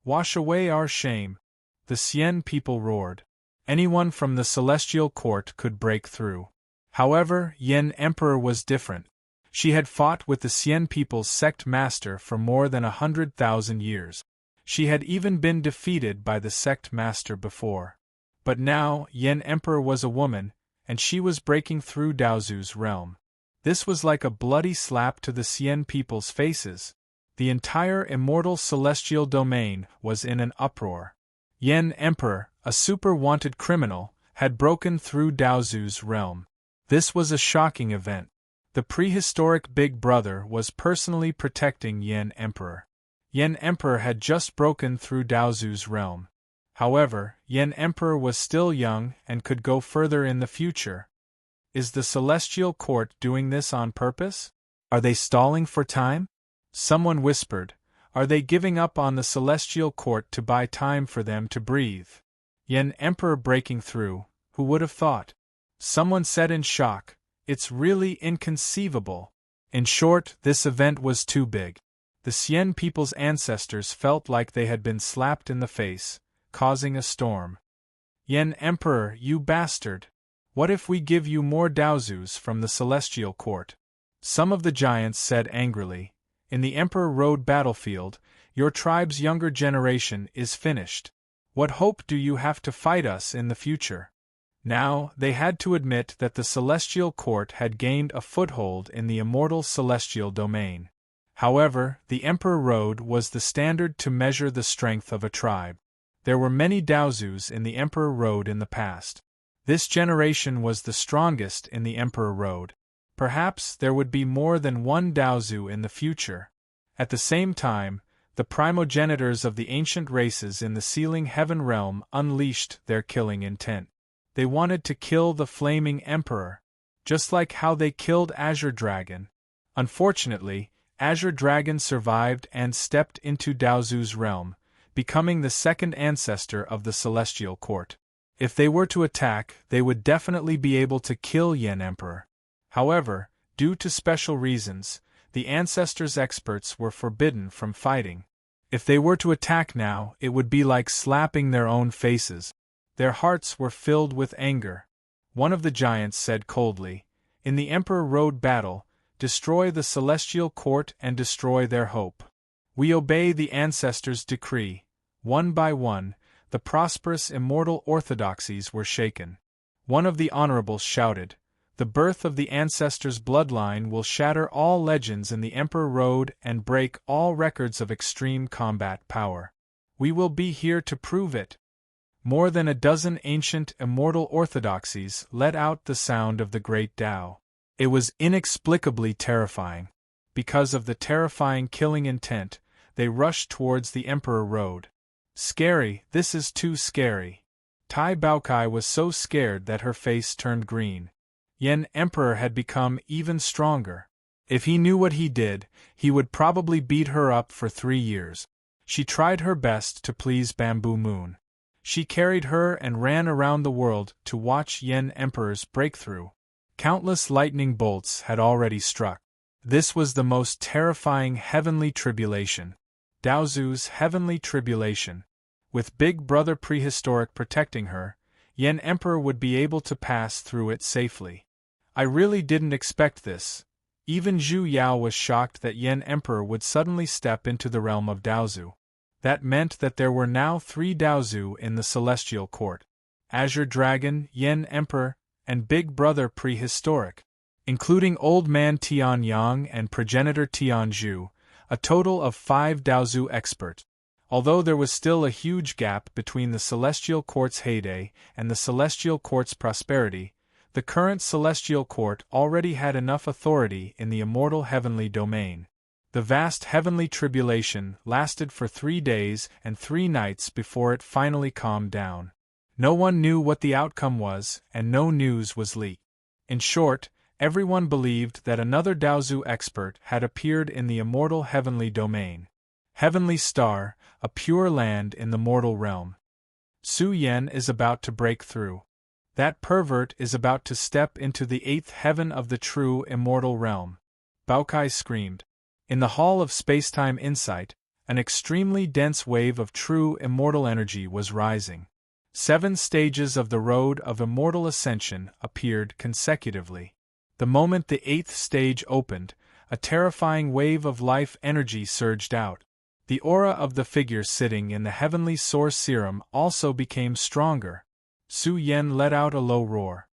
Wash away our shame, the Xian people roared. Anyone from the celestial court could break through. However, Yen Emperor was different. She had fought with the Xian people's sect master for more than 100,000 years. She had even been defeated by the sect master before. But now, Yen Emperor was a woman, and she was breaking through Daozu's realm. This was like a bloody slap to the Xian people's faces. The entire immortal celestial domain was in an uproar. Yen Emperor, a super-wanted criminal, had broken through Daozu's realm. This was a shocking event. The prehistoric Big Brother was personally protecting Yen Emperor. Yen Emperor had just broken through Daozu's realm. However, Yen Emperor was still young and could go further in the future. Is the Celestial Court doing this on purpose? Are they stalling for time? Someone whispered, are they giving up on the Celestial Court to buy time for them to breathe? Yen Emperor breaking through, who would have thought? Someone said in shock, it's really inconceivable. In short, this event was too big. The Xian people's ancestors felt like they had been slapped in the face, causing a storm. Yen Emperor, you bastard! What if we give you more Daozus from the Celestial Court? Some of the giants said angrily, in the Emperor Road battlefield, your tribe's younger generation is finished. What hope do you have to fight us in the future? Now, they had to admit that the Celestial Court had gained a foothold in the immortal celestial domain. However, the Emperor Road was the standard to measure the strength of a tribe. There were many Daozus in the Emperor Road in the past. This generation was the strongest in the Emperor Road. Perhaps there would be more than one Daozu in the future. At the same time, the primogenitors of the ancient races in the Sealing Heaven realm unleashed their killing intent. They wanted to kill the Flaming Emperor, just like how they killed Azure Dragon. Unfortunately, Azure Dragon survived and stepped into Daozu's realm, becoming the second ancestor of the Celestial Court. If they were to attack, they would definitely be able to kill Yen Emperor. However, due to special reasons, the ancestors' experts were forbidden from fighting. If they were to attack now, it would be like slapping their own faces. Their hearts were filled with anger. One of the giants said coldly, in the Emperor Road battle, destroy the Celestial Court and destroy their hope. We obey the ancestors' decree. One by one, the prosperous immortal orthodoxies were shaken. One of the honorables shouted, the birth of the ancestors' bloodline will shatter all legends in the Emperor Road and break all records of extreme combat power. We will be here to prove it. More than a dozen ancient immortal orthodoxies let out the sound of the great Tao. It was inexplicably terrifying. Because of the terrifying killing intent, they rushed towards the Emperor Road. Scary, this is too scary. Tai Baokai was so scared that her face turned green. Yen Emperor had become even stronger. If he knew what he did, he would probably beat her up for 3 years. She tried her best to please Bamboo Moon. She carried her and ran around the world to watch Yen Emperor's breakthrough. Countless lightning bolts had already struck. This was the most terrifying heavenly tribulation. Daozu's heavenly tribulation. With Big Brother Prehistoric protecting her, Yen Emperor would be able to pass through it safely. I really didn't expect this. Even Zhu Yao was shocked that Yen Emperor would suddenly step into the realm of Daozu. That meant that there were now 3 Daozu in the Celestial Court. Azure Dragon, Yen Emperor, and Big Brother Prehistoric, including Old Man Tian Yang and Progenitor Tian Zhu, a total of 5 Daozu experts. Although there was still a huge gap between the Celestial Court's heyday and the Celestial Court's prosperity, the current Celestial Court already had enough authority in the immortal heavenly domain. The vast heavenly tribulation lasted for 3 days and 3 nights before it finally calmed down. No one knew what the outcome was, and no news was leaked. In short, everyone believed that another Daozu expert had appeared in the immortal heavenly domain. Heavenly Star, a pure land in the mortal realm. Su Yen is about to break through. That pervert is about to step into the 8th heaven of the true immortal realm. Baokai screamed. In the Hall of Spacetime Insight, an extremely dense wave of true immortal energy was rising. 7 stages of the road of immortal ascension appeared consecutively. The moment the 8th stage opened, a terrifying wave of life energy surged out. The aura of the figure sitting in the heavenly source serum also became stronger. Su Yen let out a low roar.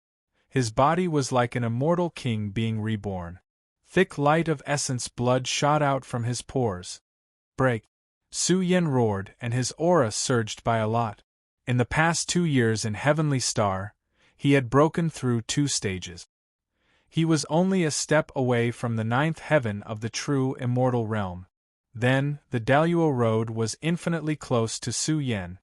His body was like an immortal king being reborn. Thick light of essence blood shot out from his pores. Break! Su Yen roared, and his aura surged by a lot. In the past 2 years in Heavenly Star, he had broken through 2 stages. He was only a step away from the 9th heaven of the true immortal realm. Then, the Daluo Road was infinitely close to Su Yen.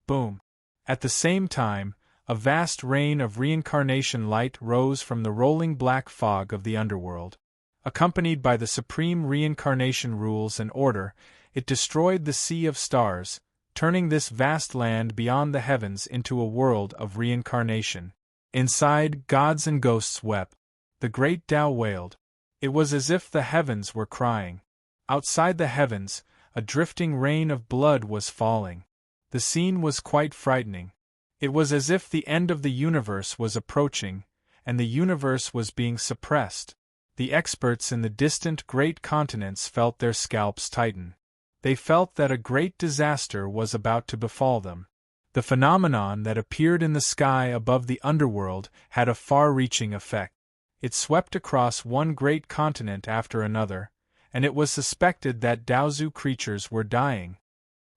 Boom! At the same time, a vast rain of reincarnation light rose from the rolling black fog of the underworld. Accompanied by the supreme reincarnation rules and order, it destroyed the sea of stars, turning this vast land beyond the heavens into a world of reincarnation. Inside, gods and ghosts wept. The great Tao wailed. It was as if the heavens were crying. Outside the heavens, a drifting rain of blood was falling. The scene was quite frightening. It was as if the end of the universe was approaching, and the universe was being suppressed. The experts in the distant great continents felt their scalps tighten. They felt that a great disaster was about to befall them. The phenomenon that appeared in the sky above the underworld had a far-reaching effect. It swept across one great continent after another, and it was suspected that Daozu creatures were dying.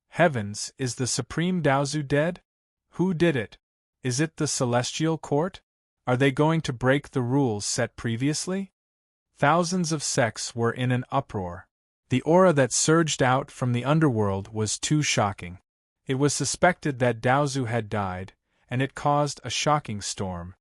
Heavens, is the Supreme Daozu dead? Who did it? Is it the Celestial Court? Are they going to break the rules set previously? Thousands of sects were in an uproar. The aura that surged out from the underworld was too shocking. It was suspected that Daozu had died, and it caused a shocking storm.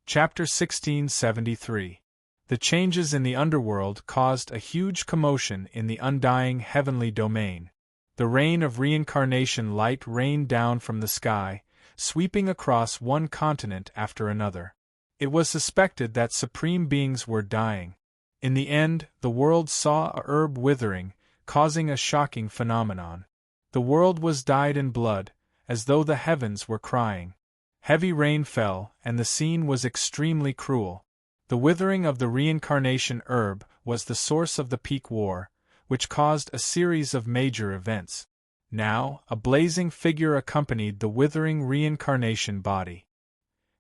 Chapter 1673. The changes in the underworld caused a huge commotion in the undying heavenly domain. The rain of reincarnation light rained down from the sky, sweeping across one continent after another. It was suspected that supreme beings were dying. In the end, the world saw a herb withering, causing a shocking phenomenon. The world was dyed in blood, as though the heavens were crying. Heavy rain fell, and the scene was extremely cruel. The withering of the reincarnation herb was the source of the Peak War, which caused a series of major events. Now, a blazing figure accompanied the withering reincarnation body.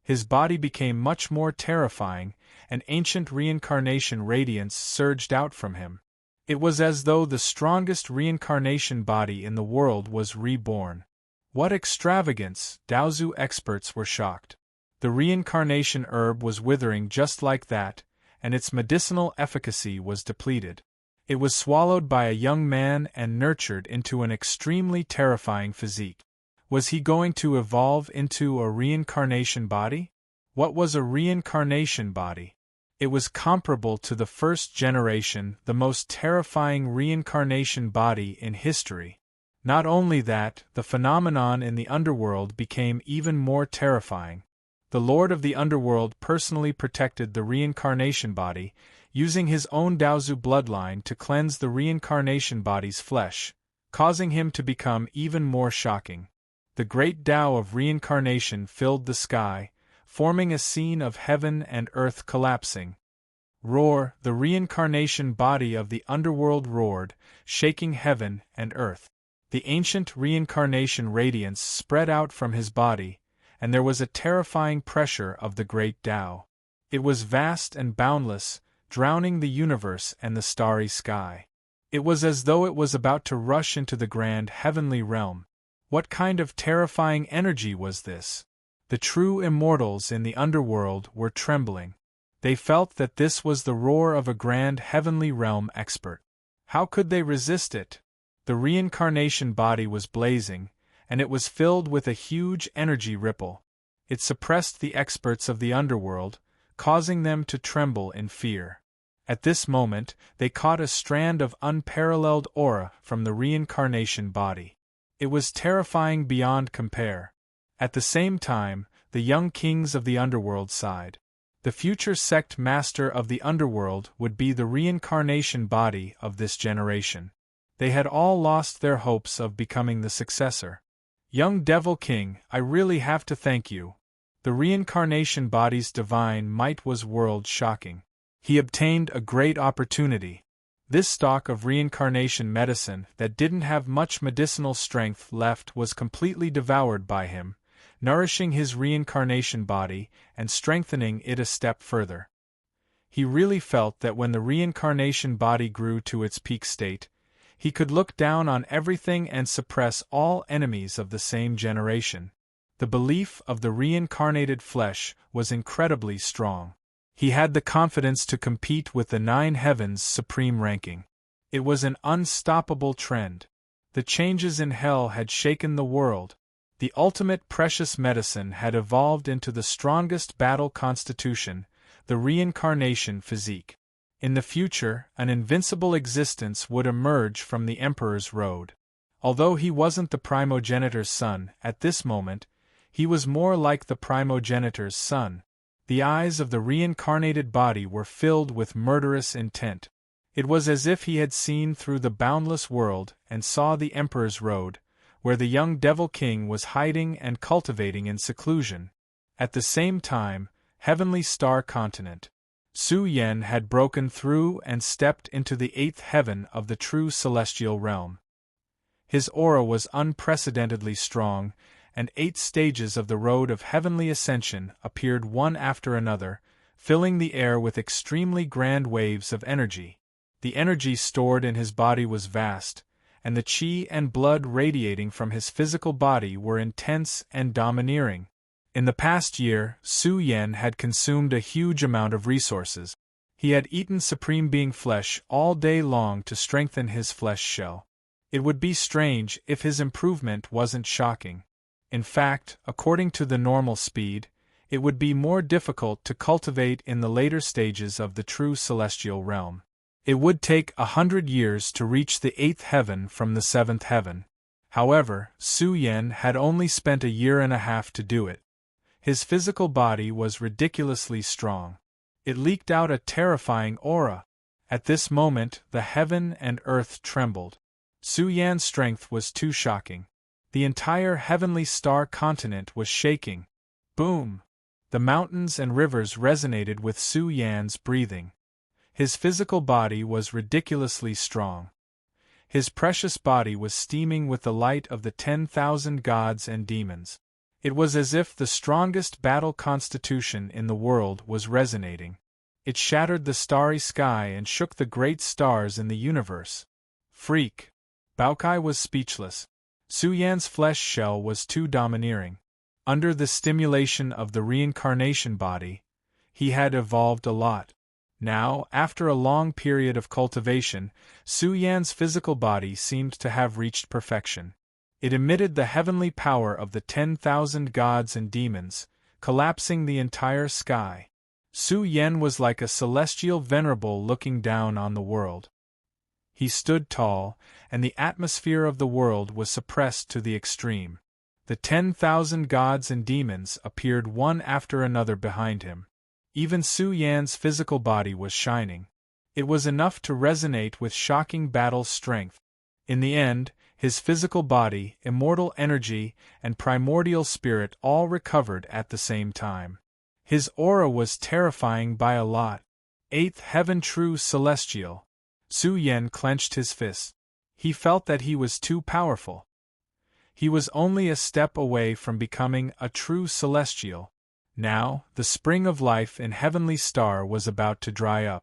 His body became much more terrifying, and ancient reincarnation radiance surged out from him. It was as though the strongest reincarnation body in the world was reborn. What extravagance! Daozu experts were shocked. The reincarnation herb was withering just like that, and its medicinal efficacy was depleted. It was swallowed by a young man and nurtured into an extremely terrifying physique. Was he going to evolve into a reincarnation body? What was a reincarnation body? It was comparable to the first generation, the most terrifying reincarnation body in history. Not only that, the phenomenon in the underworld became even more terrifying. The Lord of the Underworld personally protected the reincarnation body, using his own Daozu bloodline to cleanse the reincarnation body's flesh, causing him to become even more shocking. The great Tao of reincarnation filled the sky, forming a scene of heaven and earth collapsing. Roar, the reincarnation body of the underworld roared, shaking heaven and earth. The ancient reincarnation radiance spread out from his body, and there was a terrifying pressure of the great Tao. It was vast and boundless, drowning the universe and the starry sky. It was as though it was about to rush into the grand heavenly realm. What kind of terrifying energy was this? The true immortals in the underworld were trembling. They felt that this was the roar of a grand heavenly realm expert. How could they resist it? The reincarnation body was blazing, and it was filled with a huge energy ripple. It suppressed the experts of the underworld, causing them to tremble in fear. At this moment, they caught a strand of unparalleled aura from the reincarnation body. It was terrifying beyond compare. At the same time, the young kings of the underworld sighed. The future sect master of the underworld would be the reincarnation body of this generation. They had all lost their hopes of becoming the successor. Young Devil King, I really have to thank you. The reincarnation body's divine might was world-shocking. He obtained a great opportunity. This stock of reincarnation medicine that didn't have much medicinal strength left was completely devoured by him, nourishing his reincarnation body and strengthening it a step further. He really felt that when the reincarnation body grew to its peak state, he could look down on everything and suppress all enemies of the same generation. The belief of the reincarnated flesh was incredibly strong. He had the confidence to compete with the 9 heavens' supreme ranking. It was an unstoppable trend. The changes in hell had shaken the world. The ultimate precious medicine had evolved into the strongest battle constitution, the reincarnation physique. In the future, an invincible existence would emerge from the Emperor's road. Although he wasn't the primogenitor's son at this moment, he was more like the primogenitor's son. The eyes of the reincarnated body were filled with murderous intent. It was as if he had seen through the boundless world and saw the Emperor's road, where the young Devil King was hiding and cultivating in seclusion. At the same time, Heavenly Star Continent. Su Yen had broken through and stepped into the 8th heaven of the true celestial realm. His aura was unprecedentedly strong, and 8 stages of the road of heavenly ascension appeared one after another, filling the air with extremely grand waves of energy. The energy stored in his body was vast, and the qi and blood radiating from his physical body were intense and domineering. In the past year, Su Yen had consumed a huge amount of resources. He had eaten Supreme Being flesh all day long to strengthen his flesh shell. It would be strange if his improvement wasn't shocking. In fact, according to the normal speed, it would be more difficult to cultivate in the later stages of the true celestial realm. It would take 100 years to reach the 8th heaven from the 7th heaven. However, Su Yen had only spent a year and a half to do it. His physical body was ridiculously strong. It leaked out a terrifying aura. At this moment, the heaven and earth trembled. Su Yan's strength was too shocking. The entire heavenly star continent was shaking. Boom! The mountains and rivers resonated with Su Yan's breathing. His physical body was ridiculously strong. His precious body was steaming with the light of the 10,000 gods and demons. It was as if the strongest battle constitution in the world was resonating. It shattered the starry sky and shook the great stars in the universe. Freak! Baokai was speechless. Su Yan's flesh shell was too domineering. Under the stimulation of the reincarnation body, he had evolved a lot. Now, after a long period of cultivation, Su Yan's physical body seemed to have reached perfection. It emitted the heavenly power of the 10,000 gods and demons, collapsing the entire sky. Su Yan was like a celestial venerable looking down on the world. He stood tall, and the atmosphere of the world was suppressed to the extreme. The 10,000 gods and demons appeared one after another behind him. Even Su Yan's physical body was shining. It was enough to resonate with shocking battle strength. In the end, his physical body, immortal energy, and primordial spirit all recovered at the same time. His aura was terrifying by a lot. Eighth heaven, true celestial. Su Yan clenched his fist. He felt that he was too powerful. He was only a step away from becoming a true celestial. Now, the spring of life in Heavenly Star was about to dry up.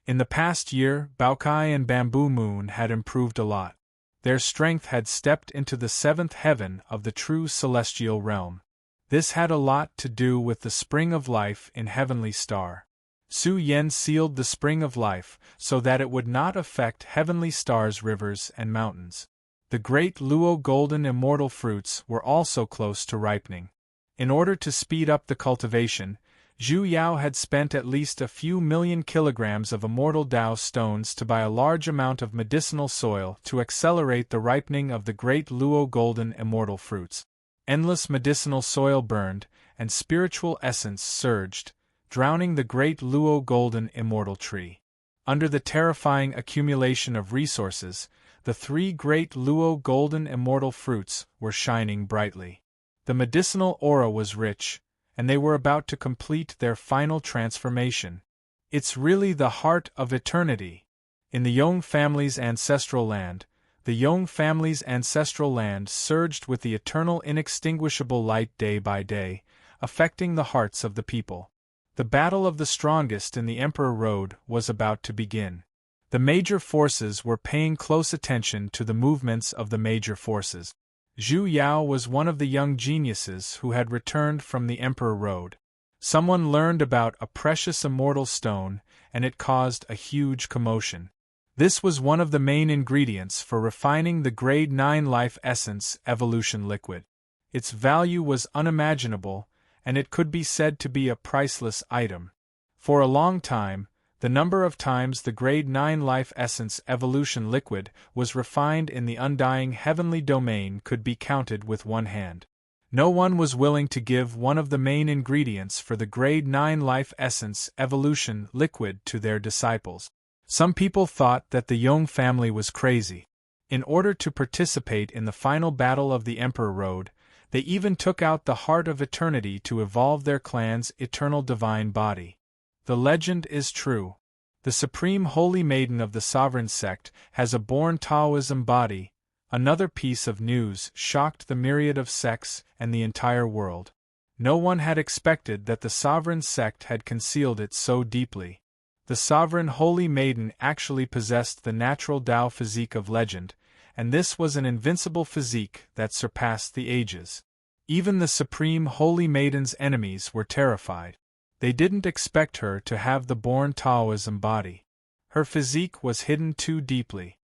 In the past year, Baokai and Bamboo Moon had improved a lot. Their strength had stepped into the seventh heaven of the true celestial realm. This had a lot to do with the spring of life in Heavenly Star. Su Yan sealed the spring of life so that it would not affect Heavenly Star's rivers and mountains. The great Luo golden immortal fruits were also close to ripening. In order to speed up the cultivation, Zhu Yao had spent at least a few million kilograms of immortal Dao stones to buy a large amount of medicinal soil to accelerate the ripening of the great Luo golden immortal fruits. Endless medicinal soil burned, and spiritual essence surged, drowning the great Luo golden immortal tree. Under the terrifying accumulation of resources, the three great Luo golden immortal fruits were shining brightly. The medicinal aura was rich, and they were about to complete their final transformation. It's really the heart of eternity. In the Yong family's ancestral land, the Yong family's ancestral land surged with the eternal inextinguishable light day by day, affecting the hearts of the people. The battle of the strongest in the Emperor Road was about to begin. The major forces were paying close attention to the movements of the major forces. Zhu Yao was one of the young geniuses who had returned from the Emperor Road. Someone learned about a precious immortal stone, and it caused a huge commotion. This was one of the main ingredients for refining the Grade 9 Life Essence Evolution Liquid. Its value was unimaginable, and it could be said to be a priceless item. For a long time, the number of times the Grade 9 Life Essence Evolution Liquid was refined in the undying heavenly domain could be counted with one hand. No one was willing to give one of the main ingredients for the Grade 9 Life Essence Evolution Liquid to their disciples. Some people thought that the Yong family was crazy. In order to participate in the final battle of the Emperor Road, they even took out the Heart of Eternity to evolve their clan's eternal divine body. The legend is true. The Supreme Holy Maiden of the Sovereign Sect has a born Taoism body. Another piece of news shocked the myriad of sects and the entire world. No one had expected that the Sovereign Sect had concealed it so deeply. The Sovereign Holy Maiden actually possessed the natural Tao physique of legend, and this was an invincible physique that surpassed the ages. Even the Supreme Holy Maiden's enemies were terrified. They didn't expect her to have the born Taoism body. Her physique was hidden too deeply.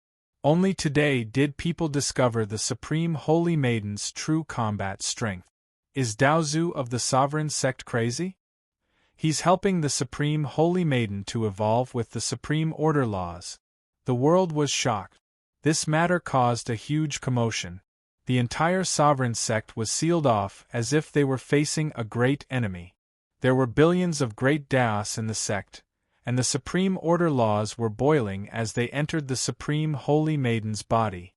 Only today did people discover the Supreme Holy Maiden's true combat strength. Is Daozu of the Sovereign Sect crazy? He's helping the Supreme Holy Maiden to evolve with the Supreme Order laws. The world was shocked. This matter caused a huge commotion. The entire Sovereign Sect was sealed off as if they were facing a great enemy. There were billions of great Daos in the sect, and the Supreme Order laws were boiling as they entered the Supreme Holy Maiden's body.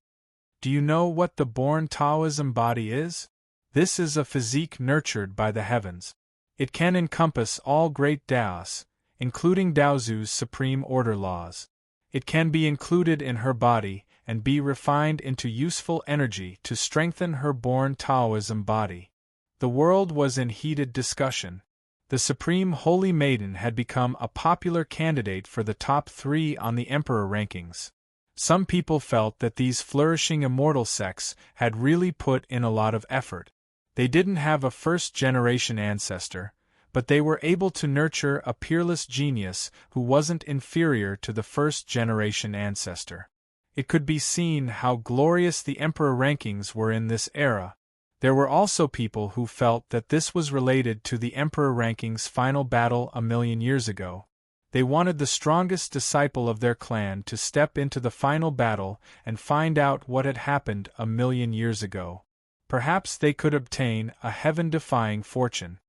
Do you know what the born Taoism body is? This is a physique nurtured by the heavens. It can encompass all great Daos, including Daozu's Supreme Order laws. It can be included in her body and be refined into useful energy to strengthen her born Taoism body. The world was in heated discussion. The Supreme Holy Maiden had become a popular candidate for the top 3 on the Emperor rankings. Some people felt that these flourishing immortal sects had really put in a lot of effort. They didn't have a first-generation ancestor, but they were able to nurture a peerless genius who wasn't inferior to the first-generation ancestor. It could be seen how glorious the emperor rankings were in this era. There were also people who felt that this was related to the emperor rankings' final battle a million years ago. They wanted the strongest disciple of their clan to step into the final battle and find out what had happened a million years ago. Perhaps they could obtain a heaven-defying fortune.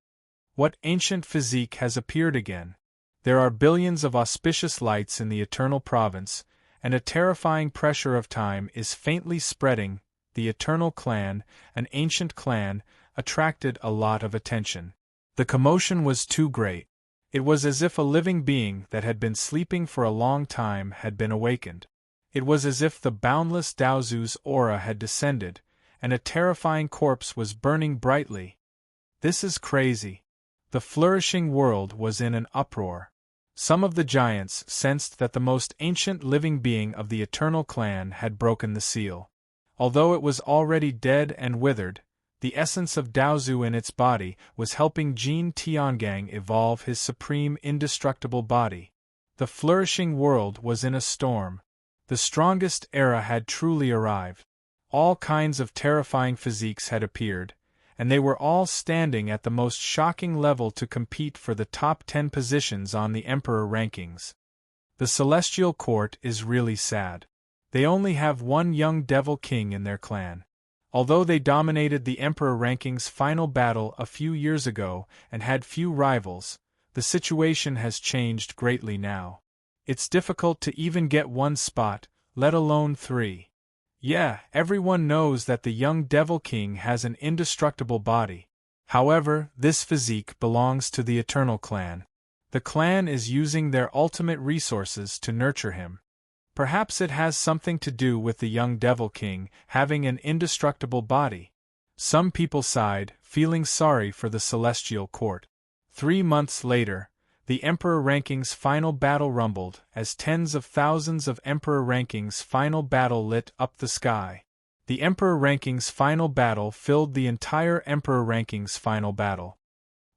What ancient physique has appeared again? There are billions of auspicious lights in the eternal province, and a terrifying pressure of time is faintly spreading. The eternal clan, an ancient clan, attracted a lot of attention. The commotion was too great. It was as if a living being that had been sleeping for a long time had been awakened. It was as if the boundless Daozu's aura had descended, and a terrifying corpse was burning brightly. This is crazy. The flourishing world was in an uproar. Some of the giants sensed that the most ancient living being of the eternal clan had broken the seal. Although it was already dead and withered, the essence of Daozu in its body was helping Jin Tiangang evolve his supreme indestructible body. The flourishing world was in a storm. The strongest era had truly arrived. All kinds of terrifying physiques had appeared, and they were all standing at the most shocking level to compete for the top 10 positions on the Emperor rankings. The Celestial Court is really sad. They only have one young devil king in their clan. Although they dominated the Emperor rankings' final battle a few years ago and had few rivals, the situation has changed greatly now. It's difficult to even get one spot, let alone 3. Yeah, everyone knows that the young Devil King has an indestructible body. However, this physique belongs to the Eternal Clan. The clan is using their ultimate resources to nurture him. Perhaps it has something to do with the young Devil King having an indestructible body. Some people sighed, feeling sorry for the Celestial Court. 3 months later, the Emperor rankings' final battle rumbled as tens of thousands of Emperor rankings' final battle lit up the sky. The Emperor rankings' final battle filled the entire Emperor rankings' final battle.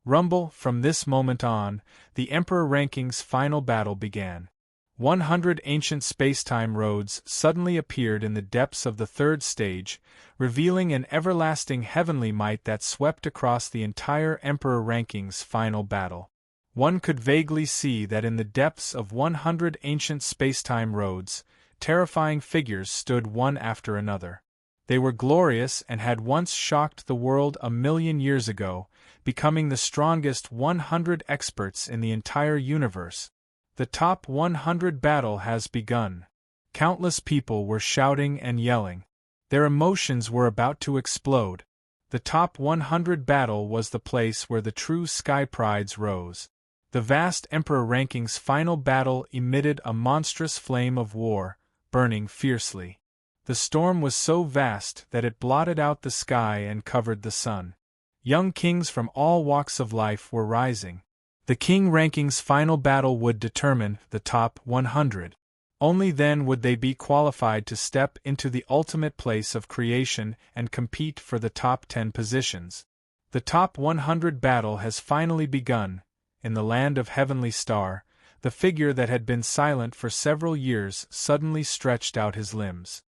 Rumble, from this moment on, the Emperor rankings' final battle began. 100 ancient spacetime roads suddenly appeared in the depths of the third stage, revealing an everlasting heavenly might that swept across the entire Emperor rankings' final battle. One could vaguely see that in the depths of 100 ancient spacetime roads, terrifying figures stood one after another. They were glorious and had once shocked the world a million years ago, becoming the strongest 100 experts in the entire universe. The top 100 battle has begun. Countless people were shouting and yelling. Their emotions were about to explode. The top 100 battle was the place where the true sky prides rose. The vast Emperor rankings' final battle emitted a monstrous flame of war, burning fiercely. The storm was so vast that it blotted out the sky and covered the sun. Young kings from all walks of life were rising. The King rankings' final battle would determine the top 100. Only then would they be qualified to step into the ultimate place of creation and compete for the top 10 positions. The top 100 battle has finally begun. In the land of Heavenly Star, the figure that had been silent for several years suddenly stretched out his limbs.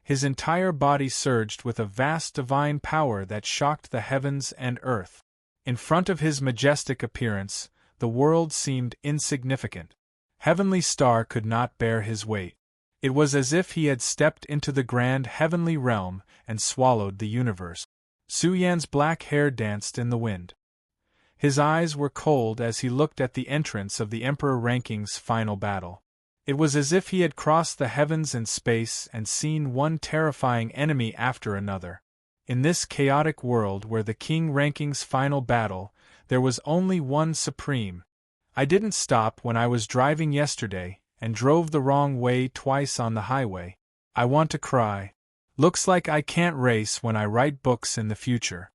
His entire body surged with a vast divine power that shocked the heavens and earth. In front of his majestic appearance, the world seemed insignificant. Heavenly Star could not bear his weight. It was as if he had stepped into the grand heavenly realm and swallowed the universe. Su Yan's black hair danced in the wind. His eyes were cold as he looked at the entrance of the Emperor rankings' final battle. It was as if he had crossed the heavens and space and seen one terrifying enemy after another. In this chaotic world where the King rankings' final battle, there was only one supreme. I didn't stop when I was driving yesterday, and drove the wrong way twice on the highway. I want to cry. Looks like I can't race when I write books in the future.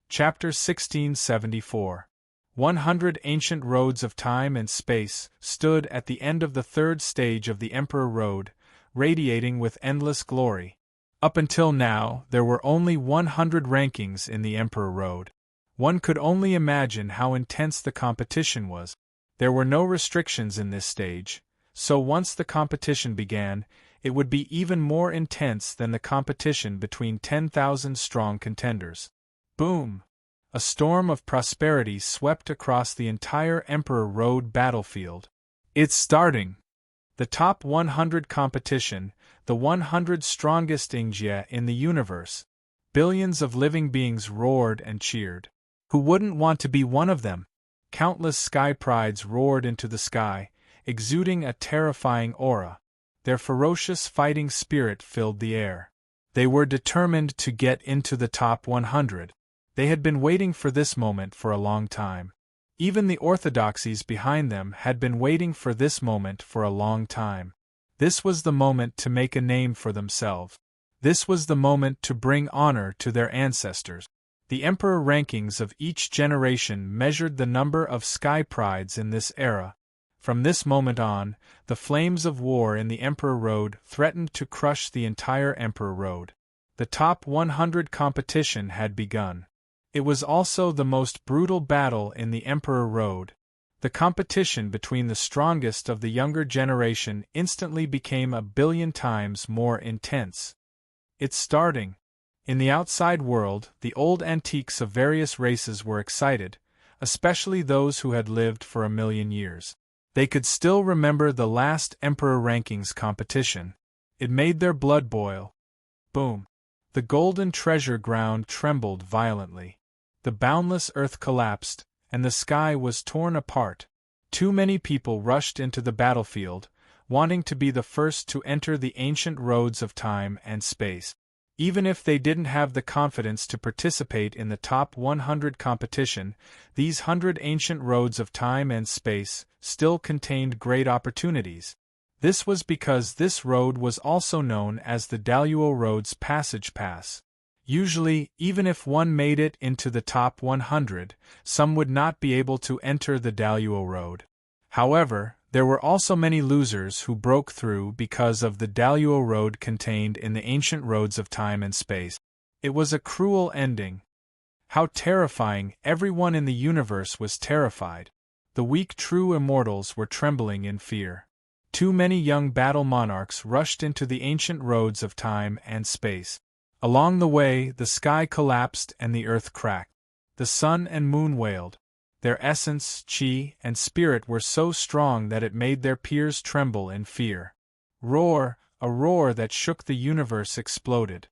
Chapter 1674. 100 ancient roads of time and space stood at the end of the third stage of the Emperor Road, radiating with endless glory. Up until now, there were only 100 rankings in the Emperor Road. One could only imagine how intense the competition was. There were no restrictions in this stage, so once the competition began, it would be even more intense than the competition between 10,000 strong contenders. Boom! A storm of prosperity swept across the entire Emperor Road battlefield. It's starting! The top 100 competition, the 100 strongest Ingjie in the universe. Billions of living beings roared and cheered. Who wouldn't want to be one of them? Countless sky prides roared into the sky, exuding a terrifying aura. Their ferocious fighting spirit filled the air. They were determined to get into the top 100. They had been waiting for this moment for a long time. Even the orthodoxies behind them had been waiting for this moment for a long time. This was the moment to make a name for themselves. This was the moment to bring honor to their ancestors. The emperor rankings of each generation measured the number of sky prides in this era. From this moment on, the flames of war in the Emperor Road threatened to crush the entire Emperor Road. The top 100 competition had begun. It was also the most brutal battle in the Emperor Road. The competition between the strongest of the younger generation instantly became a billion times more intense. It's starting. In the outside world, the old antiques of various races were excited, especially those who had lived for 1,000,000 years. They could still remember the last Emperor Rankings competition. It made their blood boil. Boom! The golden treasure ground trembled violently. The boundless earth collapsed, and the sky was torn apart. Too many people rushed into the battlefield, wanting to be the first to enter the ancient roads of time and space. Even if they didn't have the confidence to participate in the top 100 competition, these 100 ancient roads of time and space still contained great opportunities. This was because this road was also known as the Daluo Road's Passage Pass. Usually, even if one made it into the top 100, some would not be able to enter the Daluo Road. However, there were also many losers who broke through because of the Daluo Road contained in the ancient roads of time and space. It was a cruel ending. How terrifying! Everyone in the universe was terrified. The weak true immortals were trembling in fear. Too many young battle monarchs rushed into the ancient roads of time and space. Along the way, the sky collapsed and the earth cracked. The sun and moon wailed. Their essence, chi, and spirit were so strong that it made their peers tremble in fear. Roar, a roar that shook the universe exploded.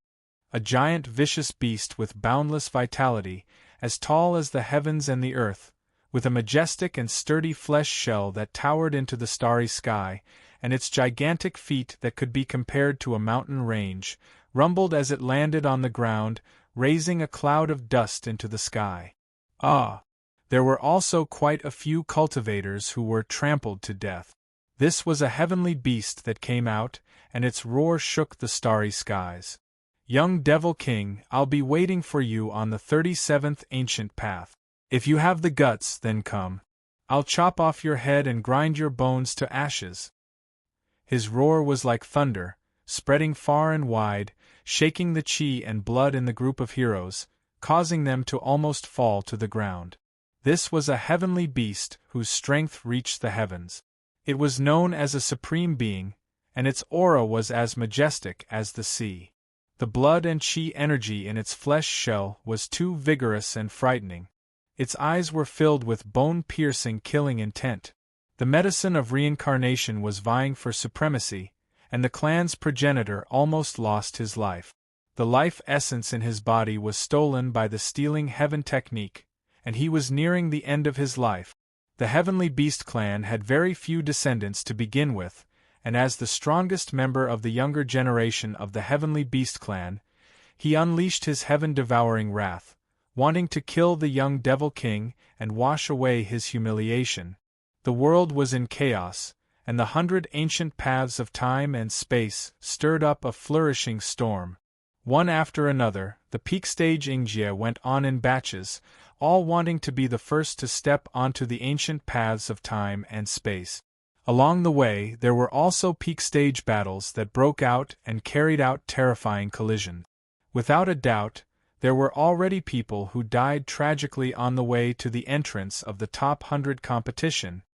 A giant vicious beast with boundless vitality, as tall as the heavens and the earth, with a majestic and sturdy flesh shell that towered into the starry sky, and its gigantic feet that could be compared to a mountain range, rumbled as it landed on the ground, raising a cloud of dust into the sky. Ah! There were also quite a few cultivators who were trampled to death. This was a heavenly beast that came out, and its roar shook the starry skies. Young Devil King, I'll be waiting for you on the 37th ancient path. If you have the guts, then come. I'll chop off your head and grind your bones to ashes. His roar was like thunder, spreading far and wide, shaking the chi and blood in the group of heroes, causing them to almost fall to the ground. This was a heavenly beast whose strength reached the heavens. It was known as a supreme being, and its aura was as majestic as the sea. The blood and chi energy in its flesh shell was too vigorous and frightening. Its eyes were filled with bone-piercing killing intent. The medicine of reincarnation was vying for supremacy, and the clan's progenitor almost lost his life. The life essence in his body was stolen by the stealing heaven technique, and he was nearing the end of his life. The Heavenly Beast clan had very few descendants to begin with, and as the strongest member of the younger generation of the Heavenly Beast clan, he unleashed his heaven-devouring wrath, wanting to kill the young Devil King and wash away his humiliation. The world was in chaos, and the 100 ancient paths of time and space stirred up a flourishing storm. One after another, the peak stage Ingjie went on in batches, all wanting to be the first to step onto the ancient paths of time and space. Along the way, there were also peak stage battles that broke out and carried out terrifying collisions. Without a doubt, There were already people who died tragically on the way to the entrance of the top 100 competition.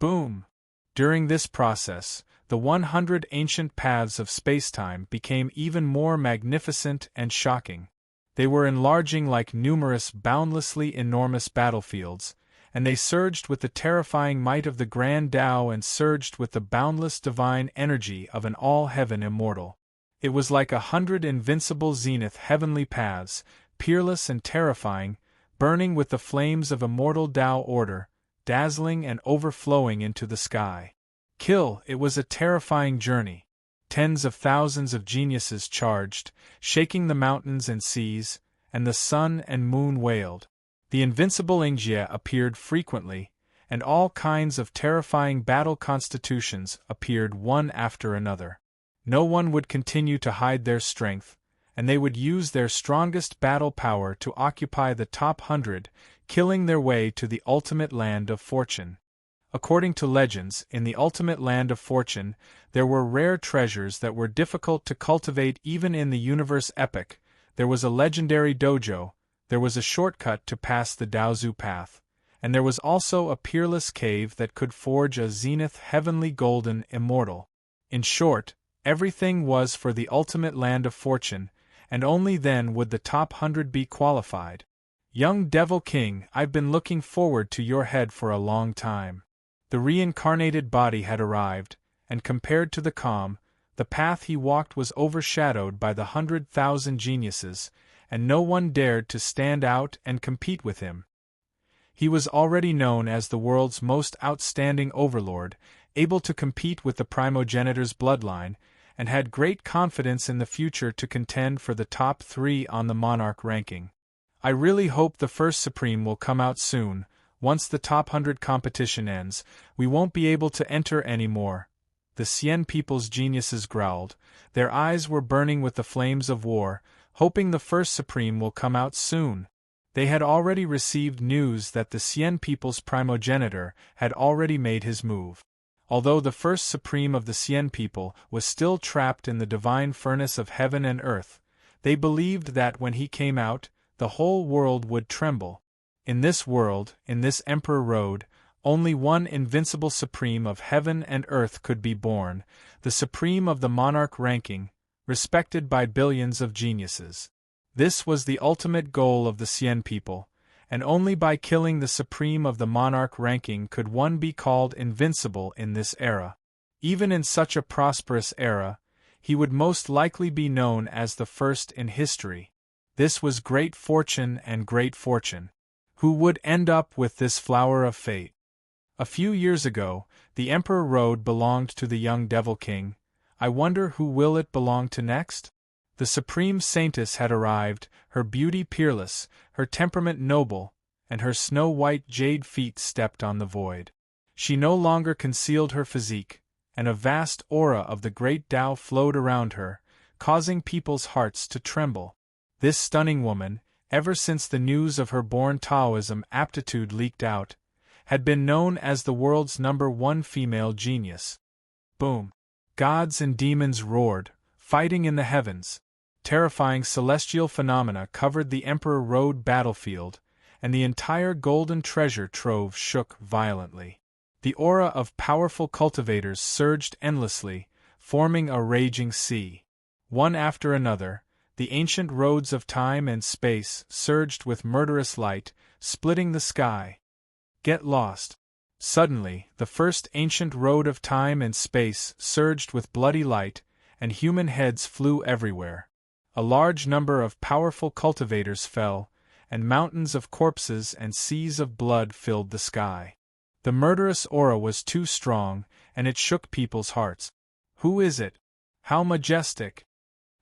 Boom! During this process, the 100 ancient paths of spacetime became even more magnificent and shocking. They were enlarging like numerous boundlessly enormous battlefields, and they surged with the terrifying might of the Grand Tao and surged with the boundless divine energy of an all-heaven immortal. It was like 100 invincible zenith heavenly paths, peerless and terrifying, burning with the flames of immortal Tao order, dazzling and overflowing into the sky. It was a terrifying journey. Tens of thousands of geniuses charged, shaking the mountains and seas, and the sun and moon wailed. The invincible Ingjia appeared frequently, and all kinds of terrifying battle constitutions appeared one after another. No one would continue to hide their strength, and they would use their strongest battle power to occupy the top 100, killing their way to the ultimate land of fortune. According to legends, in the ultimate land of fortune, there were rare treasures that were difficult to cultivate even in the universe epic. There was a legendary dojo, there was a shortcut to pass the Daozu path, and there was also a peerless cave that could forge a zenith heavenly golden immortal. In short, everything was for the ultimate land of fortune, and only then would the top 100 be qualified. Young Devil King, I've been looking forward to your head for a long time. The reincarnated body had arrived, and compared to the calm, the path he walked was overshadowed by the 100,000 geniuses, and no one dared to stand out and compete with him. He was already known as the world's most outstanding overlord, able to compete with the primogenitor's bloodline, and had great confidence in the future to contend for the top 3 on the monarch ranking. I really hope the first Supreme will come out soon. Once the top 100 competition ends, we won't be able to enter anymore. The Xian people's geniuses growled. Their eyes were burning with the flames of war, hoping the first Supreme will come out soon. They had already received news that the Xian people's primogenitor had already made his move. Although the first Supreme of the Xian people was still trapped in the divine furnace of heaven and earth, they believed that when he came out, the whole world would tremble. In this world, in this Emperor Road, only one invincible Supreme of heaven and earth could be born, the Supreme of the monarch ranking, respected by billions of geniuses. This was the ultimate goal of the Xian people, and only by killing the Supreme of the monarch ranking could one be called invincible in this era. Even in such a prosperous era, he would most likely be known as the first in history. This was great fortune and great fortune. Who would end up with this flower of fate? A few years ago, the Emperor Road belonged to the young Devil King. I wonder who will it belong to next? The Supreme Saintess had arrived, her beauty peerless, her temperament noble, and her snow-white jade feet stepped on the void. She no longer concealed her physique, and a vast aura of the great Tao flowed around her, causing people's hearts to tremble. This stunning woman, ever since the news of her born Taoism aptitude leaked out, had been known as the world's #1 female genius. Boom! Gods and demons roared, fighting in the heavens. Terrifying celestial phenomena covered the Emperor Road battlefield, and the entire golden treasure trove shook violently. The aura of powerful cultivators surged endlessly, forming a raging sea. One after another, the ancient roads of time and space surged with murderous light, splitting the sky. Get lost. Suddenly, the first ancient road of time and space surged with bloody light, and human heads flew everywhere. A large number of powerful cultivators fell, and mountains of corpses and seas of blood filled the sky. The murderous aura was too strong, and it shook people's hearts. Who is it? How majestic!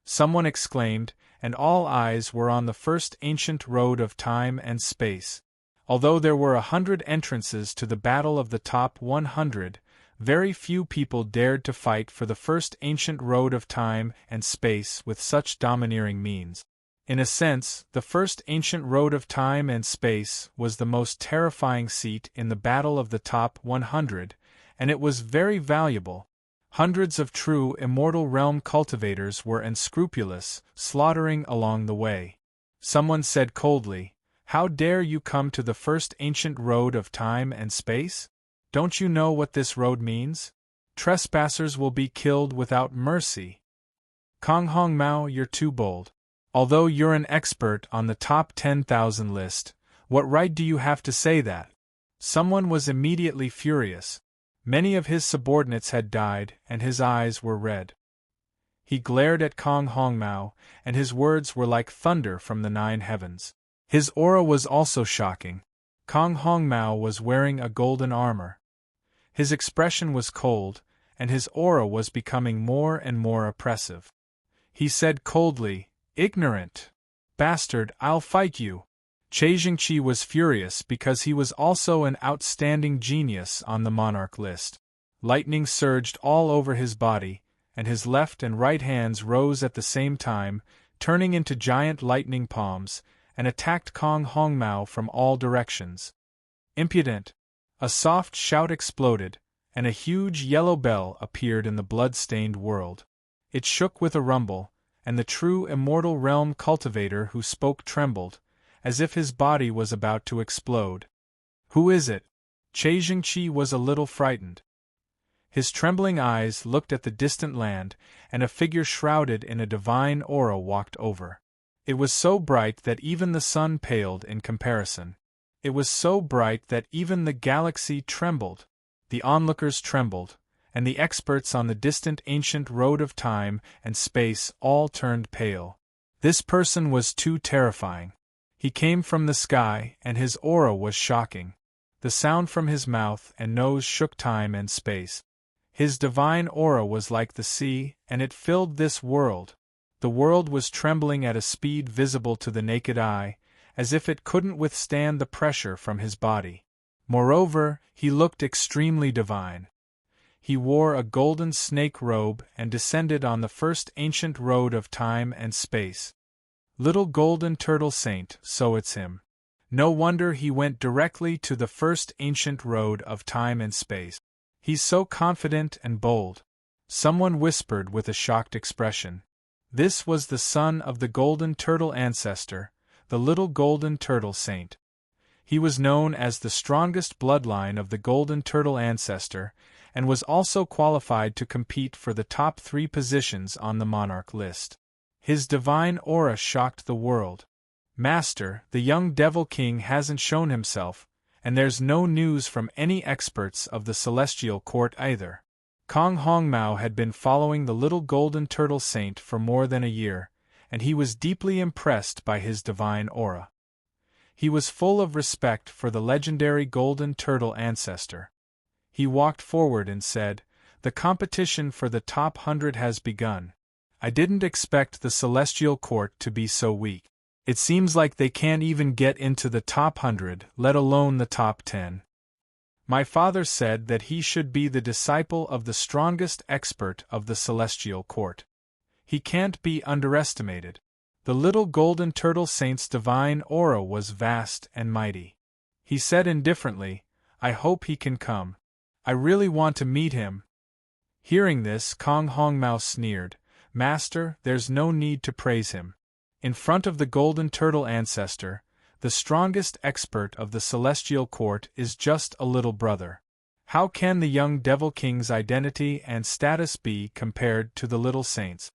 Someone exclaimed, and all eyes were on the first ancient road of time and space. Although there were 100 entrances to the battle of the top 100, very few people dared to fight for the first ancient road of time and space with such domineering means. In a sense, the first ancient road of time and space was the most terrifying seat in the battle of the top 100, and it was very valuable. Hundreds of true immortal realm cultivators were unscrupulous, slaughtering along the way. Someone said coldly, "How dare you come to the first ancient road of time and space? Don't you know what this road means? Trespassers will be killed without mercy." Kong Hong Mao, you're too bold. Although you're an expert on the top 10,000 list, what right do you have to say that? Someone was immediately furious. Many of his subordinates had died, and his eyes were red. He glared at Kong Hong Mao, and his words were like thunder from the 9 heavens. His aura was also shocking. Kong Hong Mao was wearing a golden armor. His expression was cold, and his aura was becoming more and more oppressive. He said coldly, "Ignorant bastard, I'll fight you." Che Jingqi was furious because he was also an outstanding genius on the monarch list. Lightning surged all over his body, and his left and right hands rose at the same time, turning into giant lightning palms, and attacked Kong Hong Mao from all directions. Impudent! A soft shout exploded, and a huge yellow bell appeared in the blood-stained world. It shook with a rumble, and the true immortal realm cultivator who spoke trembled, as if his body was about to explode. "Who is it?" Che Jingqi was a little frightened. His trembling eyes looked at the distant land, and a figure shrouded in a divine aura walked over. It was so bright that even the sun paled in comparison. It was so bright that even the galaxy trembled. The onlookers trembled, and the experts on the distant ancient road of time and space all turned pale. This person was too terrifying. He came from the sky, and his aura was shocking. The sound from his mouth and nose shook time and space. His divine aura was like the sea, and it filled this world. The world was trembling at a speed visible to the naked eye, as if it couldn't withstand the pressure from his body. Moreover, he looked extremely divine. He wore a golden snake robe and descended on the first ancient road of time and space. Little golden turtle saint, so it's him. No wonder he went directly to the first ancient road of time and space. He's so confident and bold. Someone whispered with a shocked expression. This was the son of the golden turtle ancestor, the little golden turtle saint. He was known as the strongest bloodline of the golden turtle ancestor, and was also qualified to compete for the top 3 positions on the monarch list. His divine aura shocked the world. "Master, the young Devil King hasn't shown himself, and there's no news from any experts of the Celestial Court either." Kong Hong Mao had been following the little golden turtle saint for more than a year, and he was deeply impressed by his divine aura. He was full of respect for the legendary golden turtle ancestor. He walked forward and said, "The competition for the top 100 has begun. I didn't expect the Celestial Court to be so weak. It seems like they can't even get into the top 100, let alone the top 10. My father said that he should be the disciple of the strongest expert of the Celestial Court. He can't be underestimated." The little golden turtle saint's divine aura was vast and mighty. He said indifferently, "I hope he can come. I really want to meet him." Hearing this, Kong Hong Mao sneered, "Master, there's no need to praise him. In front of the golden turtle ancestor, the strongest expert of the Celestial Court is just a little brother. How can the young Devil King's identity and status be compared to the little saint's?"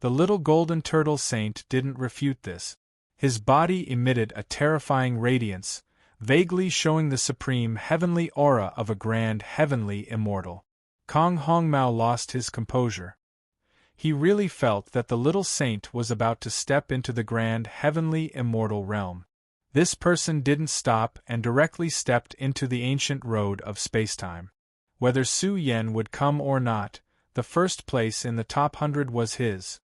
The little golden turtle saint didn't refute this. His body emitted a terrifying radiance, vaguely showing the supreme heavenly aura of a grand heavenly immortal. Kong Hong Mao lost his composure. He really felt that the little saint was about to step into the grand heavenly immortal realm. This person didn't stop and directly stepped into the ancient road of spacetime. Whether Su Yen would come or not, the first place in the top 100 was his.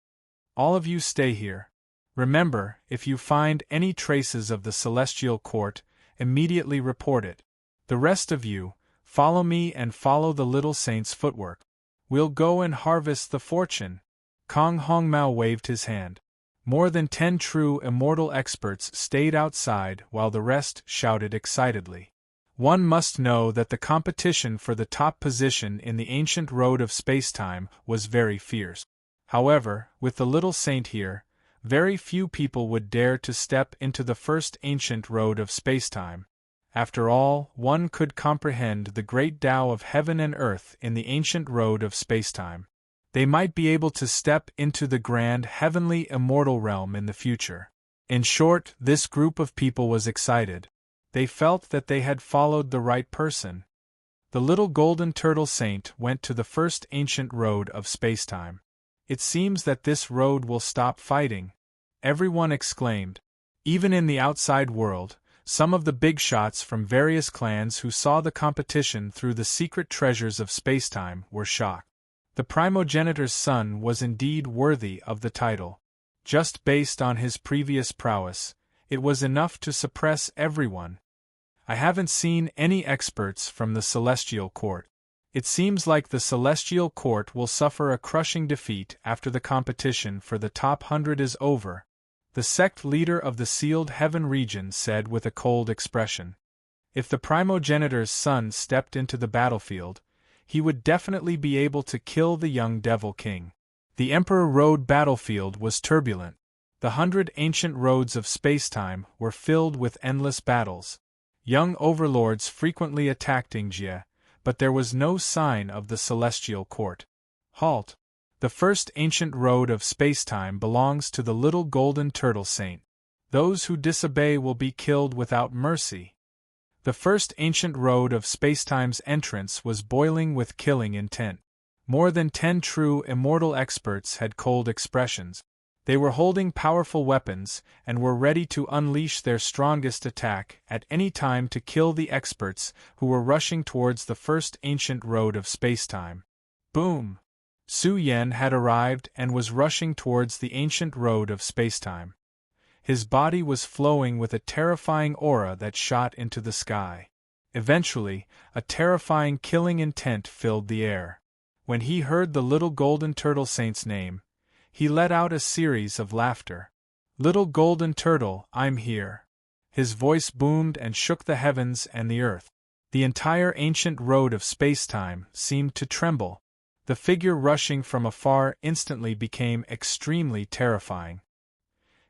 "All of you stay here. Remember, if you find any traces of the Celestial Court, immediately report it. The rest of you, follow me and follow the little saint's footwork. We'll go and harvest the fortune." Kong Hong Mao waved his hand. More than 10 true immortal experts stayed outside while the rest shouted excitedly. One must know that the competition for the top position in the ancient road of spacetime was very fierce. However, with the little saint here, Very few people would dare to step into the first ancient road of spacetime. After all, one could comprehend the great Tao of heaven and earth in the ancient road of spacetime. They might be able to step into the grand heavenly immortal realm in the future. In short, this group of people was excited. They felt that they had followed the right person. The little golden turtle saint went to the first ancient road of spacetime. It seems that this road will stop fighting, everyone exclaimed. Even in the outside world, some of the big shots from various clans who saw the competition through the secret treasures of spacetime were shocked. The primogenitor's son was indeed worthy of the title. Just based on his previous prowess, it was enough to suppress everyone. I haven't seen any experts from the Celestial Court. It seems like the Celestial Court will suffer a crushing defeat after the competition for the top 100 is over, the sect leader of the Sealed Heaven region said with a cold expression. If the primogenitor's son stepped into the battlefield, he would definitely be able to kill the young Devil King. The Emperor Road battlefield was turbulent. The 100 ancient roads of spacetime were filled with endless battles. Young overlords frequently attacked Ingjia, but there was no sign of the Celestial Court. Halt! The first ancient road of spacetime belongs to the little golden turtle saint. Those who disobey will be killed without mercy. The first ancient road of spacetime's entrance was boiling with killing intent. More than 10 true immortal experts had cold expressions. They were holding powerful weapons and were ready to unleash their strongest attack at any time to kill the experts who were rushing towards the first ancient road of spacetime. Boom! Su Yen had arrived and was rushing towards the ancient road of spacetime. His body was flowing with a terrifying aura that shot into the sky. Eventually, a terrifying killing intent filled the air. When he heard the little golden turtle saint's name, he let out a series of laughter. Little golden turtle, I'm here. His voice boomed and shook the heavens and the earth. The entire ancient road of spacetime seemed to tremble. The figure rushing from afar instantly became extremely terrifying.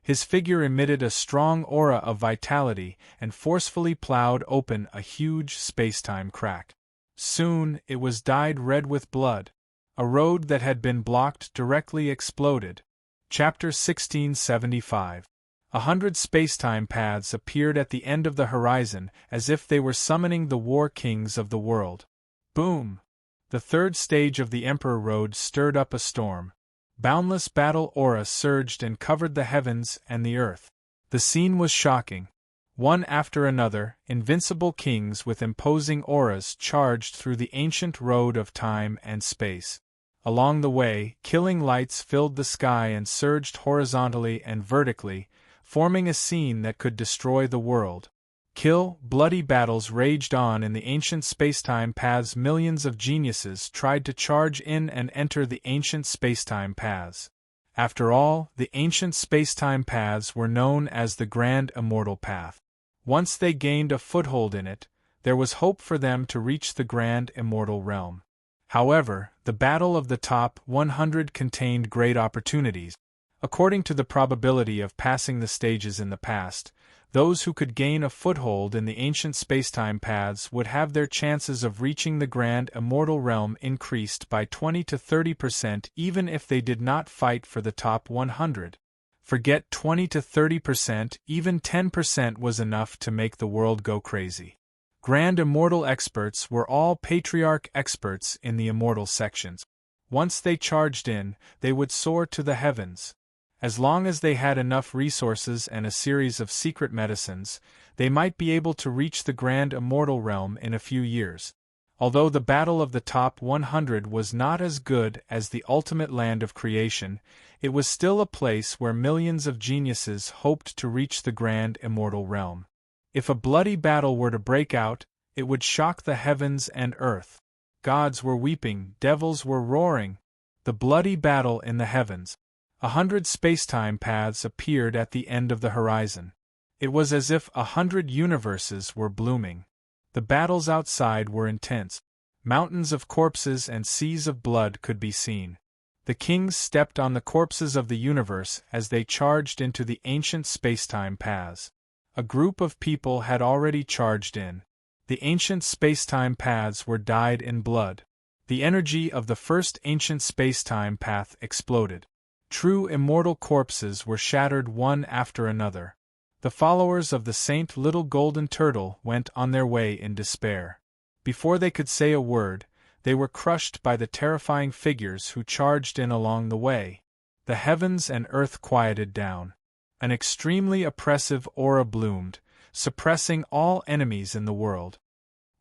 His figure emitted a strong aura of vitality and forcefully plowed open a huge spacetime crack. Soon it was dyed red with blood. A road that had been blocked directly exploded. Chapter 1675. 100 spacetime paths appeared at the end of the horizon as if they were summoning the war kings of the world. Boom! The third stage of the Emperor Road stirred up a storm. Boundless battle aura surged and covered the heavens and the earth. The scene was shocking. One after another, invincible kings with imposing auras charged through the ancient road of time and space. Along the way, killing lights filled the sky and surged horizontally and vertically, forming a scene that could destroy the world. Bloody battles raged on in the ancient spacetime paths. Millions of geniuses tried to charge in and enter the ancient spacetime paths. After all, the ancient spacetime paths were known as the Grand Immortal Path. Once they gained a foothold in it, there was hope for them to reach the Grand Immortal Realm. However, the Battle of the Top 100 contained great opportunities. According to the probability of passing the stages in the past, those who could gain a foothold in the ancient spacetime paths would have their chances of reaching the Grand Immortal Realm increased by 20 to 30% even if they did not fight for the top 100. Forget 20 to 30%, even 10% was enough to make the world go crazy. Grand Immortal experts were all Patriarch experts in the Immortal sections. Once they charged in, they would soar to the heavens. As long as they had enough resources and a series of secret medicines, they might be able to reach the Grand Immortal Realm in a few years. Although the Battle of the Top 100 was not as good as the ultimate land of creation, it was still a place where millions of geniuses hoped to reach the Grand Immortal Realm. If a bloody battle were to break out, it would shock the heavens and earth. Gods were weeping, devils were roaring. The bloody battle in the heavens. 100 spacetime paths appeared at the end of the horizon. It was as if 100 universes were blooming. The battles outside were intense. Mountains of corpses and seas of blood could be seen. The kings stepped on the corpses of the universe as they charged into the ancient spacetime paths. A group of people had already charged in. The ancient spacetime paths were dyed in blood. The energy of the first ancient spacetime path exploded. True immortal corpses were shattered one after another. The followers of the Saint Little Golden Turtle went on their way in despair. Before they could say a word, they were crushed by the terrifying figures who charged in along the way. The heavens and earth quieted down. An extremely oppressive aura bloomed, suppressing all enemies in the world.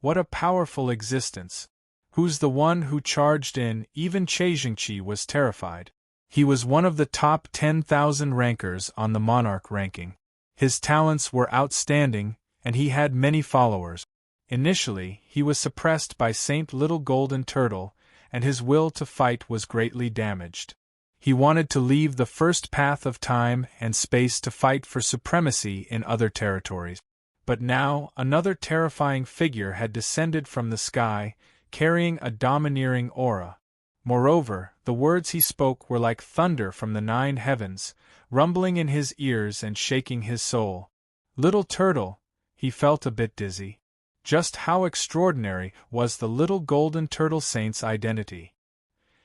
What a powerful existence! Who's the one who charged in? Even Chaijingqi was terrified. He was one of the top 10,000 rankers on the monarch ranking. His talents were outstanding, and he had many followers. Initially, he was suppressed by Saint Little Golden Turtle, and his will to fight was greatly damaged. He wanted to leave the first path of time and space to fight for supremacy in other territories. But now, another terrifying figure had descended from the sky, carrying a domineering aura. Moreover, the words he spoke were like thunder from the 9 heavens, rumbling in his ears and shaking his soul. Little Turtle, he felt a bit dizzy. Just how extraordinary was the Little Golden Turtle Saint's identity?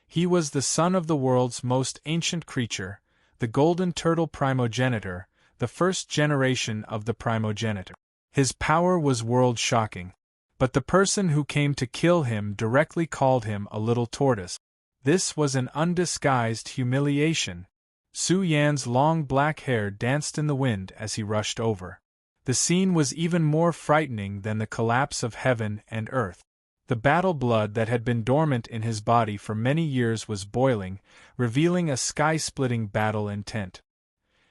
He was the son of the world's most ancient creature, the Golden Turtle Primogenitor, the first generation of the Primogenitor. His power was world-shocking. But the person who came to kill him directly called him a little tortoise. This was an undisguised humiliation. Su Yan's long black hair danced in the wind as he rushed over. The scene was even more frightening than the collapse of heaven and earth. The battle blood that had been dormant in his body for many years was boiling, revealing a sky-splitting battle intent.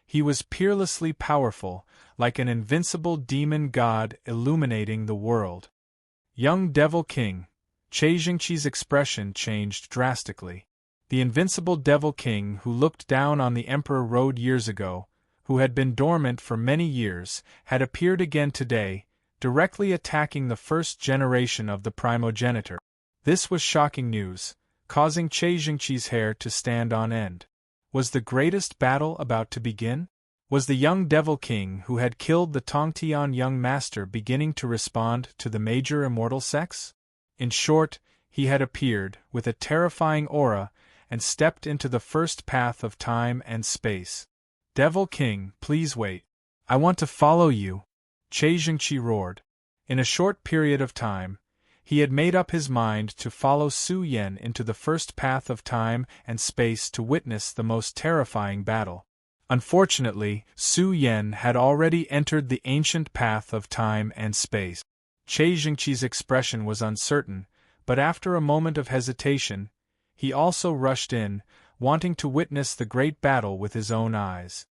He was peerlessly powerful, like an invincible demon god illuminating the world. Young Devil King, Chaijingqi's expression changed drastically. The invincible Devil King who looked down on the Emperor Road years ago, who had been dormant for many years, had appeared again today, directly attacking the first generation of the Primogenitor. This was shocking news, causing Chaijingqi's hair to stand on end. Was the greatest battle about to begin? Was the young Devil King who had killed the Tongtian young master beginning to respond to the major immortal sex? In short, he had appeared, with a terrifying aura, and stepped into the first path of time and space. Devil King, please wait. I want to follow you, Chaijingqi roared. In a short period of time, he had made up his mind to follow Su Yan into the first path of time and space to witness the most terrifying battle. Unfortunately, Su Yan had already entered the ancient path of time and space. Chaijingqi's expression was uncertain, but after a moment of hesitation, he also rushed in, wanting to witness the great battle with his own eyes.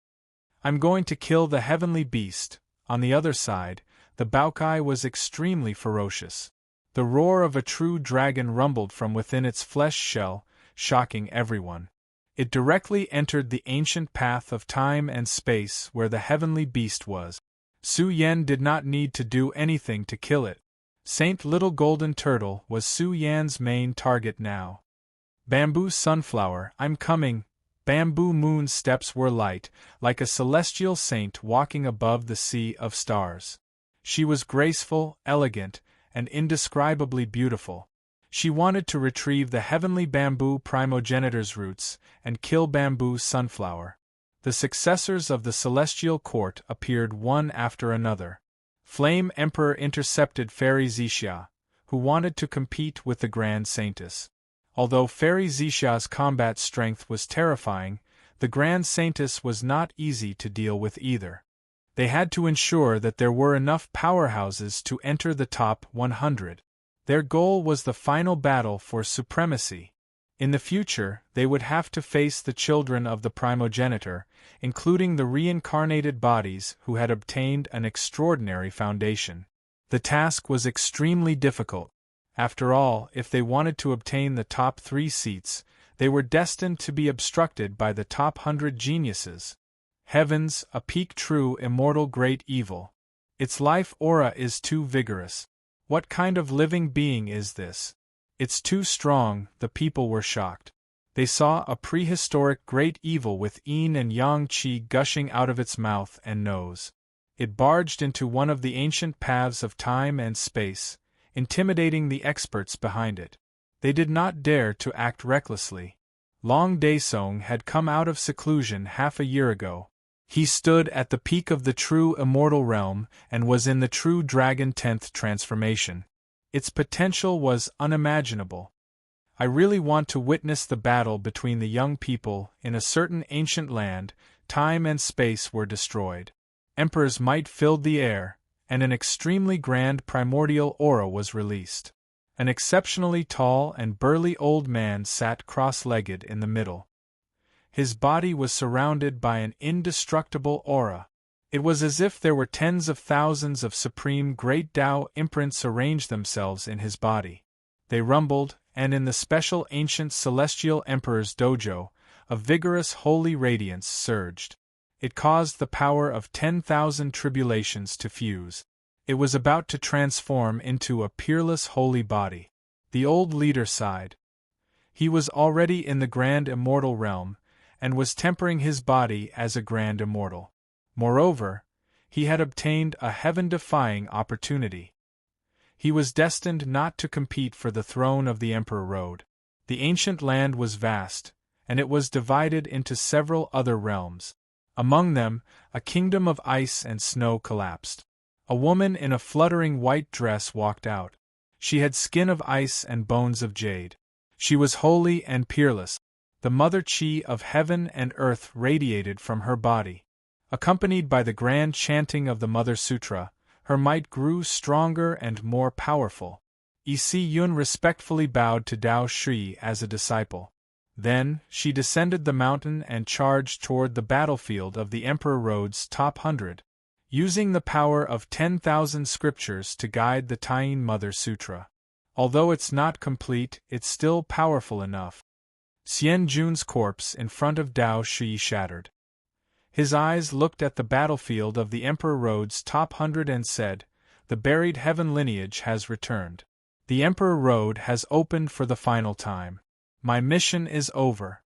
I'm going to kill the heavenly beast. On the other side, the Baokai was extremely ferocious. The roar of a true dragon rumbled from within its flesh shell, shocking everyone. It directly entered the ancient path of time and space where the heavenly beast was. Su Yan did not need to do anything to kill it. Saint Little Golden Turtle was Su Yan's main target now. Bamboo Sunflower, I'm coming. Bamboo Moon's steps were light, like a celestial saint walking above the sea of stars. She was graceful, elegant, and indescribably beautiful. She wanted to retrieve the heavenly bamboo primogenitor's roots and kill Bamboo Sunflower. The successors of the celestial court appeared one after another. Flame Emperor intercepted Fairy Zixia, who wanted to compete with the Grand Saintess. Although Fairy Zixia's combat strength was terrifying, the Grand Saintess was not easy to deal with either. They had to ensure that there were enough powerhouses to enter the top 100. Their goal was the final battle for supremacy. In the future, they would have to face the children of the primogenitor, including the reincarnated bodies who had obtained an extraordinary foundation. The task was extremely difficult. After all, if they wanted to obtain the top 3 seats, they were destined to be obstructed by the top 100 geniuses. Heavens, a peak true immortal great evil. Its life aura is too vigorous. What kind of living being is this? It's too strong, the people were shocked. They saw a prehistoric great evil with yin and yang qi gushing out of its mouth and nose. It barged into one of the ancient paths of time and space, intimidating the experts behind it. They did not dare to act recklessly. Long Daesong had come out of seclusion half a year ago. He stood at the peak of the true immortal realm and was in the true dragon 10th transformation. Its potential was unimaginable. I really want to witness the battle between the young people in a certain ancient land. Time and space were destroyed. Emperor's might filled the air, and an extremely grand primordial aura was released. An exceptionally tall and burly old man sat cross-legged in the middle. His body was surrounded by an indestructible aura. It was as if there were tens of thousands of supreme great Tao imprints arranged themselves in his body. They rumbled, and in the special ancient celestial emperor's dojo, a vigorous holy radiance surged. It caused the power of 10,000 tribulations to fuse. It was about to transform into a peerless holy body. The old leader sighed. He was already in the grand immortal realm, and was tempering his body as a grand immortal. Moreover, he had obtained a heaven-defying opportunity. He was destined not to compete for the throne of the Emperor Road. The ancient land was vast, and it was divided into several other realms. Among them, a kingdom of ice and snow collapsed. A woman in a fluttering white dress walked out. She had skin of ice and bones of jade. She was holy and peerless. The mother chi of heaven and earth radiated from her body. Accompanied by the grand chanting of the Mother Sutra, her might grew stronger and more powerful. Isi Yun respectfully bowed to Dao Shi as a disciple. Then, she descended the mountain and charged toward the battlefield of the Emperor Road's top 100, using the power of 10,000 scriptures to guide the Taiying Mother Sutra. Although it's not complete, it's still powerful enough. Xian Jun's corpse in front of Dao Shi shattered. His eyes looked at the battlefield of the Emperor Road's top 100 and said, "The buried heaven lineage has returned. The Emperor Road has opened for the final time. My mission is over."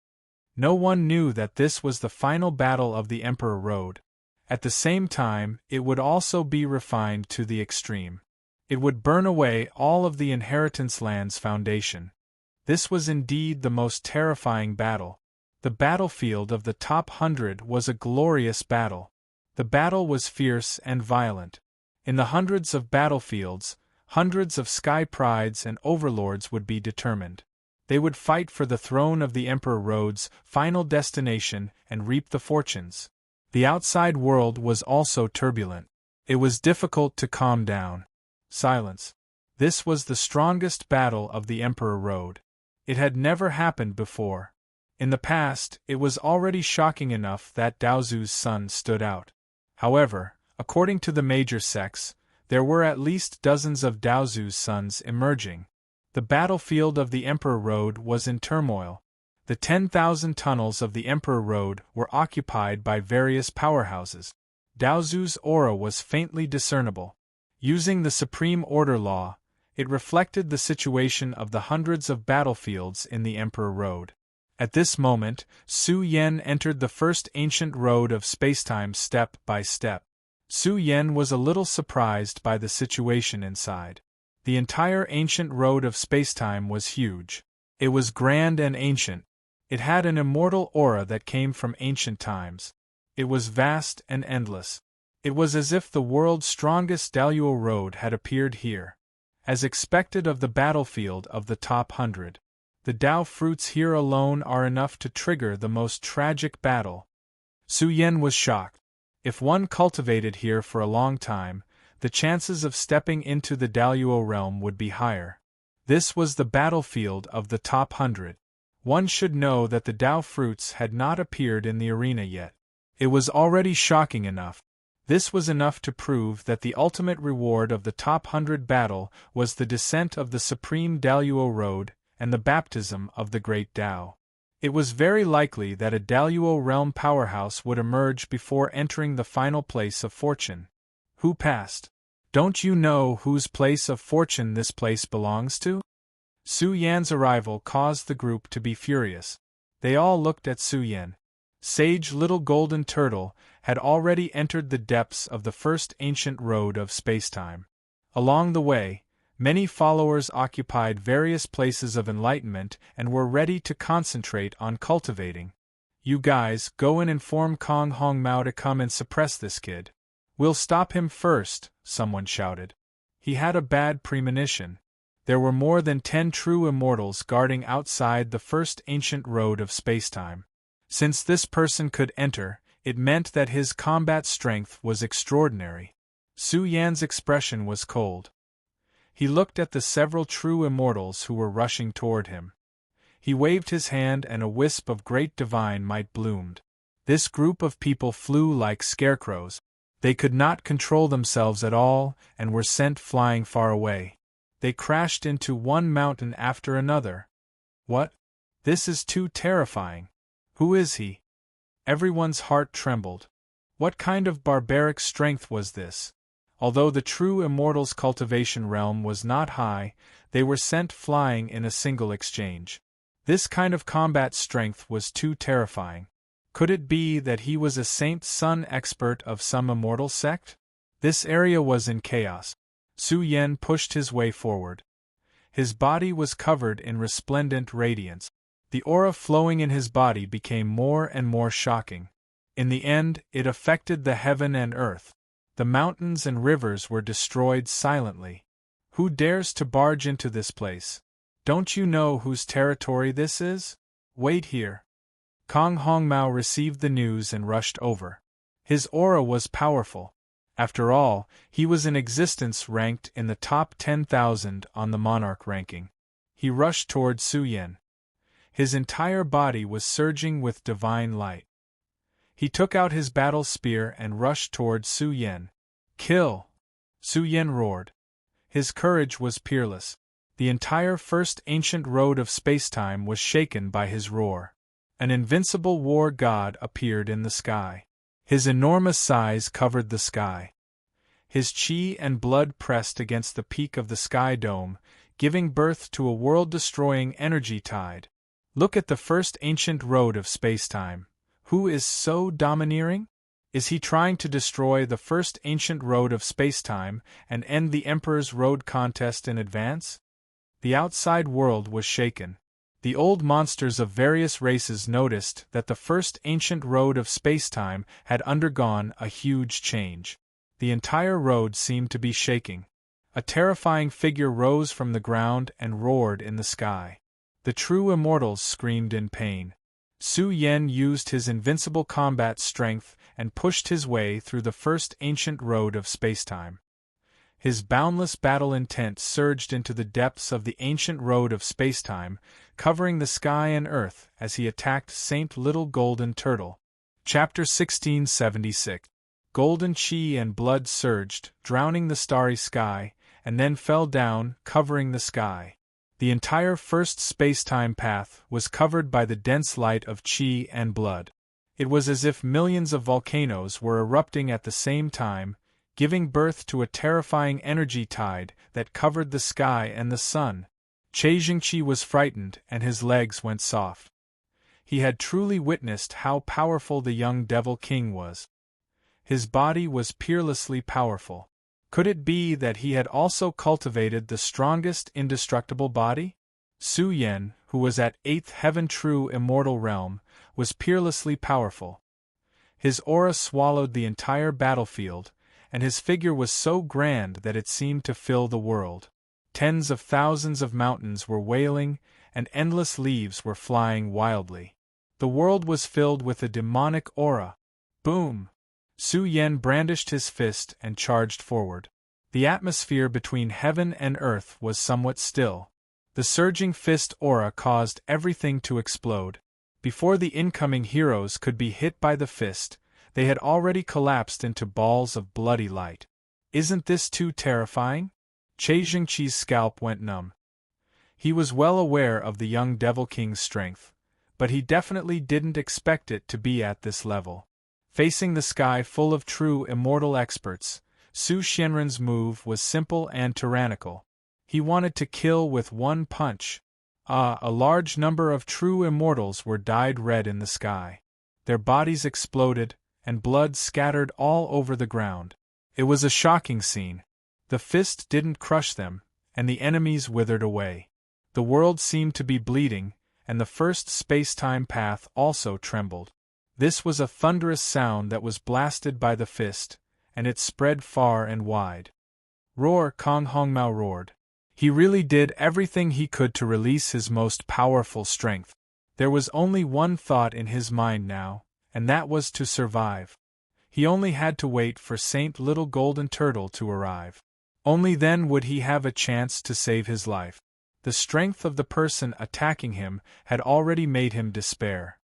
No one knew that this was the final battle of the Emperor Road. At the same time, it would also be refined to the extreme. It would burn away all of the inheritance land's foundation. This was indeed the most terrifying battle. The battlefield of the top 100 was a glorious battle. The battle was fierce and violent. In the hundreds of battlefields, hundreds of sky prides and overlords would be determined. They would fight for the throne of the Emperor Road's final destination and reap the fortunes. The outside world was also turbulent. It was difficult to calm down. Silence. This was the strongest battle of the Emperor Road. It had never happened before. In the past, it was already shocking enough that Daozu's son stood out. However, according to the major sects, there were at least dozens of Daozu's sons emerging. The battlefield of the Emperor Road was in turmoil. The 10,000 tunnels of the Emperor Road were occupied by various powerhouses. Daozu's aura was faintly discernible. Using the Supreme Order law, it reflected the situation of the hundreds of battlefields in the Emperor Road. At this moment, Su Yen entered the first ancient road of spacetime step by step. Su Yen was a little surprised by the situation inside. The entire ancient road of spacetime was huge. It was grand and ancient. It had an immortal aura that came from ancient times. It was vast and endless. It was as if the world's strongest Daluo road had appeared here. As expected of the battlefield of the top 100. The Dao fruits here alone are enough to trigger the most tragic battle. Su Yen was shocked. If one cultivated here for a long time, the chances of stepping into the Daluo realm would be higher. This was the battlefield of the top 100. One should know that the Dao fruits had not appeared in the arena yet. It was already shocking enough. This was enough to prove that the ultimate reward of the top 100 battle was the descent of the supreme Daluo road and the baptism of the great Dao. It was very likely that a Daluo realm powerhouse would emerge before entering the final place of fortune. Who passed? Don't you know whose place of fortune this place belongs to? Su Yan's arrival caused the group to be furious. They all looked at Su Yan. Sage Little Golden Turtle had already entered the depths of the first ancient road of spacetime. Along the way, many followers occupied various places of enlightenment and were ready to concentrate on cultivating. "You guys, go and inform Kong Hong Mao to come and suppress this kid. We'll stop him first," someone shouted. He had a bad premonition. There were more than 10 true immortals guarding outside the first ancient road of spacetime. Since this person could enter, it meant that his combat strength was extraordinary. Su Yan's expression was cold. He looked at the several true immortals who were rushing toward him. He waved his hand and a wisp of great divine might bloomed. This group of people flew like scarecrows. They could not control themselves at all and were sent flying far away. They crashed into one mountain after another. What? This is too terrifying. Who is he? Everyone's heart trembled. What kind of barbaric strength was this? Although the true immortals' cultivation realm was not high, they were sent flying in a single exchange. This kind of combat strength was too terrifying. Could it be that he was a Saint's Son expert of some immortal sect? This area was in chaos. Su Yan pushed his way forward. His body was covered in resplendent radiance. The aura flowing in his body became more and more shocking. In the end, it affected the heaven and earth. The mountains and rivers were destroyed silently. Who dares to barge into this place? Don't you know whose territory this is? Wait here. Kong Hong Mao received the news and rushed over. His aura was powerful. After all, he was in existence ranked in the top 10,000 on the monarch ranking. He rushed toward Su Yan. His entire body was surging with divine light. He took out his battle spear and rushed toward Su Yan. "Kill!" Su Yan roared. His courage was peerless. The entire first ancient road of spacetime was shaken by his roar. An invincible war god appeared in the sky. His enormous size covered the sky. His chi and blood pressed against the peak of the sky dome, giving birth to a world-destroying energy tide. Look at the first ancient road of spacetime. Who is so domineering? Is he trying to destroy the first ancient road of spacetime and end the Emperor's Road contest in advance? The outside world was shaken. The old monsters of various races noticed that the first ancient road of spacetime had undergone a huge change. The entire road seemed to be shaking. A terrifying figure rose from the ground and roared in the sky. The true immortals screamed in pain. Su Yan used his invincible combat strength and pushed his way through the first ancient road of spacetime. His boundless battle intent surged into the depths of the ancient road of spacetime, covering the sky and earth as he attacked Saint Little Golden Turtle. Chapter 1676. Golden chi and blood surged, drowning the starry sky, and then fell down, covering the sky. The entire first spacetime path was covered by the dense light of chi and blood. It was as if millions of volcanoes were erupting at the same time, giving birth to a terrifying energy tide that covered the sky and the sun. Che Jingqi was frightened and his legs went soft. He had truly witnessed how powerful the young Devil King was. His body was peerlessly powerful. Could it be that he had also cultivated the strongest indestructible body? Su Yan, who was at 8th heaven true immortal realm, was peerlessly powerful. His aura swallowed the entire battlefield, and his figure was so grand that it seemed to fill the world. Tens of thousands of mountains were wailing, and endless leaves were flying wildly. The world was filled with a demonic aura. Boom! Su Yan brandished his fist and charged forward. The atmosphere between heaven and earth was somewhat still. The surging fist aura caused everything to explode. Before the incoming heroes could be hit by the fist, they had already collapsed into balls of bloody light. Isn't this too terrifying? Che Jingqi's scalp went numb. He was well aware of the young Devil King's strength, but he definitely didn't expect it to be at this level. Facing the sky full of true immortal experts, Su Xianren's move was simple and tyrannical. He wanted to kill with one punch. A large number of true immortals were dyed red in the sky. Their bodies exploded, and blood scattered all over the ground. It was a shocking scene. The fist didn't crush them, and the enemies withered away. The world seemed to be bleeding, and the first space-time path also trembled. This was a thunderous sound that was blasted by the fist, and it spread far and wide. Roar! Kong Hongmao roared. He really did everything he could to release his most powerful strength. There was only one thought in his mind now, and that was to survive. He only had to wait for Saint Little Golden Turtle to arrive. Only then would he have a chance to save his life. The strength of the person attacking him had already made him despair.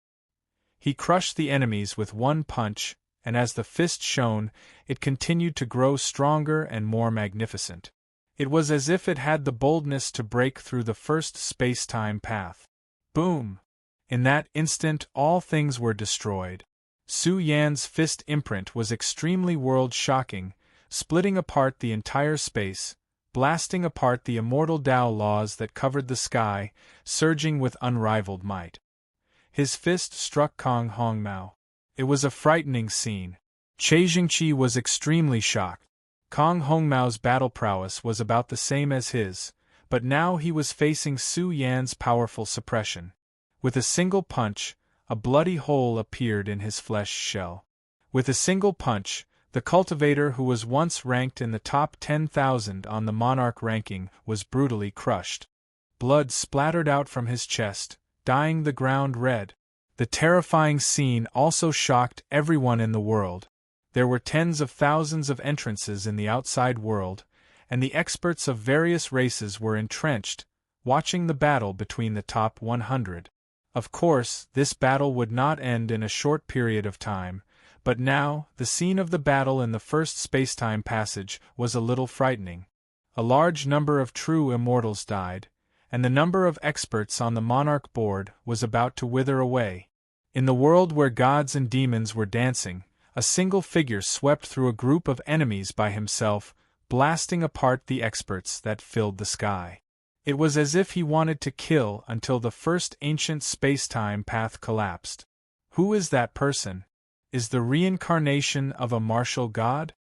He crushed the enemies with one punch, and as the fist shone, it continued to grow stronger and more magnificent. It was as if it had the boldness to break through the first space-time path. Boom! In that instant all things were destroyed. Su Yan's fist imprint was extremely world-shocking, splitting apart the entire space, blasting apart the immortal Tao laws that covered the sky, surging with unrivaled might. His fist struck Kong Hongmao. It was a frightening scene. Che Jingqi was extremely shocked. Kong Hongmao's battle prowess was about the same as his, but now he was facing Su Yan's powerful suppression. With a single punch, a bloody hole appeared in his flesh shell. With a single punch, the cultivator who was once ranked in the top 10,000 on the monarch ranking was brutally crushed. Blood splattered out from his chest, dyeing the ground red. The terrifying scene also shocked everyone in the world. There were tens of thousands of entrances in the outside world, and the experts of various races were entrenched, watching the battle between the top 100. Of course, this battle would not end in a short period of time, but now, the scene of the battle in the first spacetime passage was a little frightening. A large number of true immortals died, and the number of experts on the monarch board was about to wither away. In the world where gods and demons were dancing, a single figure swept through a group of enemies by himself, blasting apart the experts that filled the sky. It was as if he wanted to kill until the first ancient space-time path collapsed. Who is that person? Is the reincarnation of a martial god?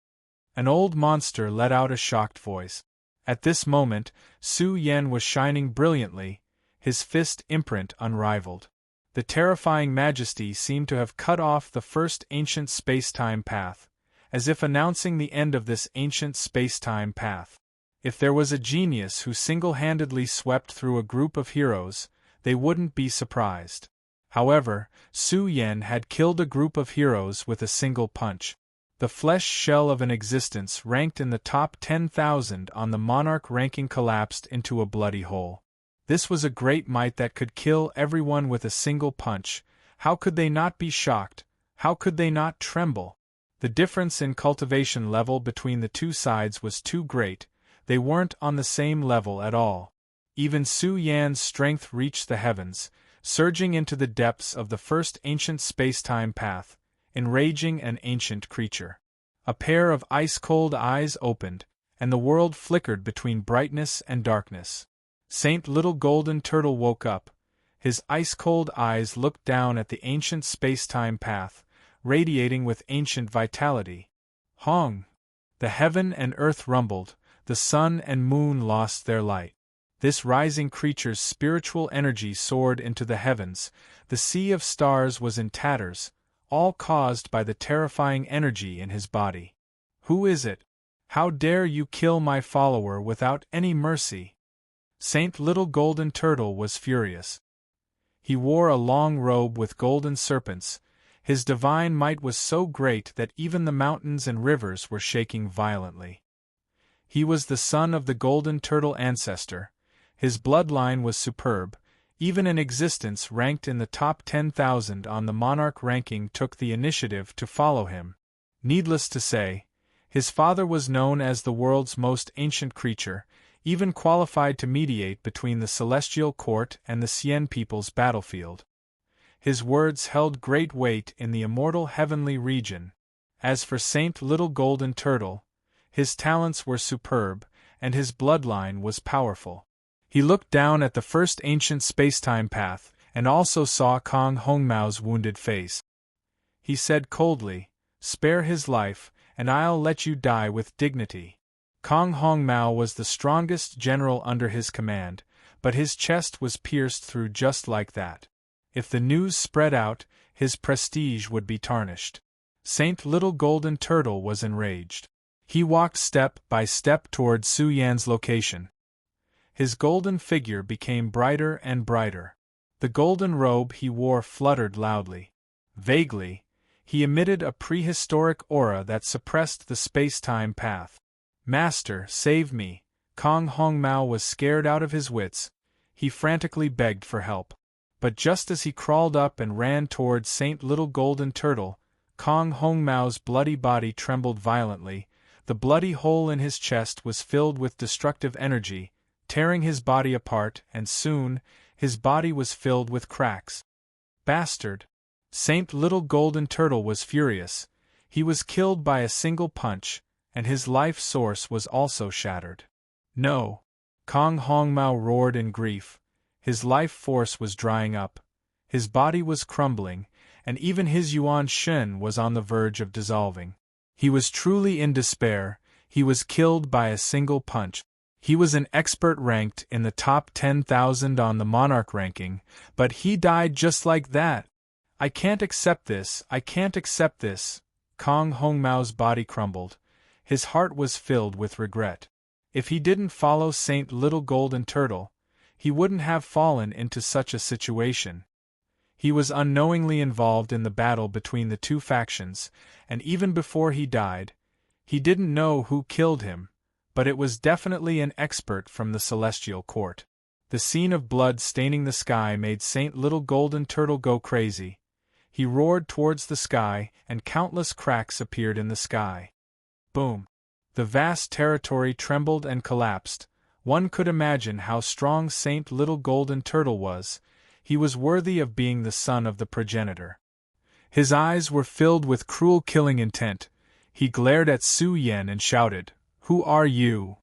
An old monster let out a shocked voice. At this moment, Su Yan was shining brilliantly, his fist imprint unrivaled. The terrifying majesty seemed to have cut off the first ancient space-time path, as if announcing the end of this ancient space-time path. If there was a genius who single-handedly swept through a group of heroes, they wouldn't be surprised. However, Su Yan had killed a group of heroes with a single punch. The flesh shell of an existence ranked in the top 10,000 on the monarch ranking collapsed into a bloody hole. This was a great might that could kill everyone with a single punch. How could they not be shocked? How could they not tremble? The difference in cultivation level between the two sides was too great. They weren't on the same level at all. Even Su Yan's strength reached the heavens, surging into the depths of the first ancient space-time path, enraging an ancient creature. A pair of ice-cold eyes opened, and the world flickered between brightness and darkness. Saint Little Golden Turtle woke up. His ice-cold eyes looked down at the ancient space-time path, radiating with ancient vitality. Hong! The heaven and earth rumbled, the sun and moon lost their light. This rising creature's spiritual energy soared into the heavens, the sea of stars was in tatters, all caused by the terrifying energy in his body. Who is it? How dare you kill my follower without any mercy? Saint Little Golden Turtle was furious. He wore a long robe with golden serpents. His divine might was so great that even the mountains and rivers were shaking violently. He was the son of the Golden Turtle ancestor. His bloodline was superb. Even an existence ranked in the top 10,000 on the monarch ranking took the initiative to follow him. Needless to say, his father was known as the world's most ancient creature, even qualified to mediate between the celestial court and the Xian people's battlefield. His words held great weight in the immortal heavenly region. As for Saint Little Golden Turtle, his talents were superb, and his bloodline was powerful. He looked down at the first ancient spacetime path, and also saw Kong Hongmao's wounded face. He said coldly, "Spare his life, and I'll let you die with dignity." Kong Hongmao was the strongest general under his command, but his chest was pierced through just like that. If the news spread out, his prestige would be tarnished. Saint Little Golden Turtle was enraged. He walked step by step toward Su Yan's location. His golden figure became brighter and brighter. The golden robe he wore fluttered loudly. Vaguely, he emitted a prehistoric aura that suppressed the space-time path. "Master, save me!" Kong Hongmao was scared out of his wits. He frantically begged for help. But just as he crawled up and ran toward Saint Little Golden Turtle, Kong Hongmao's bloody body trembled violently. The bloody hole in his chest was filled with destructive energy, tearing his body apart, and soon, his body was filled with cracks. Bastard! Saint Little Golden Turtle was furious. He was killed by a single punch, and his life source was also shattered. No! Kong Hongmao roared in grief. His life force was drying up. His body was crumbling, and even his Yuan Shen was on the verge of dissolving. He was truly in despair. He was killed by a single punch. He was an expert ranked in the top 10,000 on the Monarch ranking, but he died just like that. I can't accept this, I can't accept this. Kong Hongmao's body crumbled. His heart was filled with regret. If he didn't follow Saint Little Golden Turtle, he wouldn't have fallen into such a situation. He was unknowingly involved in the battle between the two factions, and even before he died, he didn't know who killed him, but it was definitely an expert from the Celestial Court. The scene of blood staining the sky made Saint Little Golden Turtle go crazy. He roared towards the sky, and countless cracks appeared in the sky. Boom! The vast territory trembled and collapsed. One could imagine how strong Saint Little Golden Turtle was. He was worthy of being the son of the progenitor. His eyes were filled with cruel killing intent. He glared at Su Yan and shouted, "Who are you?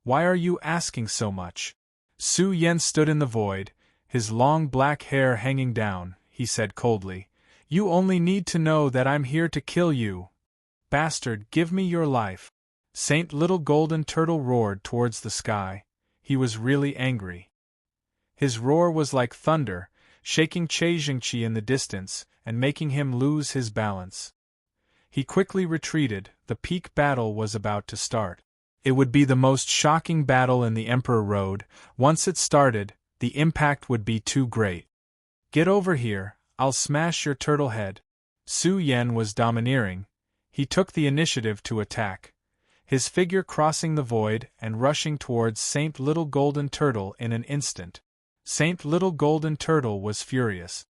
Why are you asking so much?" Su Yan stood in the void, his long black hair hanging down. He said coldly, "You only need to know that I'm here to kill you. Bastard, give me your life." Saint Little Golden Turtle roared towards the sky. He was really angry. His roar was like thunder, shaking Chejingqi in the distance, and making him lose his balance. He quickly retreated. The peak battle was about to start. It would be the most shocking battle in the Emperor Road. Once it started, the impact would be too great. "Get over here, I'll smash your turtle head." Su Yan was domineering. He took the initiative to attack, his figure crossing the void and rushing towards Saint Little Golden Turtle in an instant. Saint Little Golden Turtle was furious.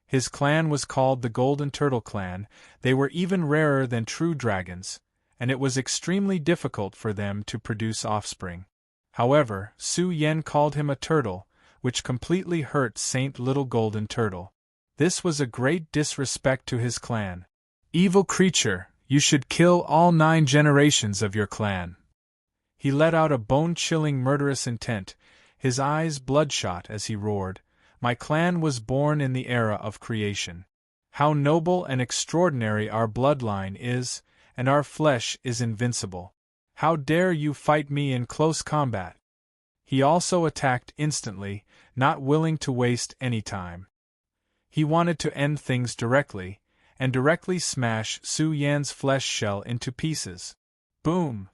His clan was called the Golden Turtle Clan. They were even rarer than true dragons, and it was extremely difficult for them to produce offspring. However, Su Yan called him a turtle, which completely hurt Saint Little Golden Turtle. This was a great disrespect to his clan. "Evil creature, you should kill all 9 generations of your clan." He let out a bone-chilling murderous intent, his eyes bloodshot as he roared, "My clan was born in the era of creation. How noble and extraordinary our bloodline is, and our flesh is invincible. How dare you fight me in close combat?" He also attacked instantly, not willing to waste any time. He wanted to end things directly, and directly smash Su Yan's flesh shell into pieces. Boom!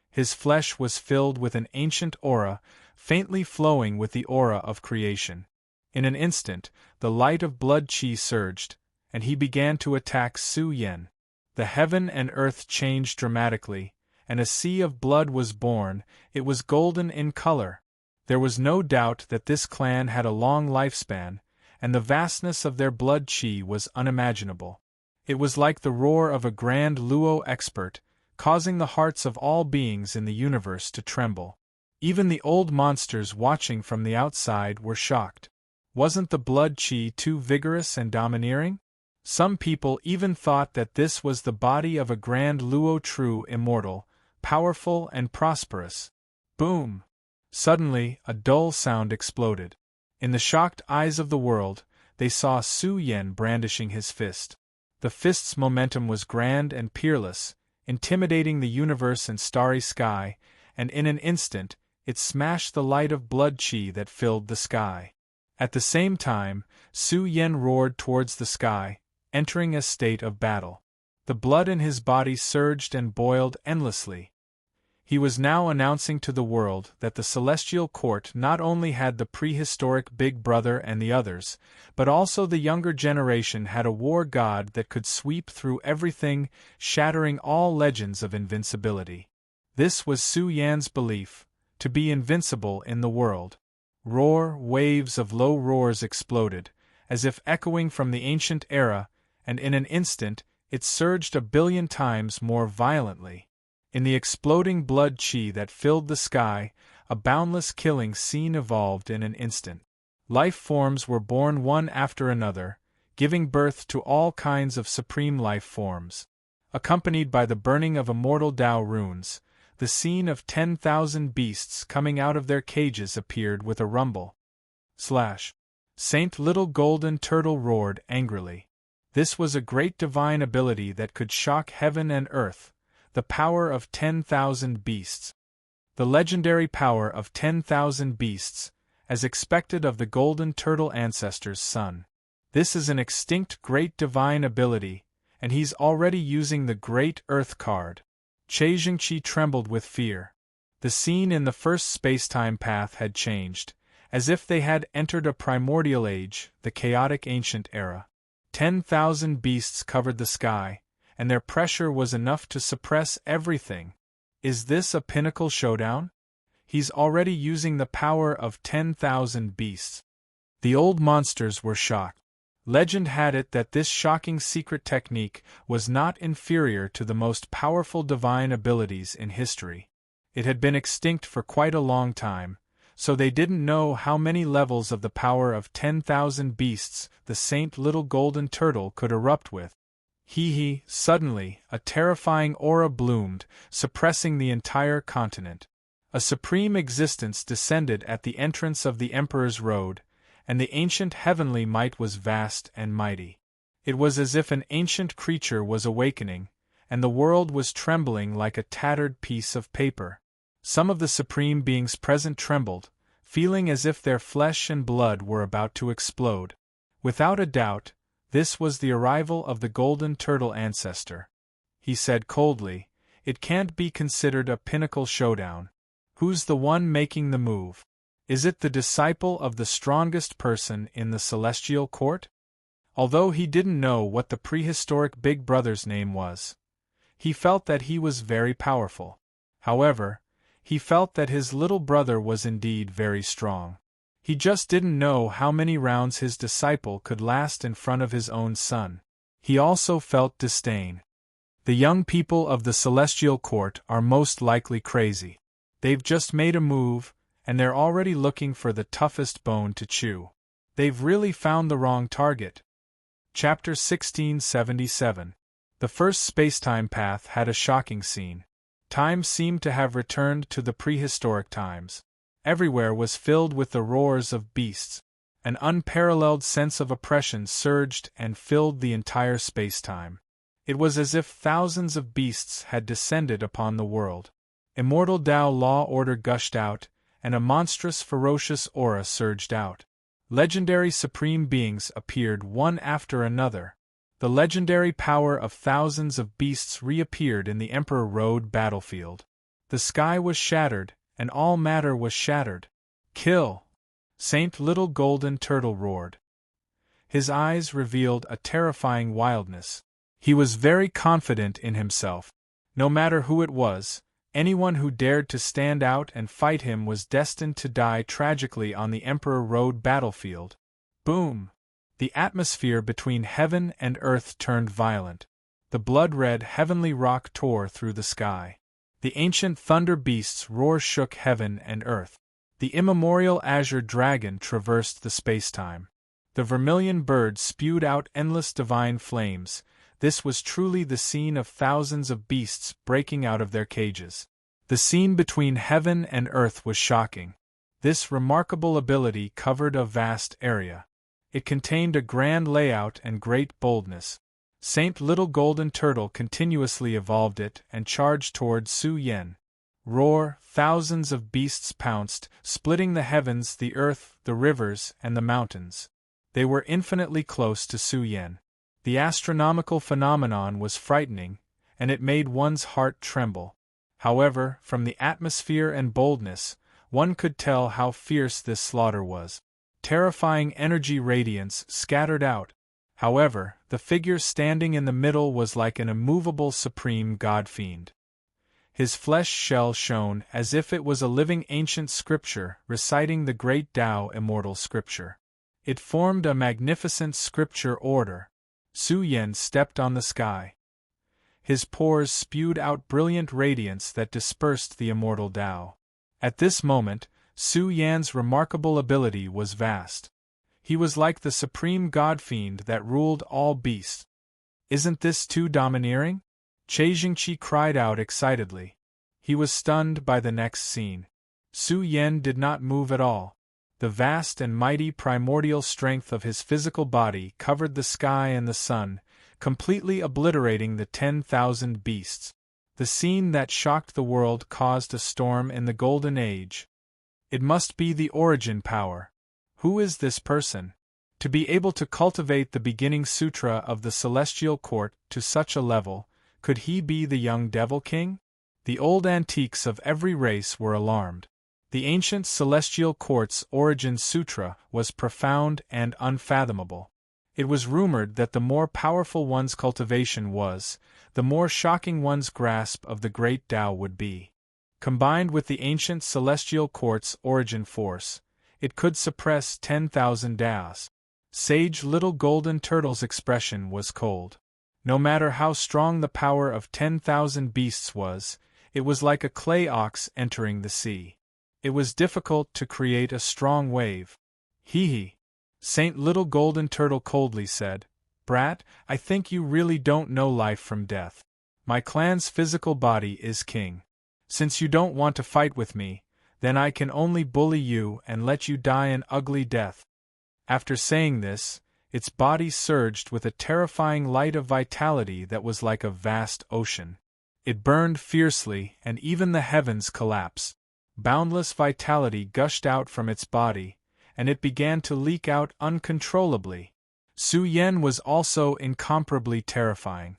His flesh was filled with an ancient aura, faintly flowing with the aura of creation. In an instant, the light of blood chi surged, and he began to attack Su Yan. The heaven and earth changed dramatically, and a sea of blood was born. It was golden in color. There was no doubt that this clan had a long lifespan, and the vastness of their blood chi was unimaginable. It was like the roar of a grand Luo expert, causing the hearts of all beings in the universe to tremble. Even the old monsters watching from the outside were shocked. Wasn't the blood chi too vigorous and domineering? Some people even thought that this was the body of a grand Luo true immortal, powerful and prosperous. Boom! Suddenly, a dull sound exploded. In the shocked eyes of the world, they saw Su Yen brandishing his fist. The fist's momentum was grand and peerless, intimidating the universe and starry sky, and in an instant, it smashed the light of blood chi that filled the sky. At the same time, Su Yen roared towards the sky, entering a state of battle. The blood in his body surged and boiled endlessly. He was now announcing to the world that the Celestial Court not only had the prehistoric Big Brother and the others, but also the younger generation had a war god that could sweep through everything, shattering all legends of invincibility. This was Su Yan's belief, to be invincible in the world. Waves of low roars exploded, as if echoing from the ancient era, and in an instant, it surged 1,000,000,000 times more violently. In the exploding blood chi that filled the sky, a boundless killing scene evolved in an instant. Life forms were born one after another, giving birth to all kinds of supreme life forms. Accompanied by the burning of immortal Tao runes, the scene of 10,000 beasts coming out of their cages appeared with a rumble. Saint Little Golden Turtle roared angrily. This was a great divine ability that could shock heaven and earth, the power of 10,000 beasts. The legendary power of 10,000 beasts, as expected of the Golden Turtle ancestor's son. This is an extinct great divine ability, and he's already using the Great Earth card. Che Jingqi trembled with fear. The scene in the first space-time path had changed, as if they had entered a primordial age, the chaotic ancient era. 10,000 beasts covered the sky, and their pressure was enough to suppress everything. Is this a pinnacle showdown? He's already using the power of 10,000 beasts. The old monsters were shocked. Legend had it that this shocking secret technique was not inferior to the most powerful divine abilities in history. It had been extinct for quite a long time, so they didn't know how many levels of the power of 10,000 beasts the Saint Little Golden Turtle could erupt with. Suddenly, a terrifying aura bloomed, suppressing the entire continent. A supreme existence descended at the entrance of the Emperor's Road, and the ancient heavenly might was vast and mighty. It was as if an ancient creature was awakening, and the world was trembling like a tattered piece of paper. Some of the supreme beings present trembled, feeling as if their flesh and blood were about to explode. Without a doubt, this was the arrival of the Golden Turtle ancestor. He said coldly, "It can't be considered a pinnacle showdown. Who's the one making the move? Is it the disciple of the strongest person in the Celestial Court?" Although he didn't know what the prehistoric Big Brother's name was, he felt that he was very powerful. However, he felt that his little brother was indeed very strong. He just didn't know how many rounds his disciple could last in front of his own son. He also felt disdain. The young people of the Celestial Court are most likely crazy. They've just made a move, and they're already looking for the toughest bone to chew. They've really found the wrong target. Chapter 1677. The first spacetime path had a shocking scene. Time seemed to have returned to the prehistoric times. Everywhere was filled with the roars of beasts. An unparalleled sense of oppression surged and filled the entire spacetime. It was as if thousands of beasts had descended upon the world. Immortal Tao law order gushed out, and a monstrous ferocious aura surged out. Legendary supreme beings appeared one after another. The legendary power of thousands of beasts reappeared in the Emperor Road battlefield. The sky was shattered, and all matter was shattered. "Kill!" Saint Little Golden Turtle roared. His eyes revealed a terrifying wildness. He was very confident in himself. No matter who it was, anyone who dared to stand out and fight him was destined to die tragically on the Emperor Road battlefield. Boom! The atmosphere between heaven and earth turned violent. The blood-red heavenly rock tore through the sky. The ancient thunder beast's roar shook heaven and earth. The immemorial azure dragon traversed the spacetime. The vermilion bird spewed out endless divine flames. This was truly the scene of thousands of beasts breaking out of their cages. The scene between heaven and earth was shocking. This remarkable ability covered a vast area. It contained a grand layout and great boldness. Saint Little Golden Turtle continuously evolved it and charged toward Su Yen. Roar, thousands of beasts pounced, splitting the heavens, the earth, the rivers, and the mountains. They were infinitely close to Su Yen. The astronomical phenomenon was frightening, and it made one's heart tremble. However, from the atmosphere and boldness, one could tell how fierce this slaughter was. Terrifying energy radiance scattered out. However, the figure standing in the middle was like an immovable supreme god-fiend. His flesh shell shone as if it was a living ancient scripture reciting the great Tao immortal scripture. It formed a magnificent scripture order. Su Yen stepped on the sky. His pores spewed out brilliant radiance that dispersed the immortal Tao. At this moment, Su Yan's remarkable ability was vast. He was like the supreme god-fiend that ruled all beasts. Isn't this too domineering? Che Jingqi cried out excitedly. He was stunned by the next scene. Su Yen did not move at all. The vast and mighty primordial strength of his physical body covered the sky and the sun, completely obliterating the 10,000 beasts. The scene that shocked the world caused a storm in the Golden Age. It must be the origin power. Who is this person? To be able to cultivate the beginning sutra of the celestial court to such a level, could he be the young devil king? The old antiques of every race were alarmed. The ancient celestial court's origin sutra was profound and unfathomable. It was rumored that the more powerful one's cultivation was, the more shocking one's grasp of the great Tao would be. Combined with the ancient celestial court's origin force, it could suppress 10,000 Taos. Sage Little Golden Turtle's expression was cold. No matter how strong the power of 10,000 beasts was, it was like a clay ox entering the sea. It was difficult to create a strong wave. Hee. Saint Little Golden Turtle coldly said, "Brat, I think you really don't know life from death. My clan's physical body is king. Since you don't want to fight with me, then I can only bully you and let you die an ugly death." After saying this, its body surged with a terrifying light of vitality that was like a vast ocean. It burned fiercely, and even the heavens collapsed. Boundless vitality gushed out from its body, and it began to leak out uncontrollably. Su Yen was also incomparably terrifying.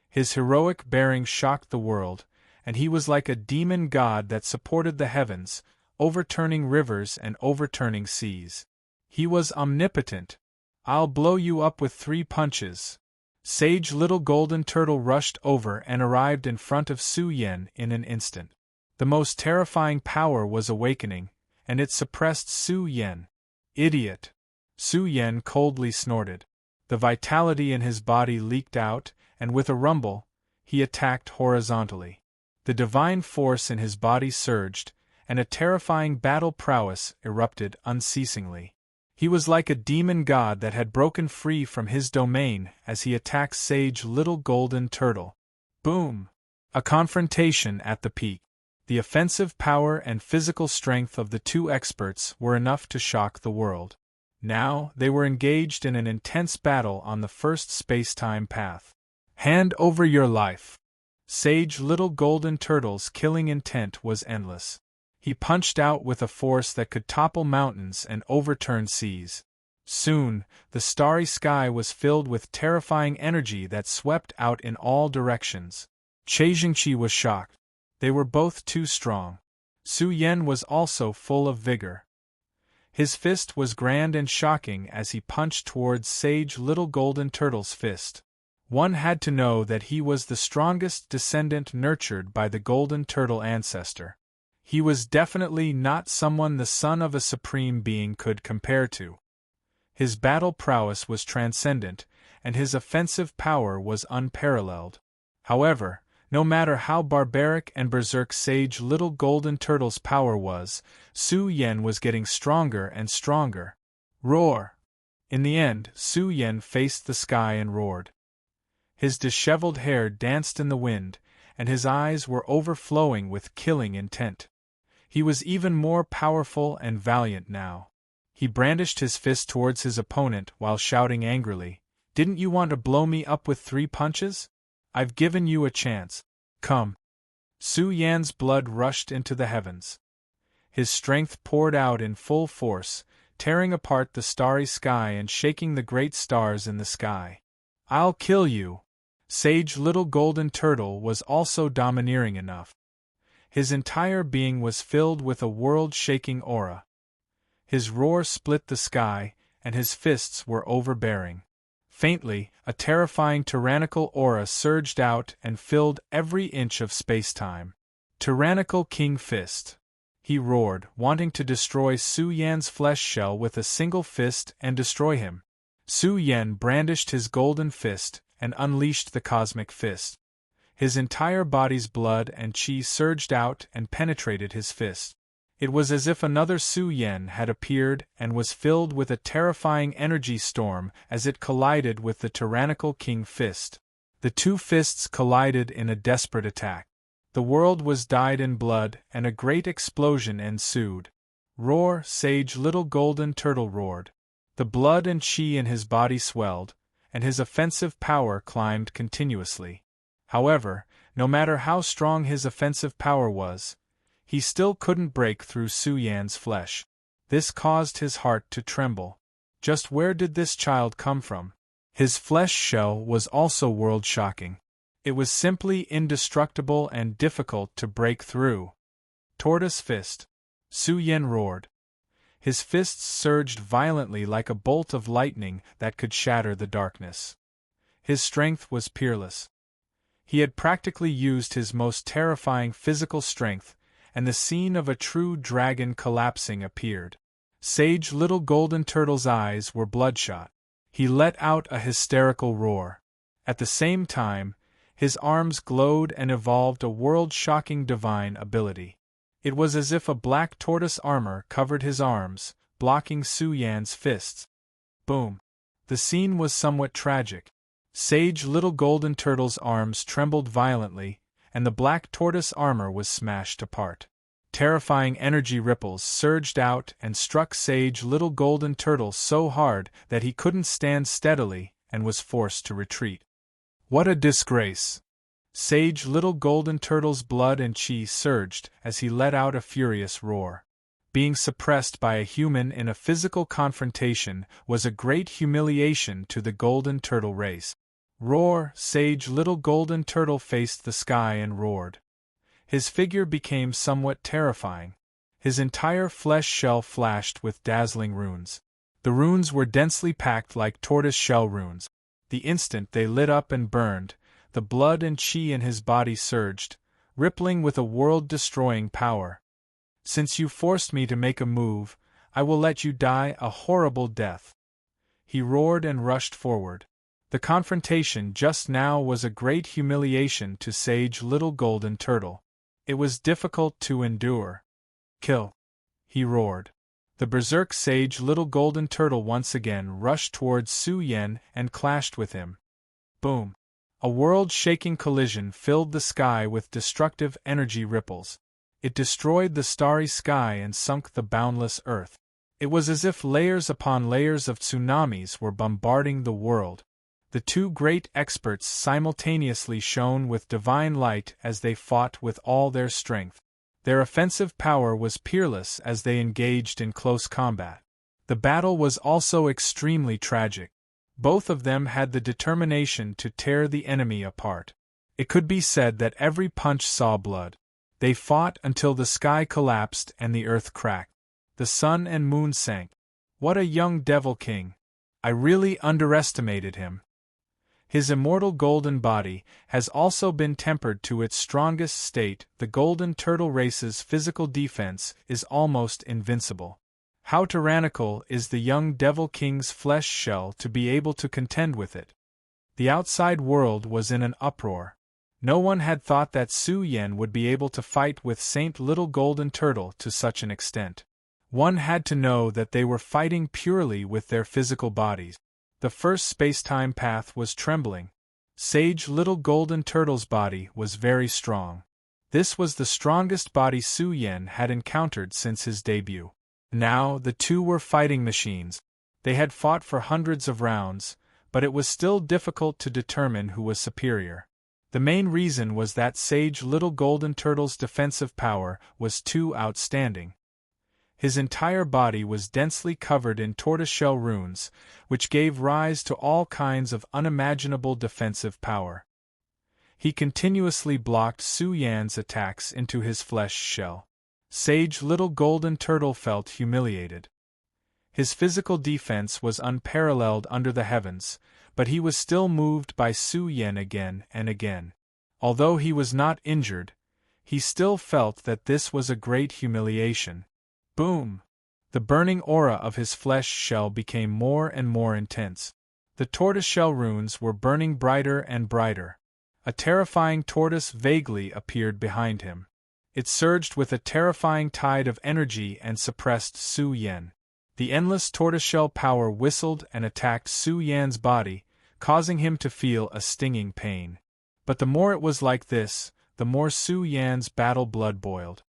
His heroic bearing shocked the world, and he was like a demon god that supported the heavens, overturning rivers and overturning seas. He was omnipotent. "I'll blow you up with 3 punches." Sage Little Golden Turtle rushed over and arrived in front of Su Yen in an instant. The most terrifying power was awakening, and it suppressed Su Yen. "Idiot!" Su Yen coldly snorted. The vitality in his body leaked out, and with a rumble, he attacked horizontally. The divine force in his body surged, and a terrifying battle prowess erupted unceasingly. He was like a demon god that had broken free from his domain as he attacked Sage Little Golden Turtle. Boom! A confrontation at the peak. The offensive power and physical strength of the two experts were enough to shock the world. Now, they were engaged in an intense battle on the first space-time path. Hand over your life. Sage Little Golden Turtle's killing intent was endless. He punched out with a force that could topple mountains and overturn seas. Soon, the starry sky was filled with terrifying energy that swept out in all directions. Che Jingqi was shocked. They were both too strong. Su Yen was also full of vigor. His fist was grand and shocking as he punched towards Sage Little Golden Turtle's fist. One had to know that he was the strongest descendant nurtured by the Golden Turtle ancestor. He was definitely not someone the son of a supreme being could compare to. His battle prowess was transcendent, and his offensive power was unparalleled. However, no matter how barbaric and berserk Sage Little Golden Turtle's power was, Su Yen was getting stronger and stronger. Roar! In the end, Su Yen faced the sky and roared. His disheveled hair danced in the wind, and his eyes were overflowing with killing intent. He was even more powerful and valiant now. He brandished his fist towards his opponent while shouting angrily, "Didn't you want to blow me up with 3 punches? I've given you a chance. Come." Su Yan's blood rushed into the heavens. His strength poured out in full force, tearing apart the starry sky and shaking the great stars in the sky. "I'll kill you!" Sage Little Golden Turtle was also domineering enough. His entire being was filled with a world-shaking aura. His roar split the sky, and his fists were overbearing. Faintly, a terrifying tyrannical aura surged out and filled every inch of space-time. Tyrannical King Fist. He roared, wanting to destroy Su Yan's flesh shell with a single fist and destroy him. Su Yan brandished his golden fist and unleashed the cosmic fist. His entire body's blood and chi surged out and penetrated his fist. It was as if another Su Yan had appeared and was filled with a terrifying energy storm as it collided with the tyrannical King Fist. The 2 fists collided in a desperate attack. The world was dyed in blood and a great explosion ensued. "Roar!" Sage Little Golden Turtle roared. The blood and chi in his body swelled, and his offensive power climbed continuously. However, no matter how strong his offensive power was, he still couldn't break through Su Yan's flesh. This caused his heart to tremble. Just where did this child come from? His flesh shell was also world-shocking. It was simply indestructible and difficult to break through. "Tortoise Fist!" Su Yan roared. His fists surged violently like a bolt of lightning that could shatter the darkness. His strength was peerless. He had practically used his most terrifying physical strength, and the scene of a true dragon collapsing appeared. Sage Little Golden Turtle's eyes were bloodshot. He let out a hysterical roar. At the same time, his arms glowed and evolved a world-shocking divine ability. It was as if a black tortoise armor covered his arms, blocking Su Yan's fists. Boom! The scene was somewhat tragic. Sage Little Golden Turtle's arms trembled violently, and the black tortoise armor was smashed apart. Terrifying energy ripples surged out and struck Sage Little Golden Turtle so hard that he couldn't stand steadily and was forced to retreat. What a disgrace! Sage Little Golden Turtle's blood and chi surged as he let out a furious roar. Being suppressed by a human in a physical confrontation was a great humiliation to the Golden Turtle race. "Roar!" Sage Little Golden Turtle faced the sky and roared. His figure became somewhat terrifying. His entire flesh shell flashed with dazzling runes. The runes were densely packed like tortoise shell runes. The instant they lit up and burned, the blood and chi in his body surged, rippling with a world-destroying power. "Since you forced me to make a move, I will let you die a horrible death." He roared and rushed forward. The confrontation just now was a great humiliation to Sage Little Golden Turtle. It was difficult to endure. "Kill!" he roared. The berserk Sage Little Golden Turtle once again rushed towards Su Yan and clashed with him. Boom! A world-shaking collision filled the sky with destructive energy ripples. It destroyed the starry sky and sunk the boundless earth. It was as if layers upon layers of tsunamis were bombarding the world. The 2 great experts simultaneously shone with divine light as they fought with all their strength. Their offensive power was peerless as they engaged in close combat. The battle was also extremely tragic. Both of them had the determination to tear the enemy apart. It could be said that every punch saw blood. They fought until the sky collapsed and the earth cracked. The sun and moon sank. What a young devil king! I really underestimated him. His immortal golden body has also been tempered to its strongest state. The Golden Turtle race's physical defense is almost invincible. How tyrannical is the young Devil King's flesh shell to be able to contend with it? The outside world was in an uproar. No one had thought that Su Yan would be able to fight with Saint Little Golden Turtle to such an extent. One had to know that they were fighting purely with their physical bodies. The first space-time path was trembling. Sage Little Golden Turtle's body was very strong. This was the strongest body Su Yan had encountered since his debut. Now, the two were fighting machines. They had fought for hundreds of rounds, but it was still difficult to determine who was superior. The main reason was that Sage Little Golden Turtle's defensive power was too outstanding. His entire body was densely covered in tortoiseshell runes, which gave rise to all kinds of unimaginable defensive power. He continuously blocked Su Yan's attacks into his flesh shell. Sage Little Golden Turtle felt humiliated. His physical defense was unparalleled under the heavens, but he was still moved by Su Yan again and again. Although he was not injured, he still felt that this was a great humiliation. Boom! The burning aura of his flesh shell became more and more intense. The tortoiseshell runes were burning brighter and brighter. A terrifying tortoise vaguely appeared behind him. It surged with a terrifying tide of energy and suppressed Su Yan. The endless tortoiseshell power whistled and attacked Su Yan's body, causing him to feel a stinging pain. But the more it was like this, the more Su Yan's battle blood boiled.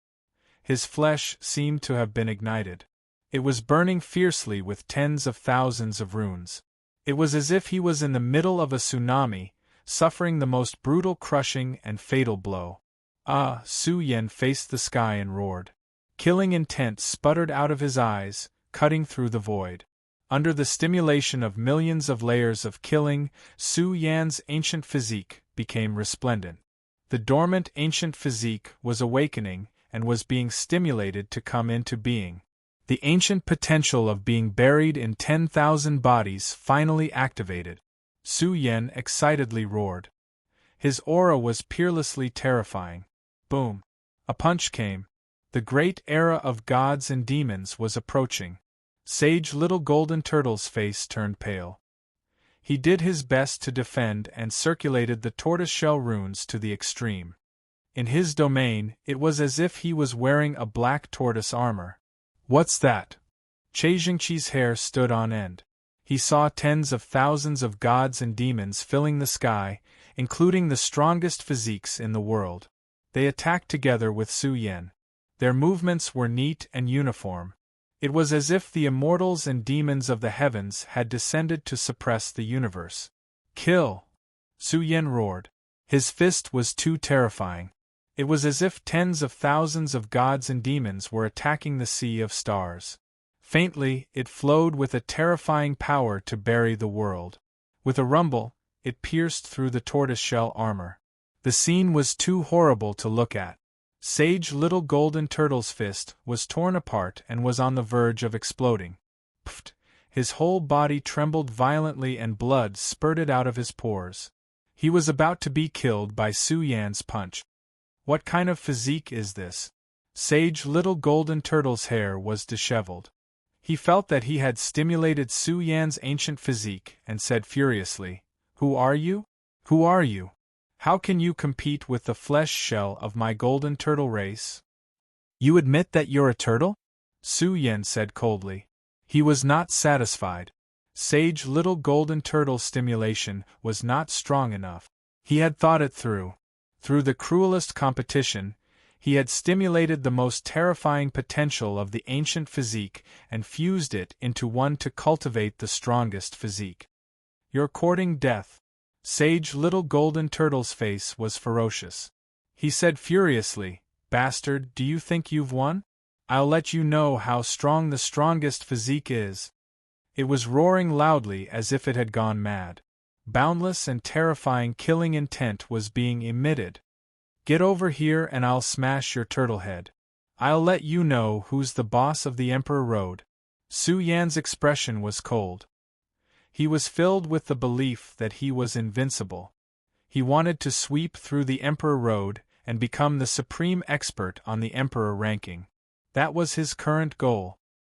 His flesh seemed to have been ignited. It was burning fiercely with tens of thousands of runes. It was as if he was in the middle of a tsunami, suffering the most brutal crushing and fatal blow. Su Yan faced the sky and roared. Killing intent sputtered out of his eyes, cutting through the void. Under the stimulation of millions of layers of killing, Su Yan's ancient physique became resplendent. The dormant ancient physique was awakening and was being stimulated to come into being. The ancient potential of being buried in 10,000 bodies finally activated. Su Yan excitedly roared. His aura was peerlessly terrifying. Boom! A punch came. The great era of gods and demons was approaching. Sage Little Golden Turtle's face turned pale. He did his best to defend and circulated the tortoiseshell runes to the extreme. In his domain, it was as if he was wearing a black tortoise armor. What's that? Che Jingqi's hair stood on end. He saw tens of thousands of gods and demons filling the sky, including the strongest physiques in the world. They attacked together with Su Yan. Their movements were neat and uniform. It was as if the immortals and demons of the heavens had descended to suppress the universe. Kill! Su Yan roared. His fist was too terrifying. It was as if tens of thousands of gods and demons were attacking the sea of stars. Faintly, it flowed with a terrifying power to bury the world. With a rumble, it pierced through the tortoiseshell armor. The scene was too horrible to look at. Sage Little Golden Turtle's fist was torn apart and was on the verge of exploding. Pfft! His whole body trembled violently and blood spurted out of his pores. He was about to be killed by Su Yan's punch. What kind of physique is this? Sage Little Golden Turtle's hair was disheveled. He felt that he had stimulated Su Yan's ancient physique and said furiously, "Who are you? Who are you? How can you compete with the flesh shell of my golden turtle race?" "You admit that you're a turtle?" Su Yan said coldly. He was not satisfied. Sage Little Golden Turtle's stimulation was not strong enough. He had thought it through. Through the cruelest competition, he had stimulated the most terrifying potential of the ancient physique and fused it into one to cultivate the strongest physique. "You're courting death." Sage Little Golden Turtle's face was ferocious. He said furiously, "Bastard, do you think you've won? I'll let you know how strong the strongest physique is." It was roaring loudly as if it had gone mad. Boundless and terrifying killing intent was being emitted. "Get over here and I'll smash your turtle head. I'll let you know who's the boss of the Emperor Road." Su Yan's expression was cold. He was filled with the belief that he was invincible. He wanted to sweep through the Emperor Road and become the supreme expert on the Emperor ranking. That was his current goal.